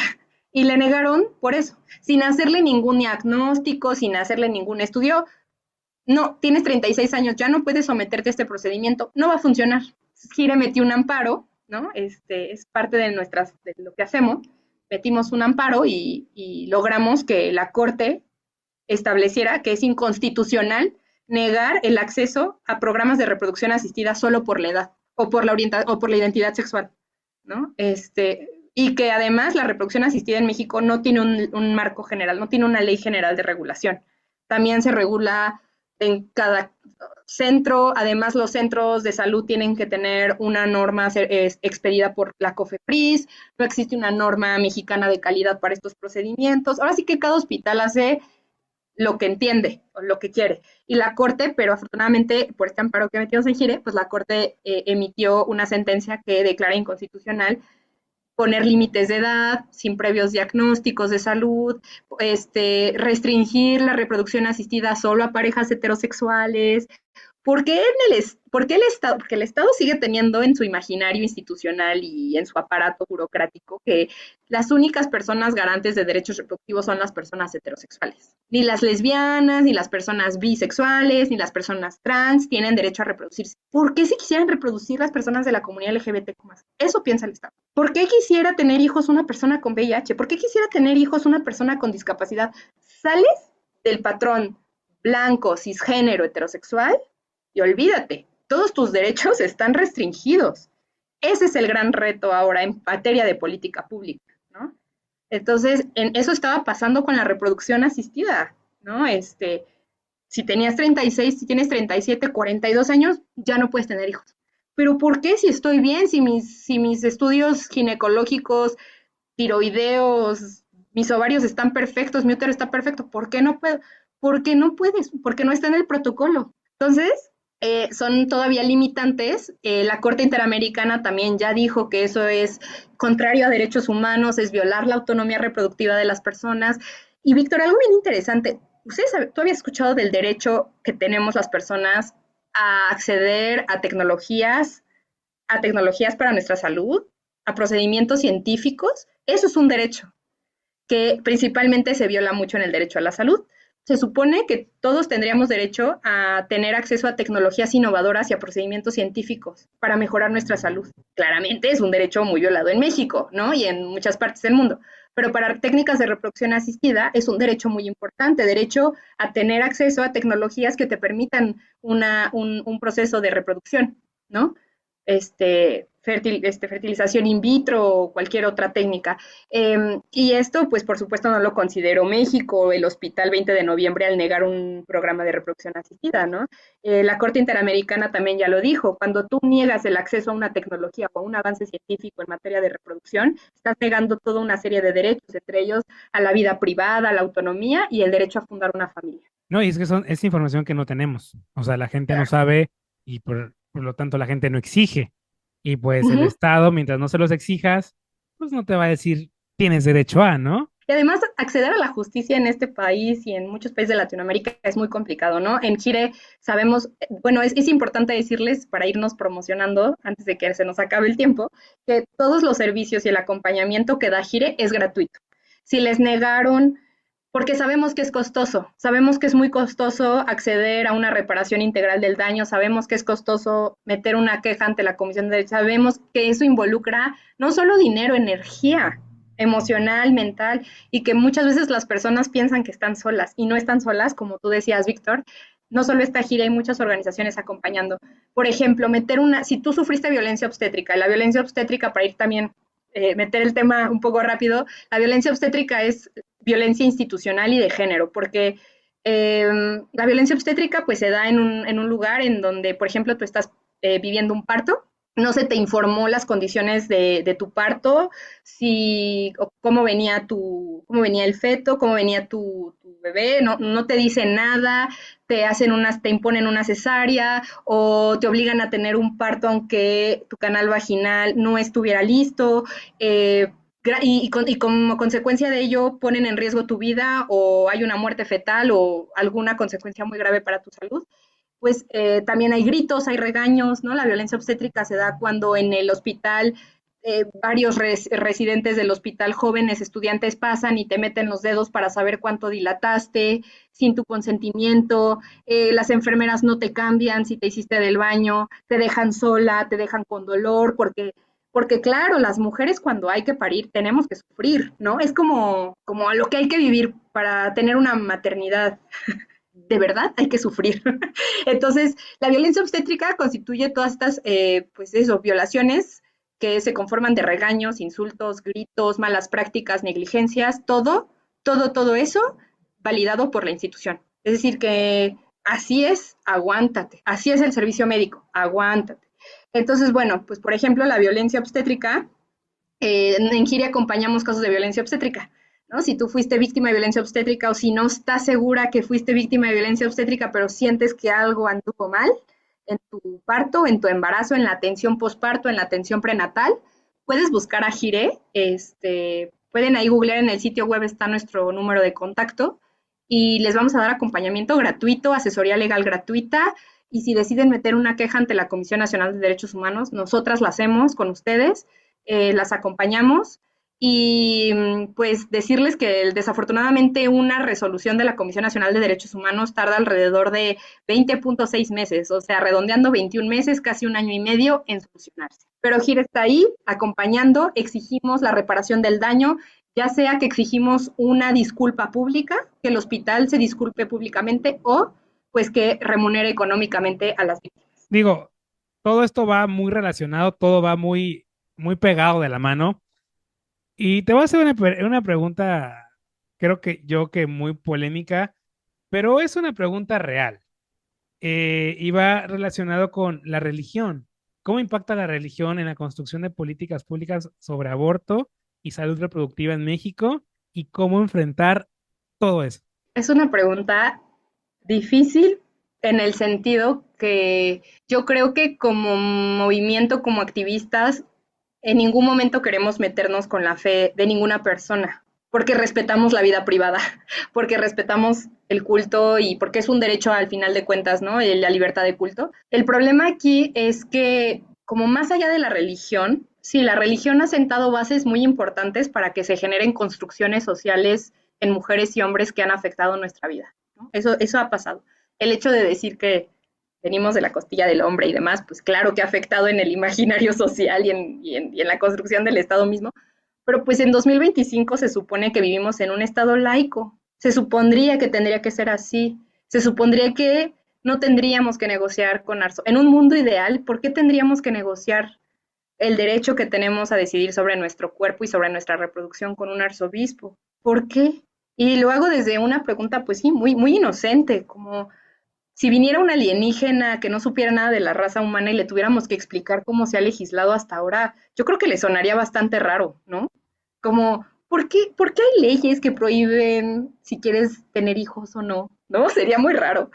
y le negaron por eso, sin hacerle ningún diagnóstico, sin hacerle ningún estudio. No, tienes 36 años, ya no puedes someterte a este procedimiento, no va a funcionar. Gire metió un amparo, ¿no? Es parte de lo que hacemos. Metimos un amparo y logramos que la Corte estableciera que es inconstitucional negar el acceso a programas de reproducción asistida solo por la edad o por la identidad sexual, ¿no? Y que además la reproducción asistida en México no tiene un marco general, no tiene una ley general de regulación. También se regula en cada centro, además los centros de salud tienen que tener una norma expedida por la COFEPRIS, no existe una norma mexicana de calidad para estos procedimientos. Ahora sí que cada hospital hace lo que entiende o lo que quiere. Y la Corte, pero afortunadamente por este amparo que metimos en Gire, pues la Corte emitió una sentencia que declara inconstitucional poner límites de edad sin previos diagnósticos de salud, restringir la reproducción asistida solo a parejas heterosexuales. ¿Por qué el Estado? Porque el Estado sigue teniendo en su imaginario institucional y en su aparato burocrático que las únicas personas garantes de derechos reproductivos son las personas heterosexuales. Ni las lesbianas, ni las personas bisexuales, ni las personas trans tienen derecho a reproducirse. ¿Por qué si quisieran reproducir las personas de la comunidad LGBTQ+? Eso piensa el Estado. ¿Por qué quisiera tener hijos una persona con VIH? ¿Por qué quisiera tener hijos una persona con discapacidad? Sales del patrón blanco, cisgénero, heterosexual y olvídate, todos tus derechos están restringidos. Ese es el gran reto ahora en materia de política pública, ¿no? Entonces, eso estaba pasando con la reproducción asistida, ¿no? Si tenías 36, si tienes 37, 42 años, ya no puedes tener hijos. Pero ¿por qué si estoy bien, si mis estudios ginecológicos, tiroideos, mis ovarios están perfectos, mi útero está perfecto, ¿por qué no puedo? ¿Por qué no puedes? Porque no está en el protocolo. Entonces, son todavía limitantes. La Corte Interamericana también ya dijo que eso es contrario a derechos humanos, es violar la autonomía reproductiva de las personas. Y Víctor, algo bien interesante, ¿tú habías escuchado del derecho que tenemos las personas a acceder a tecnologías para nuestra salud, a procedimientos científicos? Eso es un derecho que principalmente se viola mucho en el derecho a la salud, Se supone que todos tendríamos derecho a tener acceso a tecnologías innovadoras y a procedimientos científicos para mejorar nuestra salud. Claramente es un derecho muy violado en México, ¿no? Y en muchas partes del mundo. Pero para técnicas de reproducción asistida es un derecho muy importante, derecho a tener acceso a tecnologías que te permitan un proceso de reproducción, ¿no? Fertilización in vitro o cualquier otra técnica. Y esto, pues por supuesto, no lo consideró México o el Hospital 20 de Noviembre al negar un programa de reproducción asistida, ¿no? La Corte Interamericana también ya lo dijo, cuando tú niegas el acceso a una tecnología o a un avance científico en materia de reproducción, estás negando toda una serie de derechos, entre ellos a la vida privada, a la autonomía y el derecho a fundar una familia. No, y es que es información que no tenemos. O sea, la gente no sabe y por lo tanto la gente no exige. Y pues el Ujú. Estado, mientras no se los exijas, pues no te va a decir tienes derecho a, ¿no? Y además, acceder a la justicia en este país y en muchos países de Latinoamérica es muy complicado, ¿no? En Chile sabemos, bueno, es importante decirles para irnos promocionando antes de que se nos acabe el tiempo, que todos los servicios y el acompañamiento que da Gire es gratuito. Si les negaron, porque sabemos que es costoso, sabemos que es muy costoso acceder a una reparación integral del daño, sabemos que es costoso meter una queja ante la Comisión de Derechos, sabemos que eso involucra no solo dinero, energía emocional, mental, y que muchas veces las personas piensan que están solas y no están solas, como tú decías, Víctor. No solo esta gira, hay muchas organizaciones acompañando. Por ejemplo, si tú sufriste violencia obstétrica, la violencia obstétrica, para ir también, meter el tema un poco rápido, la violencia obstétrica es violencia institucional y de género, porque la violencia obstétrica pues se da en un lugar en donde, por ejemplo, tú estás viviendo un parto, no se te informó las condiciones de tu parto, si, cómo venía el feto, cómo venía tu bebé, no te dicen nada, te imponen una cesárea o te obligan a tener un parto aunque tu canal vaginal no estuviera listo, y como consecuencia de ello ponen en riesgo tu vida o hay una muerte fetal o alguna consecuencia muy grave para tu salud. Pues también hay gritos, hay regaños, ¿no? La violencia obstétrica se da cuando en el hospital varios residentes del hospital, jóvenes estudiantes, pasan y te meten los dedos para saber cuánto dilataste sin tu consentimiento, las enfermeras no te cambian si te hiciste del baño, te dejan sola, te dejan con dolor, porque claro, las mujeres cuando hay que parir tenemos que sufrir, ¿no? Es como a lo que hay que vivir para tener una maternidad de verdad hay que sufrir. Entonces, la violencia obstétrica constituye todas estas, pues eso, violaciones que se conforman de regaños, insultos, gritos, malas prácticas, negligencias, todo eso validado por la institución. Es decir, que así es, aguántate. Así es el servicio médico, aguántate. Entonces, bueno, pues por ejemplo, la violencia obstétrica, en Giri acompañamos casos de violencia obstétrica, ¿no? Si tú fuiste víctima de violencia obstétrica o si no estás segura que fuiste víctima de violencia obstétrica, pero sientes que algo anduvo mal en tu parto, en tu embarazo, en la atención posparto, en la atención prenatal, puedes buscar a Gire, pueden ahí googlear en el sitio web, está nuestro número de contacto y les vamos a dar acompañamiento gratuito, asesoría legal gratuita, y si deciden meter una queja ante la Comisión Nacional de Derechos Humanos, nosotras la hacemos con ustedes, las acompañamos y pues decirles que desafortunadamente una resolución de la Comisión Nacional de Derechos Humanos tarda alrededor de 20.6 meses, o sea, redondeando 21 meses, casi un año y medio en solucionarse. Pero GIRE está ahí acompañando, exigimos la reparación del daño, ya sea que exigimos una disculpa pública, que el hospital se disculpe públicamente o pues que remunere económicamente a las víctimas. Digo, todo esto va muy relacionado, todo va muy, muy pegado de la mano. Y te voy a hacer una pregunta, creo que yo que muy polémica, pero es una pregunta real. Y va relacionado con la religión. ¿Cómo impacta la religión en la construcción de políticas públicas sobre aborto y salud reproductiva en México? ¿Y cómo enfrentar todo eso? Es una pregunta difícil en el sentido que yo creo que como movimiento, como activistas, en ningún momento queremos meternos con la fe de ninguna persona, porque respetamos la vida privada, porque respetamos el culto y porque es un derecho al final de cuentas, ¿no? La libertad de culto. El problema aquí es que, como más allá de la religión, sí, la religión ha sentado bases muy importantes para que se generen construcciones sociales en mujeres y hombres que han afectado nuestra vida. ¿no? Eso ha pasado. El hecho de decir que venimos de la costilla del hombre y demás, pues claro que ha afectado en el imaginario social y en la construcción del Estado mismo, pero pues en 2025 se supone que vivimos en un Estado laico, se supondría que tendría que ser así, se supondría que no tendríamos que negociar con en un mundo ideal, ¿por qué tendríamos que negociar el derecho que tenemos a decidir sobre nuestro cuerpo y sobre nuestra reproducción con un arzobispo? ¿Por qué? Y lo hago desde una pregunta, pues sí, muy, muy inocente, como si viniera un alienígena que no supiera nada de la raza humana y le tuviéramos que explicar cómo se ha legislado hasta ahora, yo creo que le sonaría bastante raro, ¿no? Como, ¿por qué hay leyes que prohíben si quieres tener hijos o no? ¿No? Sería muy raro.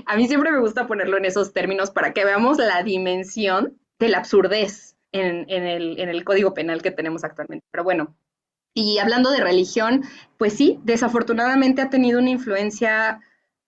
A mí siempre me gusta ponerlo en esos términos para que veamos la dimensión de la absurdez en el Código Penal que tenemos actualmente. Pero bueno, y hablando de religión, pues sí, desafortunadamente ha tenido una influencia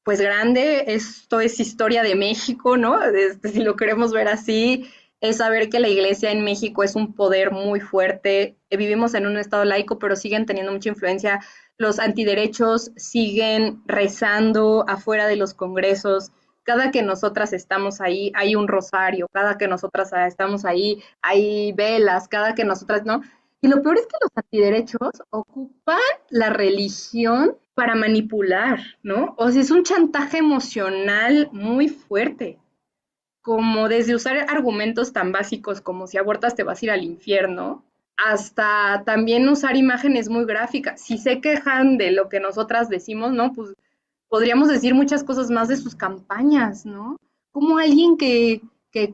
pues grande. Esto es historia de México, ¿no? Si lo queremos ver así, es saber que la iglesia en México es un poder muy fuerte. Vivimos en un estado laico, pero siguen teniendo mucha influencia. Los antiderechos siguen rezando afuera de los congresos. Cada que nosotras estamos ahí, hay un rosario. Cada que nosotras estamos ahí, hay velas. Cada que nosotras, ¿no? Y lo peor es que los antiderechos ocupan la religión para manipular, ¿no? O sea, es un chantaje emocional muy fuerte, como desde usar argumentos tan básicos como si abortas te vas a ir al infierno, hasta también usar imágenes muy gráficas. Si se quejan de lo que nosotras decimos, ¿no? Pues podríamos decir muchas cosas más de sus campañas, ¿no? Como alguien que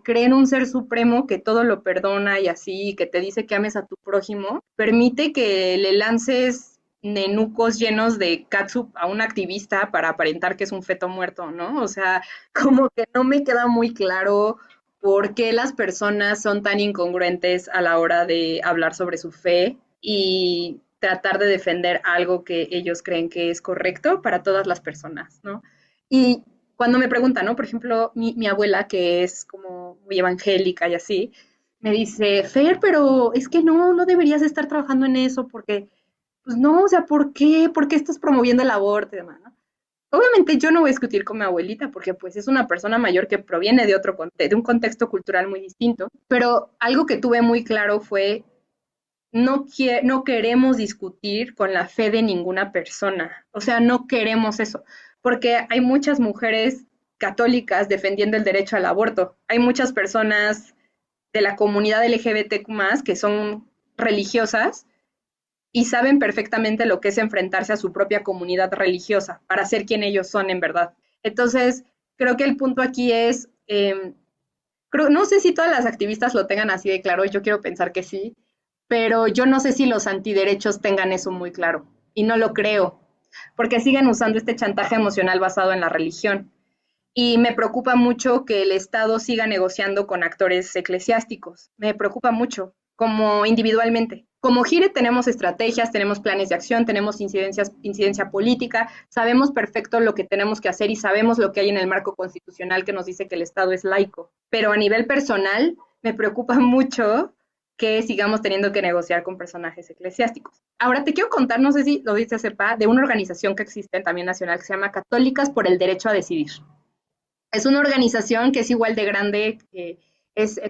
cree en un ser supremo que todo lo perdona y así, que te dice que ames a tu prójimo, permite que le lances nenucos llenos de catsup a un activista para aparentar que es un feto muerto, ¿no? O sea, como que no me queda muy claro por qué las personas son tan incongruentes a la hora de hablar sobre su fe y tratar de defender algo que ellos creen que es correcto para todas las personas, ¿no? Y cuando me preguntan, ¿no? Por ejemplo, mi abuela, que es como muy evangélica y así, me dice, Fer, pero es que no deberías estar trabajando en eso porque, pues no, o sea, ¿por qué? ¿Por qué estás promoviendo el aborto y demás, ¿no? Obviamente yo no voy a discutir con mi abuelita porque pues es una persona mayor que proviene de un contexto cultural muy distinto, pero algo que tuve muy claro fue no queremos discutir con la fe de ninguna persona, o sea, no queremos eso, porque hay muchas mujeres católicas defendiendo el derecho al aborto, hay muchas personas de la comunidad LGBTQ+, que son religiosas y saben perfectamente lo que es enfrentarse a su propia comunidad religiosa para ser quien ellos son en verdad. Entonces, creo que el punto aquí es, no sé si todas las activistas lo tengan así de claro, yo quiero pensar que sí, pero yo no sé si los antiderechos tengan eso muy claro, y no lo creo, porque siguen usando este chantaje emocional basado en la religión. Y me preocupa mucho que el Estado siga negociando con actores eclesiásticos. Me preocupa mucho, como individualmente. Como Gire tenemos estrategias, tenemos planes de acción, tenemos incidencia política, sabemos perfecto lo que tenemos que hacer y sabemos lo que hay en el marco constitucional que nos dice que el Estado es laico. Pero a nivel personal, me preocupa mucho que sigamos teniendo que negociar con personajes eclesiásticos. Ahora te quiero contar, no sé si lo dice sepa, de una organización que existe también nacional que se llama Católicas por el Derecho a Decidir. Es una organización que es igual de grande,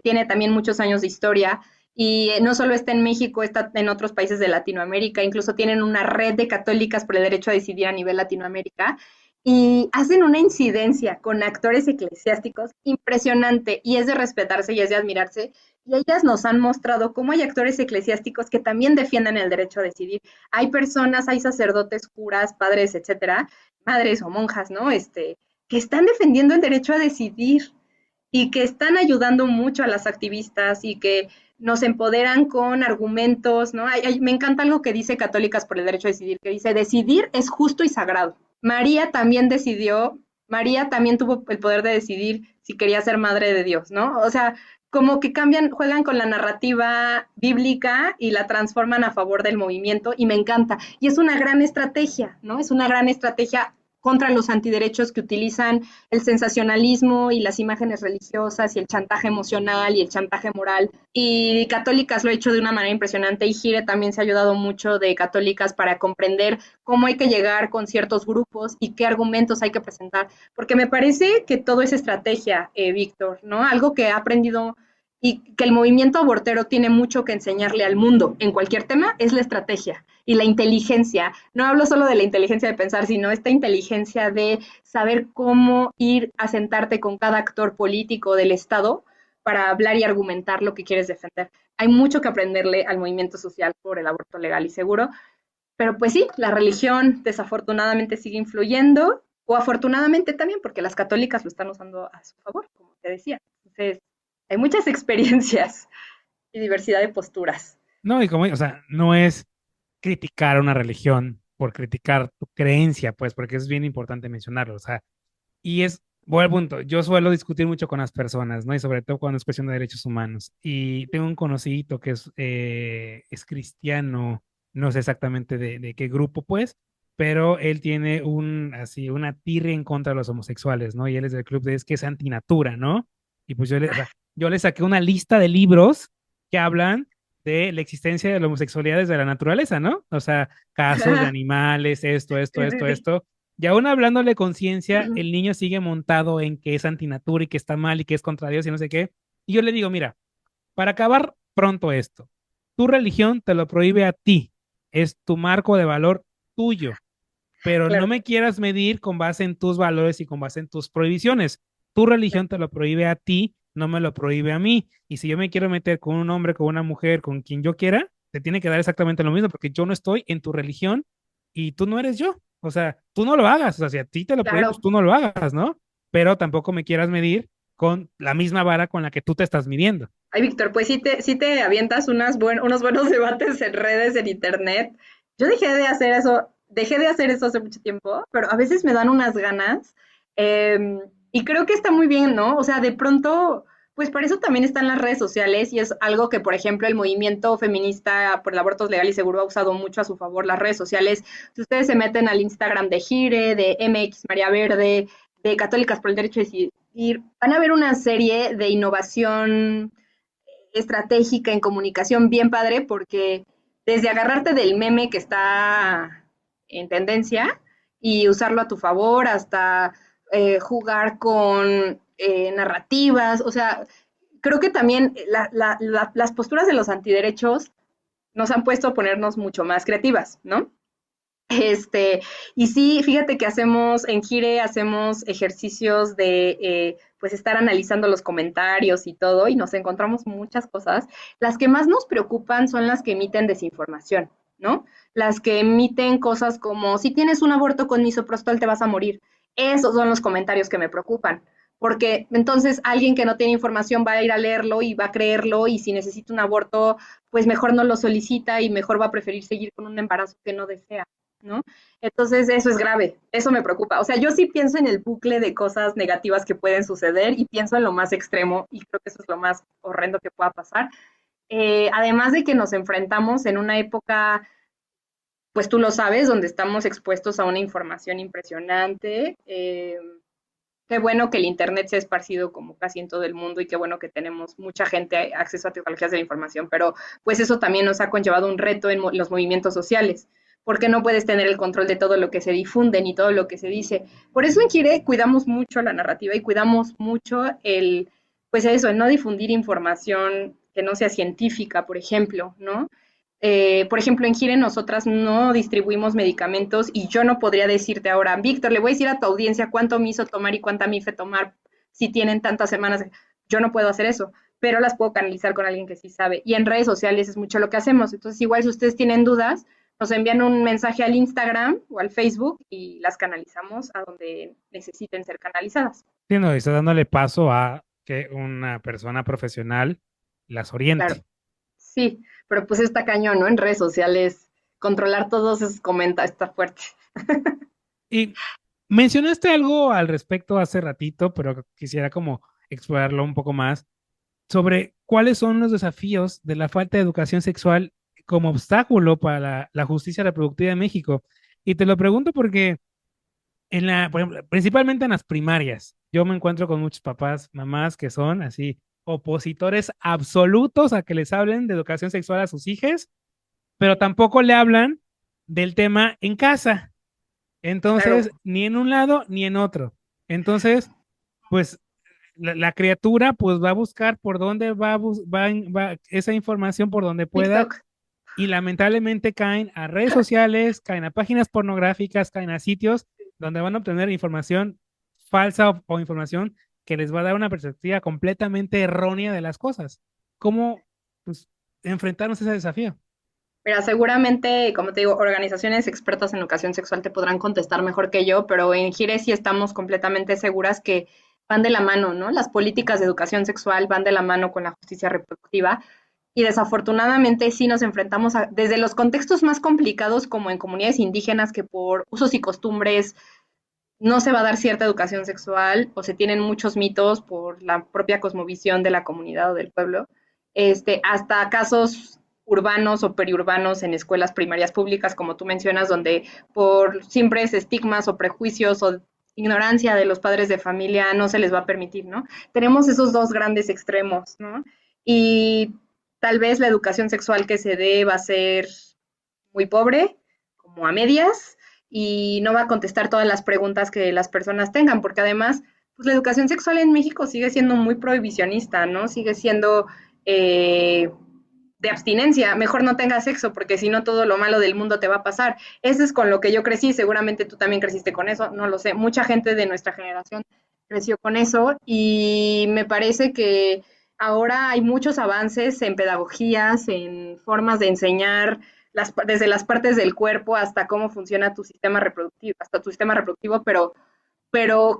tiene también muchos años de historia y no solo está en México, está en otros países de Latinoamérica, incluso tienen una red de católicas por el derecho a decidir a nivel Latinoamérica y hacen una incidencia con actores eclesiásticos impresionante y es de respetarse y es de admirarse. Y ellas nos han mostrado cómo hay actores eclesiásticos que también defienden el derecho a decidir. Hay personas, hay sacerdotes, curas, padres, etcétera, madres o monjas, ¿no? Que están defendiendo el derecho a decidir y que están ayudando mucho a las activistas y que nos empoderan con argumentos, ¿no? Me encanta algo que dice Católicas por el Derecho a Decidir, que dice, decidir es justo y sagrado. María también decidió, María también tuvo el poder de decidir si quería ser madre de Dios, ¿no? O sea, como que juegan con la narrativa bíblica y la transforman a favor del movimiento y me encanta. Y es una gran estrategia, ¿no? Es una gran estrategia contra los antiderechos que utilizan el sensacionalismo y las imágenes religiosas y el chantaje emocional y el chantaje moral. Y Católicas lo ha hecho de una manera impresionante y Gire también se ha ayudado mucho de Católicas para comprender cómo hay que llegar con ciertos grupos y qué argumentos hay que presentar. Porque me parece que todo es estrategia, Víctor, ¿no? Algo que ha aprendido y que el movimiento abortero tiene mucho que enseñarle al mundo en cualquier tema es la estrategia y la inteligencia. No hablo solo de la inteligencia de pensar, sino esta inteligencia de saber cómo ir a sentarte con cada actor político del Estado para hablar y argumentar lo que quieres defender. Hay mucho que aprenderle al movimiento social por el aborto legal y seguro, pero pues sí, la religión desafortunadamente sigue influyendo, o afortunadamente también, porque las católicas lo están usando a su favor, como te decía. Entonces, hay muchas experiencias y diversidad de posturas. No, y como, o sea, no es criticar una religión por criticar tu creencia, pues, porque es bien importante mencionarlo, o sea, y es, voy al punto, yo suelo discutir mucho con las personas, ¿no? Y sobre todo cuando es cuestión de derechos humanos. Y tengo un conocidito que es cristiano, no sé exactamente de qué grupo, pues, pero él tiene así, una tirria en contra de los homosexuales, ¿no? Y él es del club de es que es antinatura, ¿no? Y pues o sea, yo le saqué una lista de libros que hablan de la existencia de la homosexualidad desde la naturaleza, ¿no? O sea, casos de animales, Sí, sí, sí. esto. Y aún hablándole conciencia, el niño sigue montado en que es antinatura y que está mal y que es contra Dios y no sé qué. Y yo le digo, mira, para acabar pronto esto, tu religión te lo prohíbe a ti, es tu marco de valor tuyo, pero no Claro, me quieras medir con base en tus valores y con base en tus prohibiciones. Tu religión te lo prohíbe a ti, no me lo prohíbe a mí. Y si yo me quiero meter con un hombre, con una mujer, con quien yo quiera, te tiene que dar exactamente lo mismo, porque yo no estoy en tu religión y tú no eres yo. O sea, tú no lo hagas. O sea, si a ti te lo prohíbe, pues claro. tú no lo hagas, ¿no? Pero tampoco me quieras medir con la misma vara con la que tú te estás midiendo. Ay, Víctor, pues sí te avientas unos buenos debates en redes, en internet. Yo dejé de hacer eso hace mucho tiempo, pero a veces me dan unas ganas. Y creo que está muy bien, ¿no? O sea, de pronto, pues para eso también están las redes sociales y es algo que, por ejemplo, el movimiento feminista por el aborto legal y seguro ha usado mucho a su favor las redes sociales. Si ustedes se meten al Instagram de Gire, de MX María Verde, de Católicas por el Derecho a Decidir, van a ver una serie de innovación estratégica en comunicación bien padre porque desde agarrarte del meme que está en tendencia y usarlo a tu favor hasta jugar con narrativas, o sea, creo que también las posturas de los antiderechos nos han puesto a ponernos mucho más creativas, ¿no? Este, y sí, fíjate que en Gire hacemos ejercicios de pues estar analizando los comentarios y todo, y nos encontramos muchas cosas. Las que más nos preocupan son las que emiten desinformación, ¿no? Las que emiten cosas como, si tienes un aborto con misoprostol te vas a morir. Esos son los comentarios que me preocupan, porque entonces alguien que no tiene información va a ir a leerlo y va a creerlo, y si necesita un aborto, pues mejor no lo solicita y mejor va a preferir seguir con un embarazo que no desea. ¿No? Entonces, eso es grave, eso me preocupa. O sea, yo sí pienso en el bucle de cosas negativas que pueden suceder y pienso en lo más extremo y creo que eso es lo más horrendo que pueda pasar. Además de que nos enfrentamos en una época, pues tú lo sabes, donde estamos expuestos a una información impresionante. Qué bueno que el Internet se ha esparcido como casi en todo el mundo y qué bueno que tenemos mucha gente acceso a tecnologías de la información, pero pues eso también nos ha conllevado un reto en los movimientos sociales, porque no puedes tener el control de todo lo que se difunde ni todo lo que se dice. Por eso en Chile cuidamos mucho la narrativa y cuidamos mucho pues eso, el no difundir información que no sea científica, por ejemplo, ¿no? Por ejemplo, en Gire nosotras no distribuimos medicamentos y yo no podría decirte ahora, Víctor, le voy a decir a tu audiencia cuánto me hizo tomar y cuánta me hice tomar si tienen tantas semanas. Yo no puedo hacer eso, pero las puedo canalizar con alguien que sí sabe. Y en redes sociales es mucho lo que hacemos. Entonces, igual si ustedes tienen dudas, nos envían un mensaje al Instagram o al Facebook y las canalizamos a donde necesiten ser canalizadas. Sí, no, y está dándole paso a que una persona profesional las Claro, oriente. sí, pero pues está cañón, ¿no? En redes sociales, controlar todos esos comentarios está fuerte. Y mencionaste algo al respecto hace ratito, pero quisiera como explorarlo un poco más sobre cuáles son los desafíos de la falta de educación sexual como obstáculo para la justicia reproductiva en México. Y te lo pregunto porque por ejemplo, principalmente en las primarias, yo me encuentro con muchos papás, mamás que son así opositores absolutos a que les hablen de educación sexual a sus hijos, pero tampoco le hablan del tema en casa. Claro, Entonces, ni en un lado ni en otro. Entonces, pues la criatura pues va a buscar por dónde va esa información por donde pueda TikTok. y lamentablemente caen a redes sociales, caen a páginas pornográficas, caen a sitios donde van a obtener información falsa o información que les va a dar una perspectiva completamente errónea de las cosas. ¿Cómo pues, enfrentarnos a ese desafío? Mira, seguramente, como te digo, organizaciones expertas en educación sexual te podrán contestar mejor que yo, pero en Gire sí estamos completamente seguras que van de la mano, ¿no? Las políticas de educación sexual van de la mano con la justicia reproductiva y desafortunadamente sí nos enfrentamos desde los contextos más complicados como en comunidades indígenas que por usos y costumbres no se va a dar cierta educación sexual o se tienen muchos mitos por la propia cosmovisión de la comunidad o del pueblo, hasta casos urbanos o periurbanos en escuelas primarias públicas, como tú mencionas, donde por simples estigmas o prejuicios o ignorancia de los padres de familia no se les va a permitir, ¿no? Tenemos esos dos grandes extremos, ¿no? Y tal vez la educación sexual que se dé va a ser muy pobre, como a medias, y no va a contestar todas las preguntas que las personas tengan, porque además, pues la educación sexual en México sigue siendo muy prohibicionista, ¿no? Sigue siendo de abstinencia, mejor no tengas sexo, porque si no todo lo malo del mundo te va a pasar. Eso es con lo que yo crecí, seguramente tú también creciste con eso, no lo sé, mucha gente de nuestra generación creció con eso y me parece que ahora hay muchos avances en pedagogías, en formas de enseñar desde las partes del cuerpo hasta cómo funciona tu sistema reproductivo, hasta tu sistema reproductivo, pero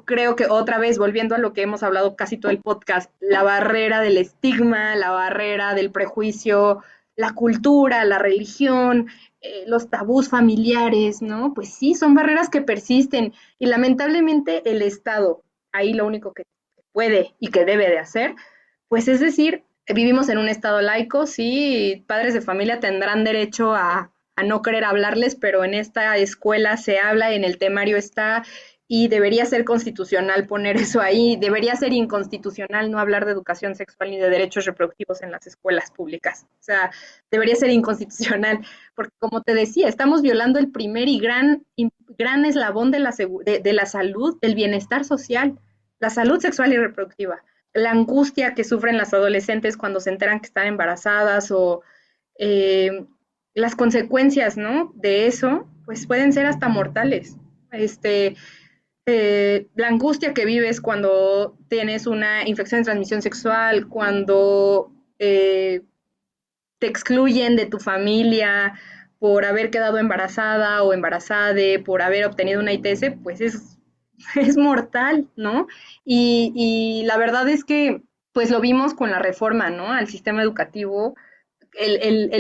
creo que otra vez, volviendo a lo que hemos hablado casi todo el podcast, la barrera del estigma, la barrera del prejuicio, la cultura, la religión, los tabús familiares, ¿no? Pues sí, son barreras que persisten y lamentablemente el Estado, ahí lo único que puede y que debe de hacer, pues es decir, vivimos en un Estado laico, sí, padres de familia tendrán derecho a no querer hablarles, pero en esta escuela se habla, en el temario está, y debería ser constitucional poner eso ahí, debería ser inconstitucional no hablar de educación sexual ni de derechos reproductivos en las escuelas públicas. O sea, debería ser inconstitucional, porque como te decía, estamos violando el primer y gran eslabón de la salud, del bienestar social, la salud sexual y reproductiva. La angustia que sufren las adolescentes cuando se enteran que están embarazadas o eh, las consecuencias, ¿no? De eso, pues pueden ser hasta mortales. Este, la angustia que vives cuando tienes una infección de transmisión sexual, cuando te excluyen de tu familia por haber quedado embarazada o embarazade, por haber obtenido una ITS, pues es mortal, ¿no? Y la verdad es que, pues lo vimos con la reforma, ¿no? Al sistema educativo,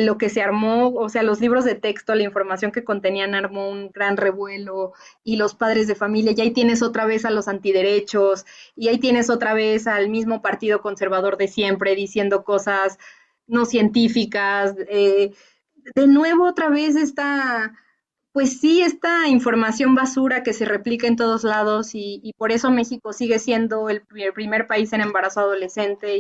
lo que se armó, o sea, los libros de texto, la información que contenían armó un gran revuelo y los padres de familia, y ahí tienes otra vez a los antiderechos, y ahí tienes otra vez al mismo partido conservador de siempre diciendo cosas no científicas. De nuevo otra vez esta, pues sí, esta información basura que se replica en todos lados y por eso México sigue siendo el primer país en embarazo adolescente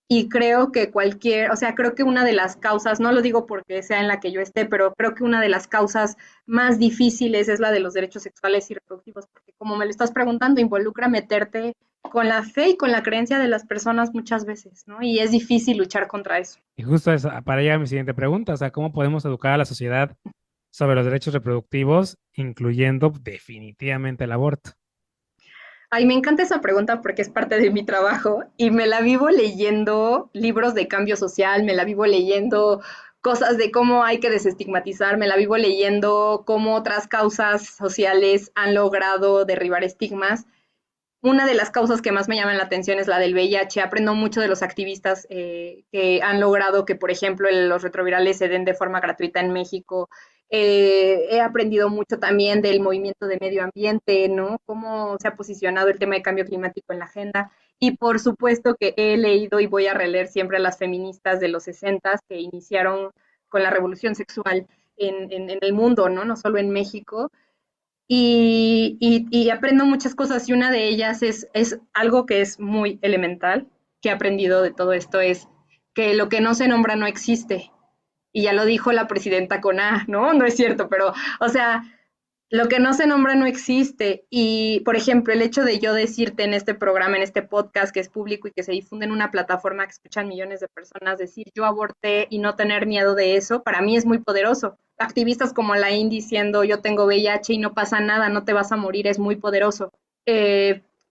y creo que cualquier, o sea, creo que una de las causas, no lo digo porque sea en la que yo esté, pero creo que una de las causas más difíciles es la de los derechos sexuales y reproductivos, porque como me lo estás preguntando, involucra meterte con la fe y con la creencia de las personas muchas veces, ¿no? Y es difícil luchar contra eso. Y justo eso, para llegar a mi siguiente pregunta, o sea, ¿cómo podemos educar a la sociedad sobre los derechos reproductivos, incluyendo definitivamente el aborto? Ay, me encanta esa pregunta porque es parte de mi trabajo y me la vivo leyendo libros de cambio social, me la vivo leyendo cosas de cómo hay que desestigmatizar, me la vivo leyendo cómo otras causas sociales han logrado derribar estigmas. Una de las causas que más me llaman la atención es la del VIH. Aprendo mucho de los activistas que han logrado que, por ejemplo, los retrovirales se den de forma gratuita en México. He aprendido mucho también del movimiento de medio ambiente, ¿no? Cómo se ha posicionado el tema de cambio climático en la agenda. Y por supuesto que he leído y voy a releer siempre a las feministas de los 60 que iniciaron con la revolución sexual en el mundo, ¿no? No solo en México y aprendo muchas cosas y una de ellas es algo que es muy elemental, que he aprendido de todo esto, es que lo que no se nombra no existe. Y ya lo dijo la presidenta con A, ¿no? No es cierto, pero, o sea, lo que no se nombra no existe. Y, por ejemplo, el hecho de yo decirte en este programa, en este podcast que es público y que se difunde en una plataforma que escuchan millones de personas, decir yo aborté y no tener miedo de eso, para mí es muy poderoso. Activistas como Laín diciendo yo tengo VIH y no pasa nada, no te vas a morir, es muy poderoso.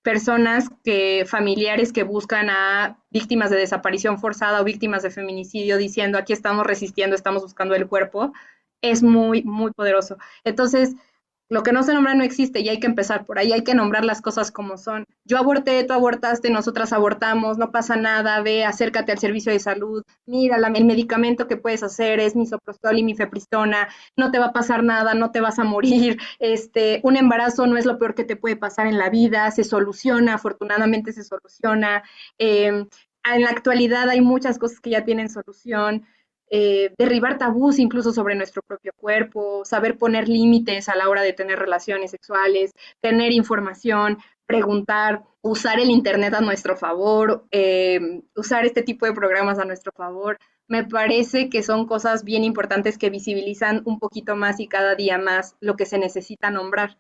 Personas familiares que buscan a víctimas de desaparición forzada o víctimas de feminicidio diciendo aquí estamos resistiendo, estamos buscando el cuerpo, es muy, muy poderoso. Entonces, lo que no se nombra no existe y hay que empezar por ahí, hay que nombrar las cosas como son. Yo aborté, tú abortaste, nosotras abortamos, no pasa nada, ve, acércate al servicio de salud, mira, el medicamento que puedes hacer es misoprostol y mifepristona, no te va a pasar nada, no te vas a morir, un embarazo no es lo peor que te puede pasar en la vida, se soluciona, afortunadamente se soluciona. En la actualidad hay muchas cosas que ya tienen solución. Derribar tabús incluso sobre nuestro propio cuerpo, saber poner límites a la hora de tener relaciones sexuales, tener información, preguntar, usar el Internet a nuestro favor, usar este tipo de programas a nuestro favor. Me parece que son cosas bien importantes que visibilizan un poquito más y cada día más lo que se necesita nombrar.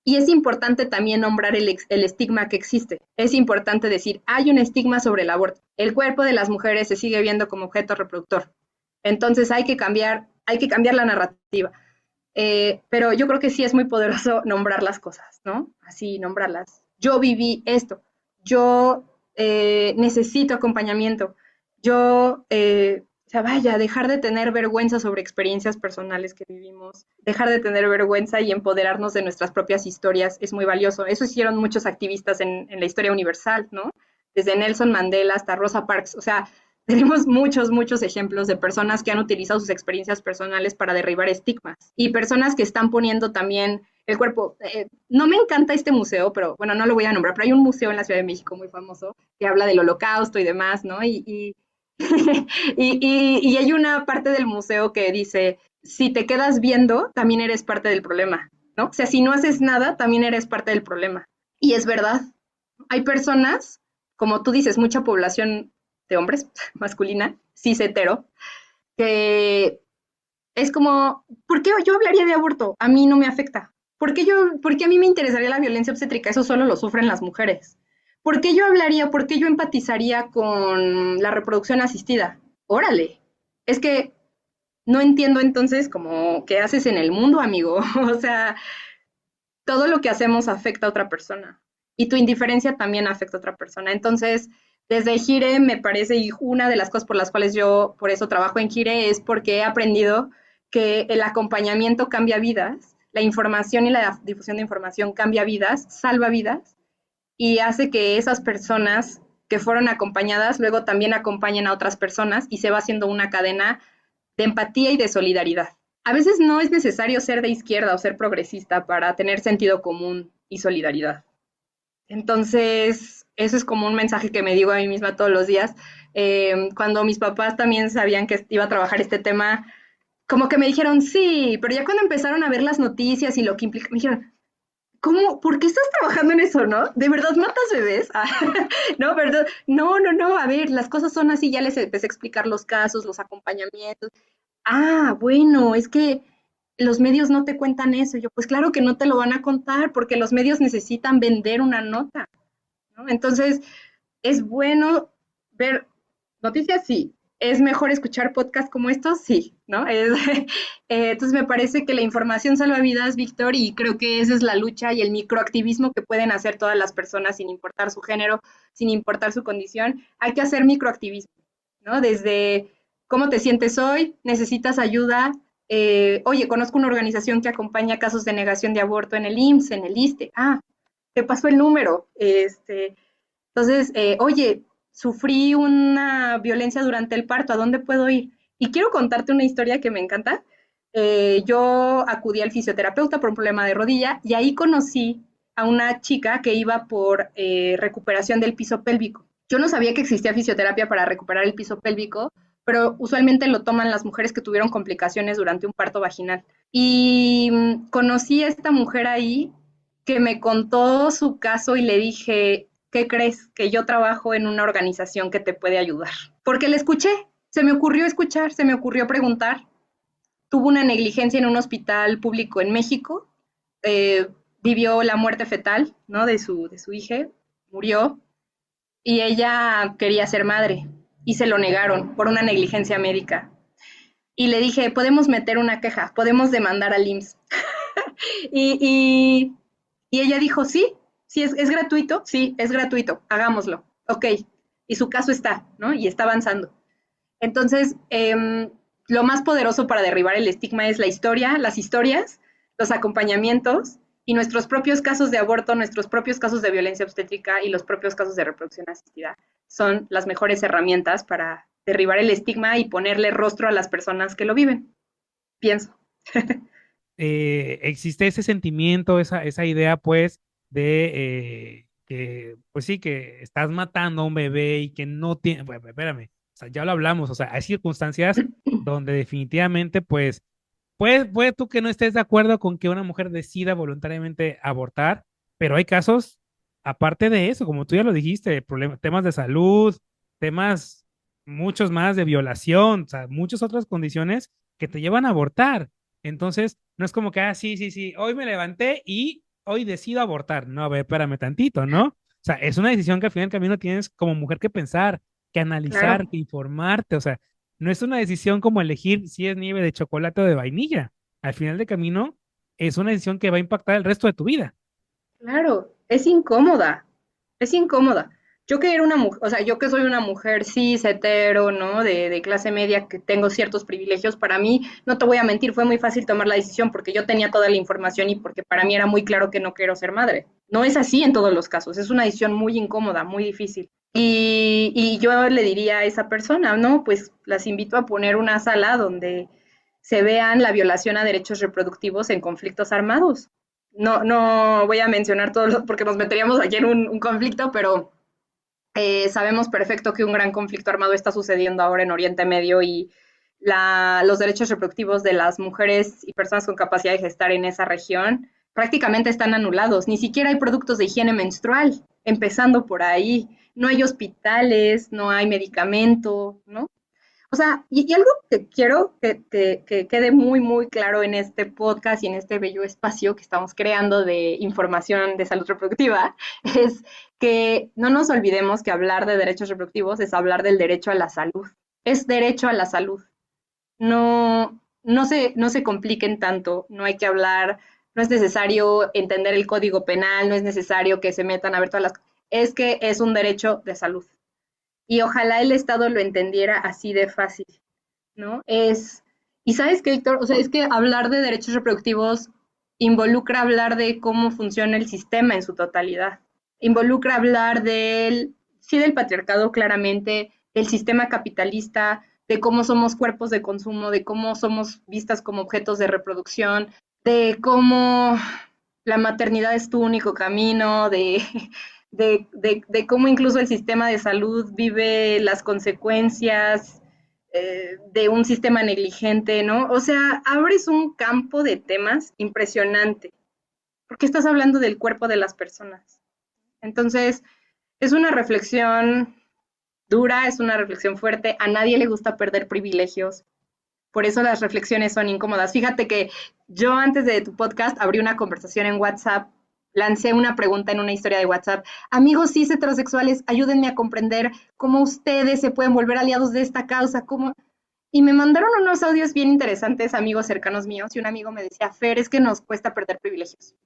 Y es importante también nombrar el estigma que existe. Es importante decir, hay un estigma sobre el aborto. El cuerpo de las mujeres se sigue viendo como objeto reproductor. Entonces hay que cambiar la narrativa. Pero yo creo que sí es muy poderoso nombrar las cosas, ¿no? Así, nombrarlas. Yo viví esto. Yo necesito acompañamiento. O sea, vaya, dejar de tener vergüenza sobre experiencias personales que vivimos, dejar de tener vergüenza y empoderarnos de nuestras propias historias es muy valioso. Eso hicieron muchos activistas en la historia universal, ¿no? Desde Nelson Mandela hasta Rosa Parks. O sea, tenemos muchos, muchos ejemplos de personas que han utilizado sus experiencias personales para derribar estigmas y personas que están poniendo también el cuerpo. No me encanta este museo, pero bueno, no lo voy a nombrar, pero hay un museo en la Ciudad de México muy famoso que habla del holocausto y demás, ¿no? Y hay una parte del museo que dice, si te quedas viendo, también eres parte del problema, ¿no? O sea, si no haces nada, también eres parte del problema. Y es verdad, hay personas, como tú dices, mucha población de hombres, masculina, cis hetero, que es como, ¿por qué yo hablaría de aborto? A mí no me afecta. ¿Por qué a mí me interesaría la violencia obstétrica? Eso solo lo sufren las mujeres. ¿Por qué yo hablaría, por qué yo empatizaría con la reproducción asistida? Órale, es que no entiendo entonces como qué haces en el mundo, amigo. O sea, todo lo que hacemos afecta a otra persona y tu indiferencia también afecta a otra persona. Entonces, desde Gire me parece, y una de las cosas por las cuales yo por eso trabajo en Gire es porque he aprendido que el acompañamiento cambia vidas, la información y la difusión de información cambia vidas, salva vidas y hace que esas personas que fueron acompañadas luego también acompañen a otras personas y se va haciendo una cadena de empatía y de solidaridad. A veces no es necesario ser de izquierda o ser progresista para tener sentido común y solidaridad. Entonces, eso es como un mensaje que me digo a mí misma todos los días. Cuando mis papás también sabían que iba a trabajar este tema, como que me dijeron, sí, pero ya cuando empezaron a ver las noticias y lo que implica, me dijeron, ¿cómo? ¿Por qué estás trabajando en eso, no? ¿De verdad matas bebés? No, ¿verdad? No, a ver, las cosas son así, ya les empecé a explicar los casos, los acompañamientos. Bueno, es que los medios no te cuentan eso. Yo, pues claro que no te lo van a contar porque los medios necesitan vender una nota, ¿no? Entonces, es bueno ver noticias, sí. ¿Es mejor escuchar podcasts como estos? Sí, ¿no? Entonces me parece que la información salva vidas, Víctor, y creo que esa es la lucha y el microactivismo que pueden hacer todas las personas sin importar su género, sin importar su condición. Hay que hacer microactivismo, ¿no? Desde cómo te sientes hoy, necesitas ayuda. Oye, conozco una organización que acompaña casos de negación de aborto en el IMSS, en el ISSSTE. Te pasó el número. Entonces, oye, sufrí una violencia durante el parto, ¿a dónde puedo ir? Y quiero contarte una historia que me encanta. Yo acudí al fisioterapeuta por un problema de rodilla y ahí conocí a una chica que iba por recuperación del piso pélvico. Yo no sabía que existía fisioterapia para recuperar el piso pélvico, pero usualmente lo toman las mujeres que tuvieron complicaciones durante un parto vaginal. Y conocí a esta mujer ahí que me contó su caso y le dije, ¿qué crees? Que yo trabajo en una organización que te puede ayudar. Porque le escuché, se me ocurrió escuchar, se me ocurrió preguntar. Tuvo una negligencia en un hospital público en México, eh, vivió la muerte fetal, ¿no? De su hija, murió, y ella quería ser madre y se lo negaron por una negligencia médica. Y le dije, podemos meter una queja, podemos demandar al IMSS. y, y, y ella dijo, sí, sí, es gratuito, sí, es gratuito, hagámoslo, ok. Y su caso está, ¿no? Y está avanzando. Entonces, lo más poderoso para derribar el estigma es la historia, las historias, los acompañamientos y nuestros propios casos de aborto, nuestros propios casos de violencia obstétrica y los propios casos de reproducción asistida son las mejores herramientas para derribar el estigma y ponerle rostro a las personas que lo viven, pienso. Existe ese sentimiento, esa idea, pues, de que, pues sí, que estás matando a un bebé y que no tiene, bueno, espérame, o sea, ya lo hablamos, o sea, hay circunstancias donde definitivamente, pues, puede tú que no estés de acuerdo con que una mujer decida voluntariamente abortar, pero hay casos, aparte de eso, como tú ya lo dijiste, temas de salud, temas muchos más de violación, o sea, muchas otras condiciones que te llevan a abortar. Entonces, no es como que, sí, sí, sí, hoy me levanté y hoy decido abortar. No, a ver, espérame tantito, ¿no? O sea, es una decisión que al final del camino tienes como mujer que pensar, que Claro, analizar, que informarte. O sea, no es una decisión como elegir si es nieve de chocolate o de vainilla. Al final del camino es una decisión que va a impactar el resto de tu vida. claro, es incómoda, es incómoda. Yo que era una mujer, o sea, yo que soy una mujer cis, hetero, ¿no? De clase media, que tengo ciertos privilegios, para mí, no te voy a mentir, fue muy fácil tomar la decisión porque yo tenía toda la información y porque para mí era muy claro que no quiero ser madre. No es así en todos los casos, es una decisión muy incómoda, muy difícil. Y yo le diría a esa persona, no, pues las invito a poner una sala donde se vean la violación a derechos reproductivos en conflictos armados. No, no voy a mencionar todos los, porque nos meteríamos aquí en un conflicto, pero sabemos perfecto que un gran conflicto armado está sucediendo ahora en Oriente Medio y los derechos reproductivos de las mujeres y personas con capacidad de gestar en esa región prácticamente están anulados. Ni siquiera hay productos de higiene menstrual, empezando por ahí. No hay hospitales, no hay medicamento, ¿no? O sea, y algo que quiero que quede muy, muy claro en este podcast y en este bello espacio que estamos creando de información de salud reproductiva es que no nos olvidemos que hablar de derechos reproductivos es hablar del derecho a la salud. Es derecho a la salud. No se compliquen tanto, no hay que hablar, no es necesario entender el código penal, no es necesario que se metan a ver todas las... Es que es un derecho de salud. Y ojalá el Estado lo entendiera así de fácil, ¿no? Y sabes qué, Víctor, o sea, es que hablar de derechos reproductivos involucra hablar de cómo funciona el sistema en su totalidad, involucra hablar sí, del patriarcado claramente, del sistema capitalista, de cómo somos cuerpos de consumo, de cómo somos vistas como objetos de reproducción, de cómo la maternidad es tu único camino, de cómo incluso el sistema de salud vive las consecuencias de un sistema negligente, ¿no? O sea, abres un campo de temas impresionante, porque estás hablando del cuerpo de las personas. Entonces, es una reflexión dura, es una reflexión fuerte, a nadie le gusta perder privilegios, por eso las reflexiones son incómodas. Fíjate que yo antes de tu podcast abrí una conversación en WhatsApp, lancé una pregunta en una historia de WhatsApp. Amigos cis heterosexuales, ayúdenme a comprender cómo ustedes se pueden volver aliados de esta causa, cómo... Y me mandaron unos audios bien interesantes, amigos cercanos míos, y un amigo me decía, Fer, es que nos cuesta perder privilegios.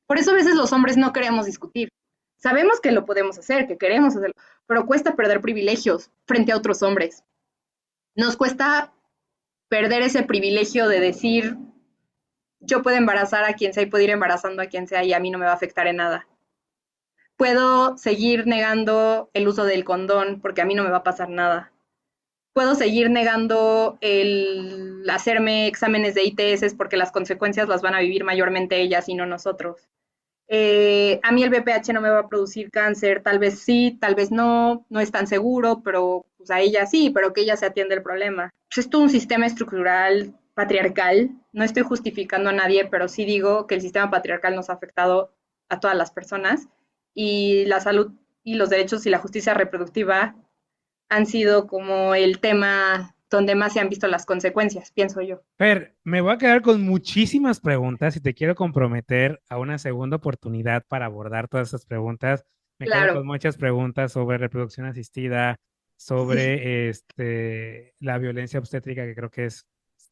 Por eso a veces los hombres no queremos discutir. Sabemos que lo podemos hacer, que queremos hacerlo, pero cuesta perder privilegios frente a otros hombres. Nos cuesta perder ese privilegio de decir, yo puedo embarazar a quien sea y puedo ir embarazando a quien sea y a mí no me va a afectar en nada. Puedo seguir negando el uso del condón porque a mí no me va a pasar nada. Puedo seguir negando el hacerme exámenes de ITS porque las consecuencias las van a vivir mayormente ellas y no nosotros. A mí el BPH no me va a producir cáncer, tal vez sí, tal vez no, no es tan seguro, pero pues a ella sí, pero que ella se atiende el problema. Pues es todo un sistema estructural patriarcal. No estoy justificando a nadie, pero sí digo que el sistema patriarcal nos ha afectado a todas las personas y la salud y los derechos y la justicia reproductiva han sido como el tema donde más se han visto las consecuencias, pienso yo. Fer, me voy a quedar con muchísimas preguntas y te quiero comprometer a una segunda oportunidad para abordar todas esas preguntas. Me quedo con Claro, muchas preguntas sobre reproducción asistida, sí, sobre la violencia obstétrica, que creo que es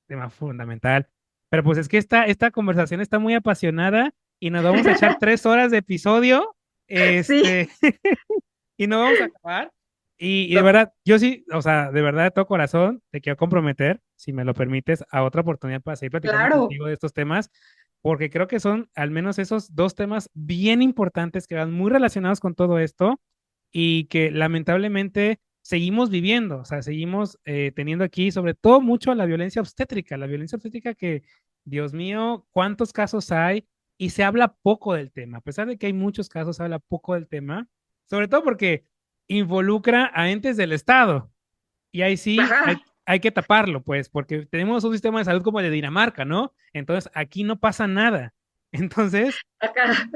tema fundamental. Pero pues es que esta conversación está muy apasionada y nos vamos a echar 3 horas de episodio, sí, este, y no vamos a acabar. Y de no, verdad, yo sí, o sea, de verdad, de todo corazón, te quiero comprometer, si me lo permites, a otra oportunidad para seguir platicando claro. contigo de estos temas, porque creo que son al menos esos dos temas bien importantes que van muy relacionados con todo esto y que lamentablemente seguimos viviendo, o sea, seguimos teniendo aquí, sobre todo mucho la violencia obstétrica que, Dios mío, cuántos casos hay y se habla poco del tema, a pesar de que hay muchos casos, se habla poco del tema, sobre todo porque involucra a entes del Estado. Y ahí sí Ajá, hay que taparlo, pues, porque tenemos un sistema de salud como el de Dinamarca, ¿no? Entonces aquí no pasa nada. Entonces, acá,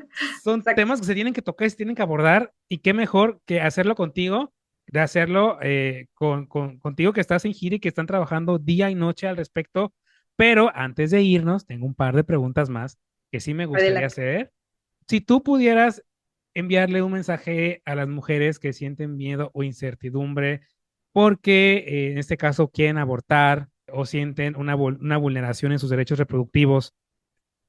son exacto. temas que se tienen que tocar y se tienen que abordar. Y qué mejor que hacerlo contigo, de hacerlo contigo que estás en gira y que están trabajando día y noche al respecto. Pero antes de irnos, tengo un par de preguntas más que sí me gustaría Adelante. hacer. Si tú pudieras enviarle un mensaje a las mujeres que sienten miedo o incertidumbre porque en este caso quieren abortar o sienten una vulneración en sus derechos reproductivos,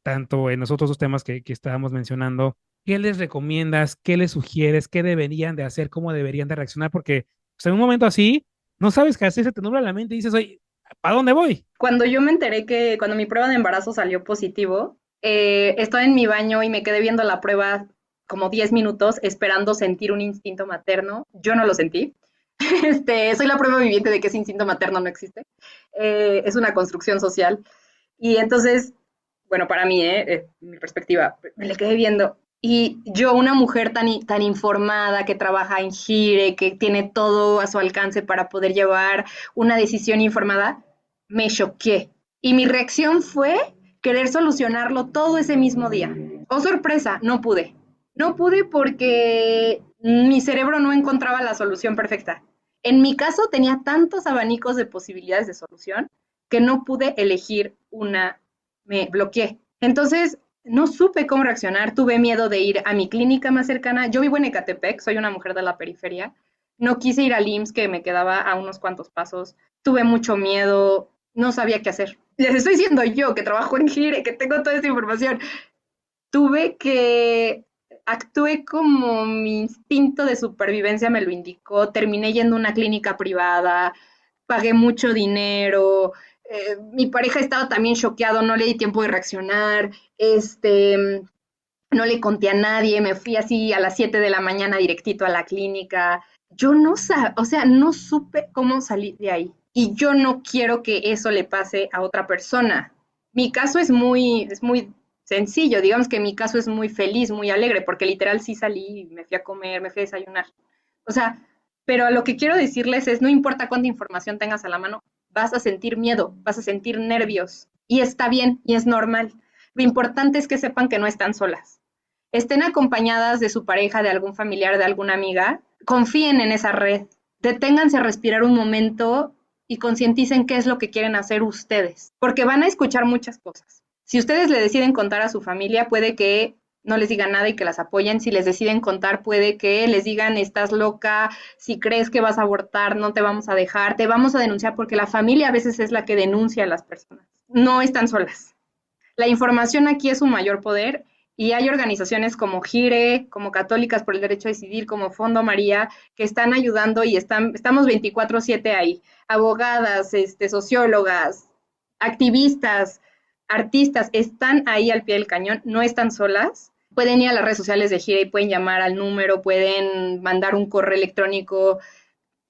tanto en los otros dos temas que estábamos mencionando, ¿qué les recomiendas? ¿Qué les sugieres? ¿Qué deberían de hacer? ¿Cómo deberían de reaccionar? Porque pues, en un momento así, no sabes qué hacer, se te nubla la mente y dices, oye, ¿para dónde voy? Cuando yo me enteré que cuando mi prueba de embarazo salió positivo, estaba en mi baño y me quedé viendo la prueba como 10 minutos esperando sentir un instinto materno. Yo no lo sentí. Soy la prueba viviente de que ese instinto materno no existe. Es una construcción social. Y entonces, bueno, para mí, mi perspectiva, me le quedé viendo. Y yo, una mujer tan informada, que trabaja en Gire, que tiene todo a su alcance para poder llevar una decisión informada, me choqué. Y mi reacción fue querer solucionarlo todo ese mismo día. Oh, sorpresa, no pude. No pude porque mi cerebro no encontraba la solución perfecta. En mi caso tenía tantos abanicos de posibilidades de solución que no pude elegir una, me bloqueé. Entonces, no supe cómo reaccionar, tuve miedo de ir a mi clínica más cercana. Yo vivo en Ecatepec, soy una mujer de la periferia. No quise ir al IMSS, que me quedaba a unos cuantos pasos. Tuve mucho miedo, no sabía qué hacer. Les estoy diciendo yo que trabajo en Gire, que tengo toda esta información. Tuve que actué como mi instinto de supervivencia me lo indicó. Terminé yendo a una clínica privada, pagué mucho dinero, mi pareja estaba también choqueado, no le di tiempo de reaccionar, no le conté a nadie, me fui así a las 7 de la mañana directito a la clínica. Yo no sabía, o sea, no supe cómo salir de ahí. Y yo no quiero que eso le pase a otra persona. Mi caso es muy sencillo, digamos que mi caso es muy feliz, muy alegre, porque literal sí salí, me fui a comer, me fui a desayunar. O sea, pero lo que quiero decirles es, no importa cuánta información tengas a la mano, vas a sentir miedo, vas a sentir nervios, y está bien, y es normal. Lo importante es que sepan que no están solas. Estén acompañadas de su pareja, de algún familiar, de alguna amiga, confíen en esa red, deténganse a respirar un momento y concienticen qué es lo que quieren hacer ustedes, porque van a escuchar muchas cosas. Si ustedes le deciden contar a su familia, puede que no les digan nada y que las apoyen. Si les deciden contar, puede que les digan, estás loca, si crees que vas a abortar, no te vamos a dejar, te vamos a denunciar, porque la familia a veces es la que denuncia a las personas. No están solas. La información aquí es su mayor poder y hay organizaciones como GIRE, como Católicas por el Derecho a Decidir, como Fondo María, que están ayudando y estamos 24/7 ahí. Abogadas, sociólogas, activistas, artistas, están ahí al pie del cañón, no están solas. Pueden ir a las redes sociales de GIRE y pueden llamar al número, pueden mandar un correo electrónico,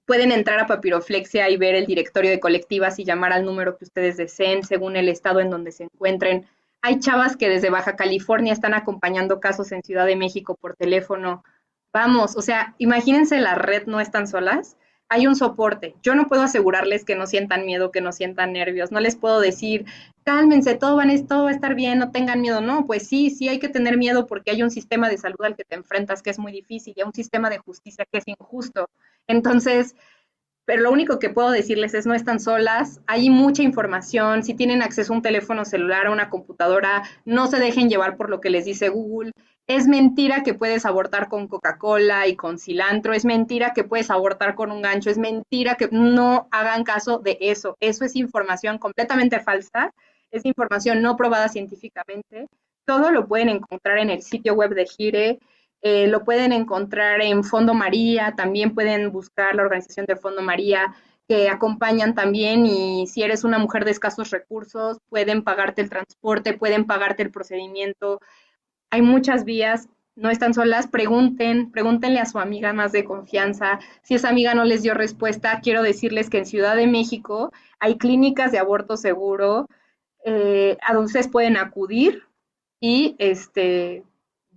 pueden entrar a Papiroflexia y ver el directorio de colectivas y llamar al número que ustedes deseen según el estado en donde se encuentren. Hay chavas que desde Baja California están acompañando casos en Ciudad de México por teléfono. Vamos, o sea, imagínense la red, no están solas. hay un soporte. Yo no puedo asegurarles que no sientan miedo, que no sientan nervios. No les puedo decir, cálmense, todo va a estar bien, no tengan miedo. No, pues sí, sí hay que tener miedo porque hay un sistema de salud al que te enfrentas que es muy difícil y hay un sistema de justicia que es injusto. Entonces, pero lo único que puedo decirles es no están solas, hay mucha información, si tienen acceso a un teléfono celular, a una computadora, no se dejen llevar por lo que les dice Google. Es mentira que puedes abortar con Coca-Cola y con cilantro, es mentira que puedes abortar con un gancho, es mentira que no hagan caso de eso. Eso es información completamente falsa, es información no probada científicamente. Todo lo pueden encontrar en el sitio web de Gire, lo pueden encontrar en Fondo María, también pueden buscar la organización de Fondo María, que acompañan también y si eres una mujer de escasos recursos, pueden pagarte el transporte, pueden pagarte el procedimiento. Hay muchas vías, no están solas, pregúntenle a su amiga más de confianza. Si esa amiga no les dio respuesta, quiero decirles que en Ciudad de México hay clínicas de aborto seguro a donde ustedes pueden acudir y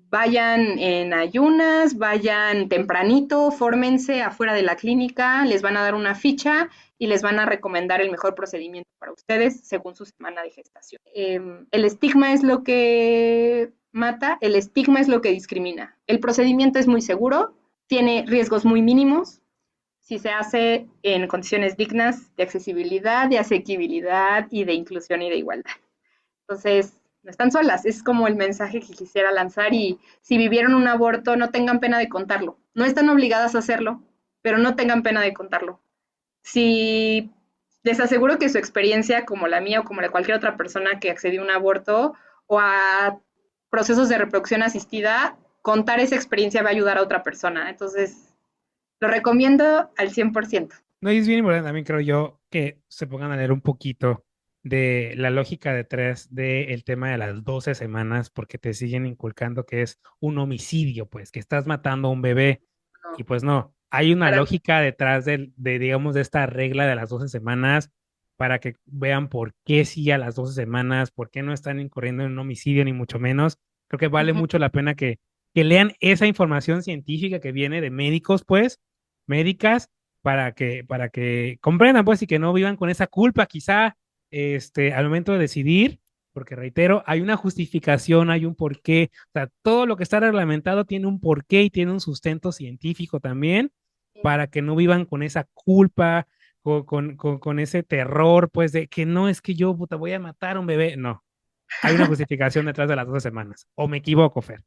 vayan en ayunas, vayan tempranito, fórmense afuera de la clínica, les van a dar una ficha y les van a recomendar el mejor procedimiento para ustedes según su semana de gestación. El estigma es lo que mata, el estigma es lo que discrimina. El procedimiento es muy seguro, tiene riesgos muy mínimos, si se hace en condiciones dignas de accesibilidad, de asequibilidad y de inclusión y de igualdad. Entonces, no están solas, es como el mensaje que quisiera lanzar y si vivieron un aborto, no tengan pena de contarlo. No están obligadas a hacerlo, pero no tengan pena de contarlo. Si les aseguro que su experiencia, como la mía o como la de cualquier otra persona que accedió a un aborto o a procesos de reproducción asistida, contar esa experiencia va a ayudar a otra persona. Entonces, lo recomiendo al 100%. No, y es bien importante también, creo yo, que se pongan a leer un poquito de la lógica detrás del tema de las 12 semanas, porque te siguen inculcando que es un homicidio, pues, que estás matando a un bebé. No, Y pues no, hay una para lógica detrás digamos, de esta regla de las 12 semanas para que vean por qué sí a las 12 semanas, por qué no están incurriendo en un homicidio, ni mucho menos. Creo que vale mí. mucho la pena que lean esa información científica que viene de médicos, pues, médicas para que comprendan, pues, y que no vivan con esa culpa, quizá, al momento de decidir, porque reitero, hay una justificación, hay un porqué, o sea, todo lo que está reglamentado tiene un porqué y tiene un sustento científico también, para que no vivan con esa culpa, con ese terror, pues, de que no es que yo, puta, voy a matar a un bebé, no, hay una justificación detrás de las 12 semanas, o me equivoco, Fer.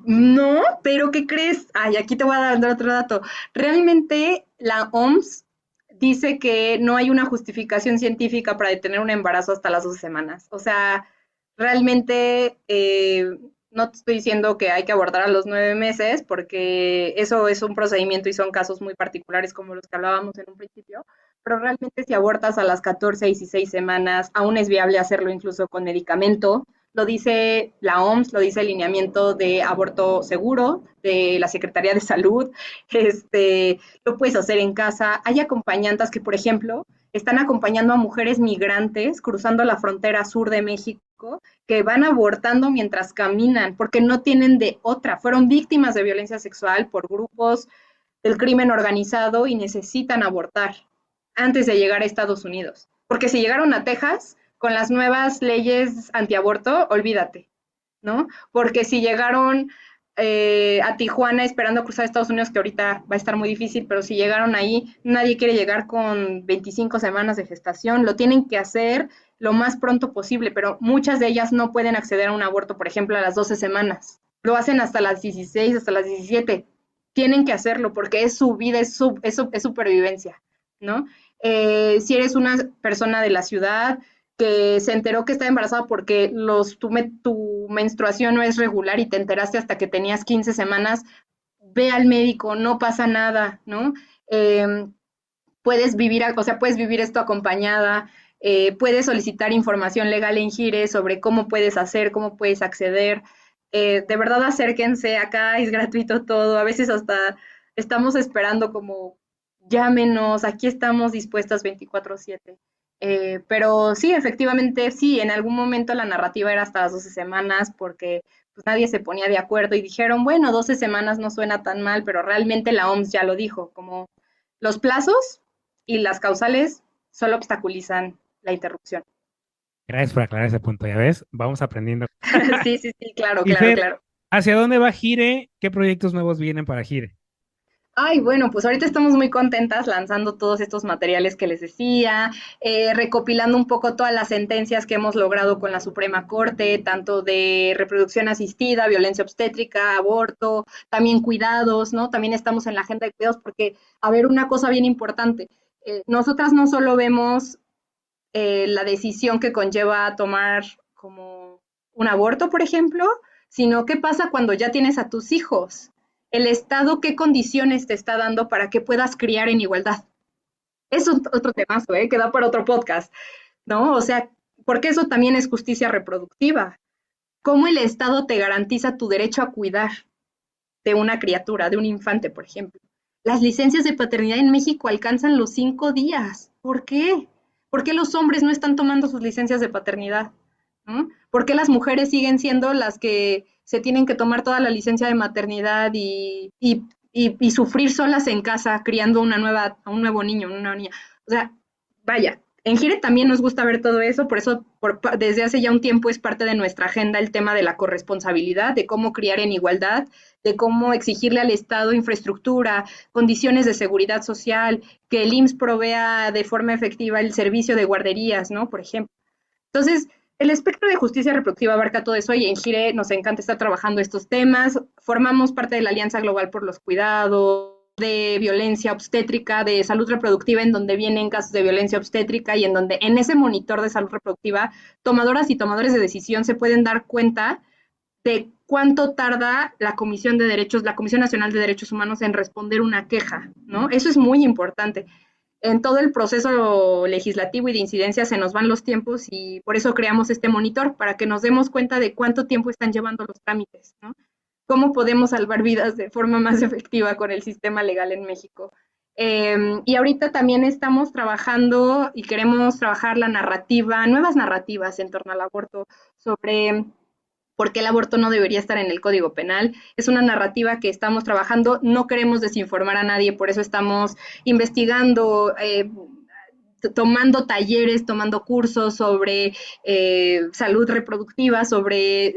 No, pero ¿qué crees? Ay, aquí te voy a dar otro dato. Realmente la OMS dice que no hay una justificación científica para detener un embarazo hasta las 12 semanas. O sea, realmente no te estoy diciendo que hay que abortar a los 9 meses, porque eso es un procedimiento y son casos muy particulares como los que hablábamos en un principio, pero realmente si abortas a las 14, 16 semanas, aún es viable hacerlo incluso con medicamento. Lo dice la OMS, lo dice el lineamiento de aborto seguro de la Secretaría de Salud, lo puedes hacer en casa. Hay acompañantes que, por ejemplo, están acompañando a mujeres migrantes cruzando la frontera sur de México que van abortando mientras caminan porque no tienen de otra. Fueron víctimas de violencia sexual por grupos del crimen organizado y necesitan abortar antes de llegar a Estados Unidos. Porque si llegaron a Texas, con las nuevas leyes antiaborto, olvídate, ¿no? Porque si llegaron a Tijuana esperando cruzar a Estados Unidos, que ahorita va a estar muy difícil, pero si llegaron ahí, nadie quiere llegar con 25 semanas de gestación, lo tienen que hacer lo más pronto posible, pero muchas de ellas no pueden acceder a un aborto, por ejemplo, a las 12 semanas. Lo hacen hasta las 16, hasta las 17. Tienen que hacerlo porque es su vida, es supervivencia, ¿no? Si eres una persona de la ciudad, que se enteró que está embarazada porque tu menstruación no es regular y te enteraste hasta que tenías 15 semanas, ve al médico, no pasa nada, ¿no? Eh, puedes vivir esto acompañada, puedes solicitar información legal en Gire sobre cómo puedes hacer, cómo puedes acceder. De verdad acérquense, acá es gratuito todo, a veces hasta estamos esperando como llámenos, aquí estamos dispuestas 24/7. Pero sí, efectivamente, sí, en algún momento la narrativa era hasta las 12 semanas porque pues, nadie se ponía de acuerdo y dijeron, bueno, 12 semanas no suena tan mal, pero realmente la OMS ya lo dijo, como Los plazos y las causales solo obstaculizan la interrupción. Gracias por aclarar ese punto, ya ves, vamos aprendiendo. Sí, sí, sí, claro, Y claro, Fer, claro. ¿hacia dónde va Gire? ¿Qué proyectos nuevos vienen para Gire? Ay, bueno, pues ahorita estamos muy contentas lanzando todos estos materiales que les decía, recopilando un poco todas las sentencias que hemos logrado con la Suprema Corte, tanto de reproducción asistida, violencia obstétrica, aborto, también cuidados, ¿no? También estamos en la agenda de cuidados porque, a ver, una cosa bien importante, nosotras no solo vemos la decisión que conlleva tomar como un aborto, por ejemplo, sino qué pasa cuando ya tienes a tus hijos. El Estado, qué condiciones te está dando para que puedas criar en igualdad. Es otro temazo, que da para otro podcast, ¿no? O sea, porque eso también es justicia reproductiva. ¿Cómo el Estado te garantiza tu derecho a cuidar de una criatura, de un infante, por ejemplo? Las licencias de paternidad en México alcanzan los 5 días. ¿Por qué? ¿Por qué los hombres no están tomando sus licencias de paternidad? ¿No? ¿Por qué las mujeres siguen siendo las que se tienen que tomar toda la licencia de maternidad y sufrir solas en casa criando a un nuevo niño, una niña? O sea, vaya, en Gire también nos gusta ver todo eso, por eso desde hace ya un tiempo es parte de nuestra agenda el tema de la corresponsabilidad, de cómo criar en igualdad, de cómo exigirle al Estado infraestructura, condiciones de seguridad social, que el IMSS provea de forma efectiva el servicio de guarderías, ¿no? Por ejemplo. Entonces, el espectro de justicia reproductiva abarca todo eso y en Gire nos encanta estar trabajando estos temas. Formamos parte de la Alianza Global por los Cuidados, de violencia obstétrica, de salud reproductiva, en donde vienen casos de violencia obstétrica y en donde en ese monitor de salud reproductiva, tomadoras y tomadores de decisión se pueden dar cuenta de cuánto tarda la Comisión de Derechos, la Comisión Nacional de Derechos Humanos en responder una queja, ¿no? Eso es muy importante. En todo el proceso legislativo y de incidencia se nos van los tiempos y por eso creamos este monitor, para que nos demos cuenta de cuánto tiempo están llevando los trámites, ¿no? Cómo podemos salvar vidas de forma más efectiva con el sistema legal en México. Y ahorita también estamos trabajando y queremos trabajar la narrativa, nuevas narrativas en torno al aborto, sobre por qué el aborto no debería estar en el Código Penal. Es una narrativa que estamos trabajando, no queremos desinformar a nadie, por eso estamos investigando, tomando talleres, tomando cursos sobre salud reproductiva, sobre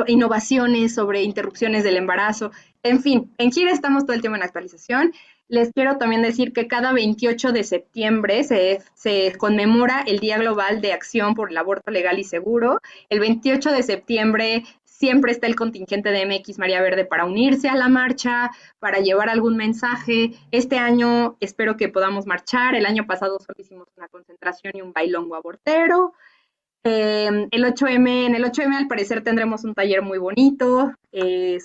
innovaciones, sobre interrupciones del embarazo. En fin, en Gire estamos todo el tiempo en actualización. Les quiero también decir que cada 28 de septiembre se conmemora el Día Global de Acción por el Aborto Legal y Seguro. El 28 de septiembre siempre está el contingente de MX María Verde para unirse a la marcha, para llevar algún mensaje. Este año espero que podamos marchar. El año pasado solo hicimos una concentración y un bailongo abortero. El 8M, en el 8M al parecer tendremos un taller muy bonito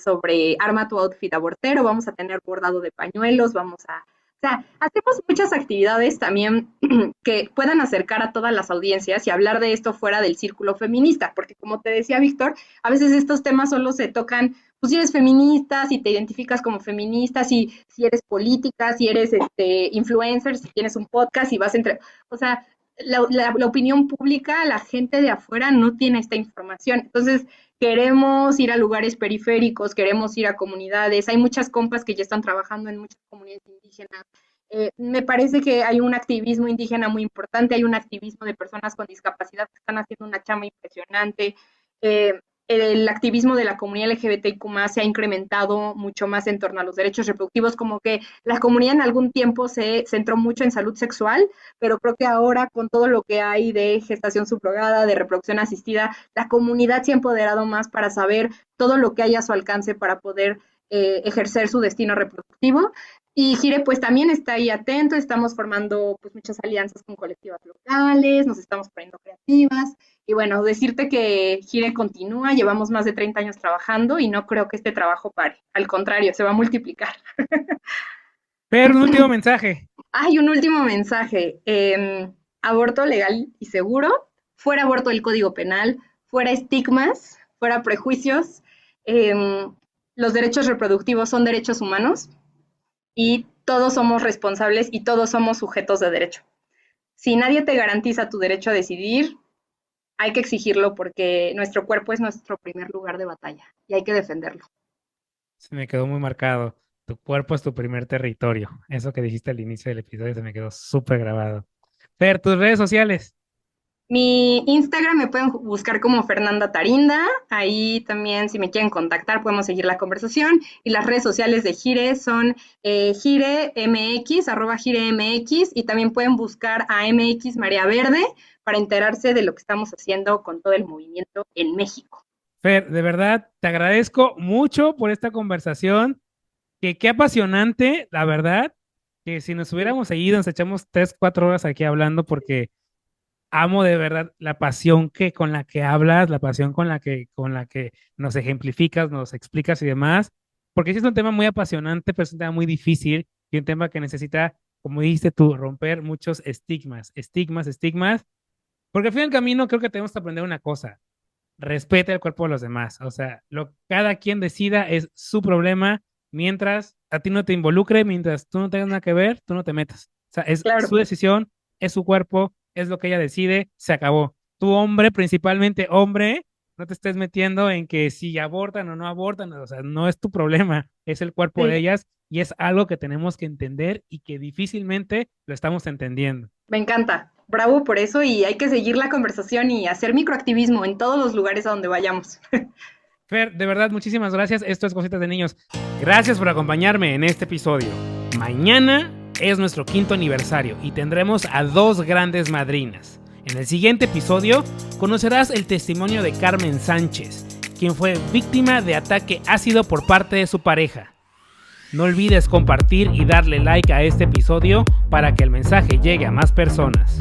sobre arma tu outfit abortero, vamos a tener bordado de pañuelos, o sea, hacemos muchas actividades también que puedan acercar a todas las audiencias y hablar de esto fuera del círculo feminista, porque como te decía Víctor, a veces estos temas solo se tocan, pues si eres feminista, si te identificas como feminista, si eres política, si eres influencer, si tienes un podcast, si vas entre, o sea, la opinión pública, la gente de afuera no tiene esta información. Entonces, queremos ir a lugares periféricos, queremos ir a comunidades. Hay muchas compas que ya están trabajando en muchas comunidades indígenas. Me parece que hay un activismo indígena muy importante, hay un activismo de personas con discapacidad que están haciendo una chama impresionante. El activismo de la comunidad LGBTIQ+, se ha incrementado mucho más en torno a los derechos reproductivos, como que la comunidad en algún tiempo se centró mucho en salud sexual, pero creo que ahora con todo lo que hay de gestación subrogada, de reproducción asistida, la comunidad se ha empoderado más para saber todo lo que hay a su alcance para poder ejercer su destino reproductivo. Y Gire pues también está ahí atento, estamos formando pues muchas alianzas con colectivas locales, nos estamos poniendo creativas. Y bueno, decirte que Gire continúa, llevamos más de 30 años trabajando y no creo que este trabajo pare. Al contrario, se va a multiplicar. Pero un último mensaje. Hay un último mensaje. Aborto legal y seguro, fuera aborto del Código Penal, fuera estigmas, fuera prejuicios. Los derechos reproductivos son derechos humanos y todos somos responsables y todos somos sujetos de derecho. Si nadie te garantiza tu derecho a decidir, hay que exigirlo porque nuestro cuerpo es nuestro primer lugar de batalla y hay que defenderlo. Se me quedó muy marcado. Tu cuerpo es tu primer territorio. Eso que dijiste al inicio del episodio se me quedó súper grabado. Fer, tus redes sociales. Mi Instagram me pueden buscar como Fernanda Tarinda. Ahí también, si me quieren contactar, podemos seguir la conversación. Y las redes sociales de Gire son GireMX, @GireMX. Y también pueden buscar a MX Marea Verde para enterarse de lo que estamos haciendo con todo el movimiento en México. Fer, de verdad, te agradezco mucho por esta conversación. Que qué apasionante, la verdad, que si nos hubiéramos seguido, nos echamos 3, 4 horas aquí hablando porque amo de verdad la pasión que con la que hablas, la pasión con la que nos ejemplificas, nos explicas y demás, porque sí es un tema muy apasionante, pero es un tema muy difícil y un tema que necesita, como dijiste tú, romper muchos estigmas, porque al fin del camino creo que tenemos que aprender una cosa, respeta el cuerpo de los demás, o sea, cada quien decida es su problema, mientras a ti no te involucre, mientras tú no tengas nada que ver, tú no te metas, o sea, es Claro. su decisión, es su cuerpo, es lo que ella decide, se acabó. Tu hombre, principalmente hombre, no te estés metiendo en que si abortan o no abortan, o sea, no es tu problema, es el cuerpo de Sí, ellas y es algo que tenemos que entender y que difícilmente lo estamos entendiendo. me encanta. Bravo por eso y hay que seguir la conversación y hacer microactivismo en todos los lugares a donde vayamos. Fer, de verdad, muchísimas gracias. Esto es Cositas de Niños. Gracias por acompañarme en este episodio. Mañana es nuestro 5º aniversario y tendremos a 2 grandes madrinas. En el siguiente episodio conocerás el testimonio de Carmen Sánchez, quien fue víctima de ataque ácido por parte de su pareja. No olvides compartir y darle like a este episodio para que el mensaje llegue a más personas.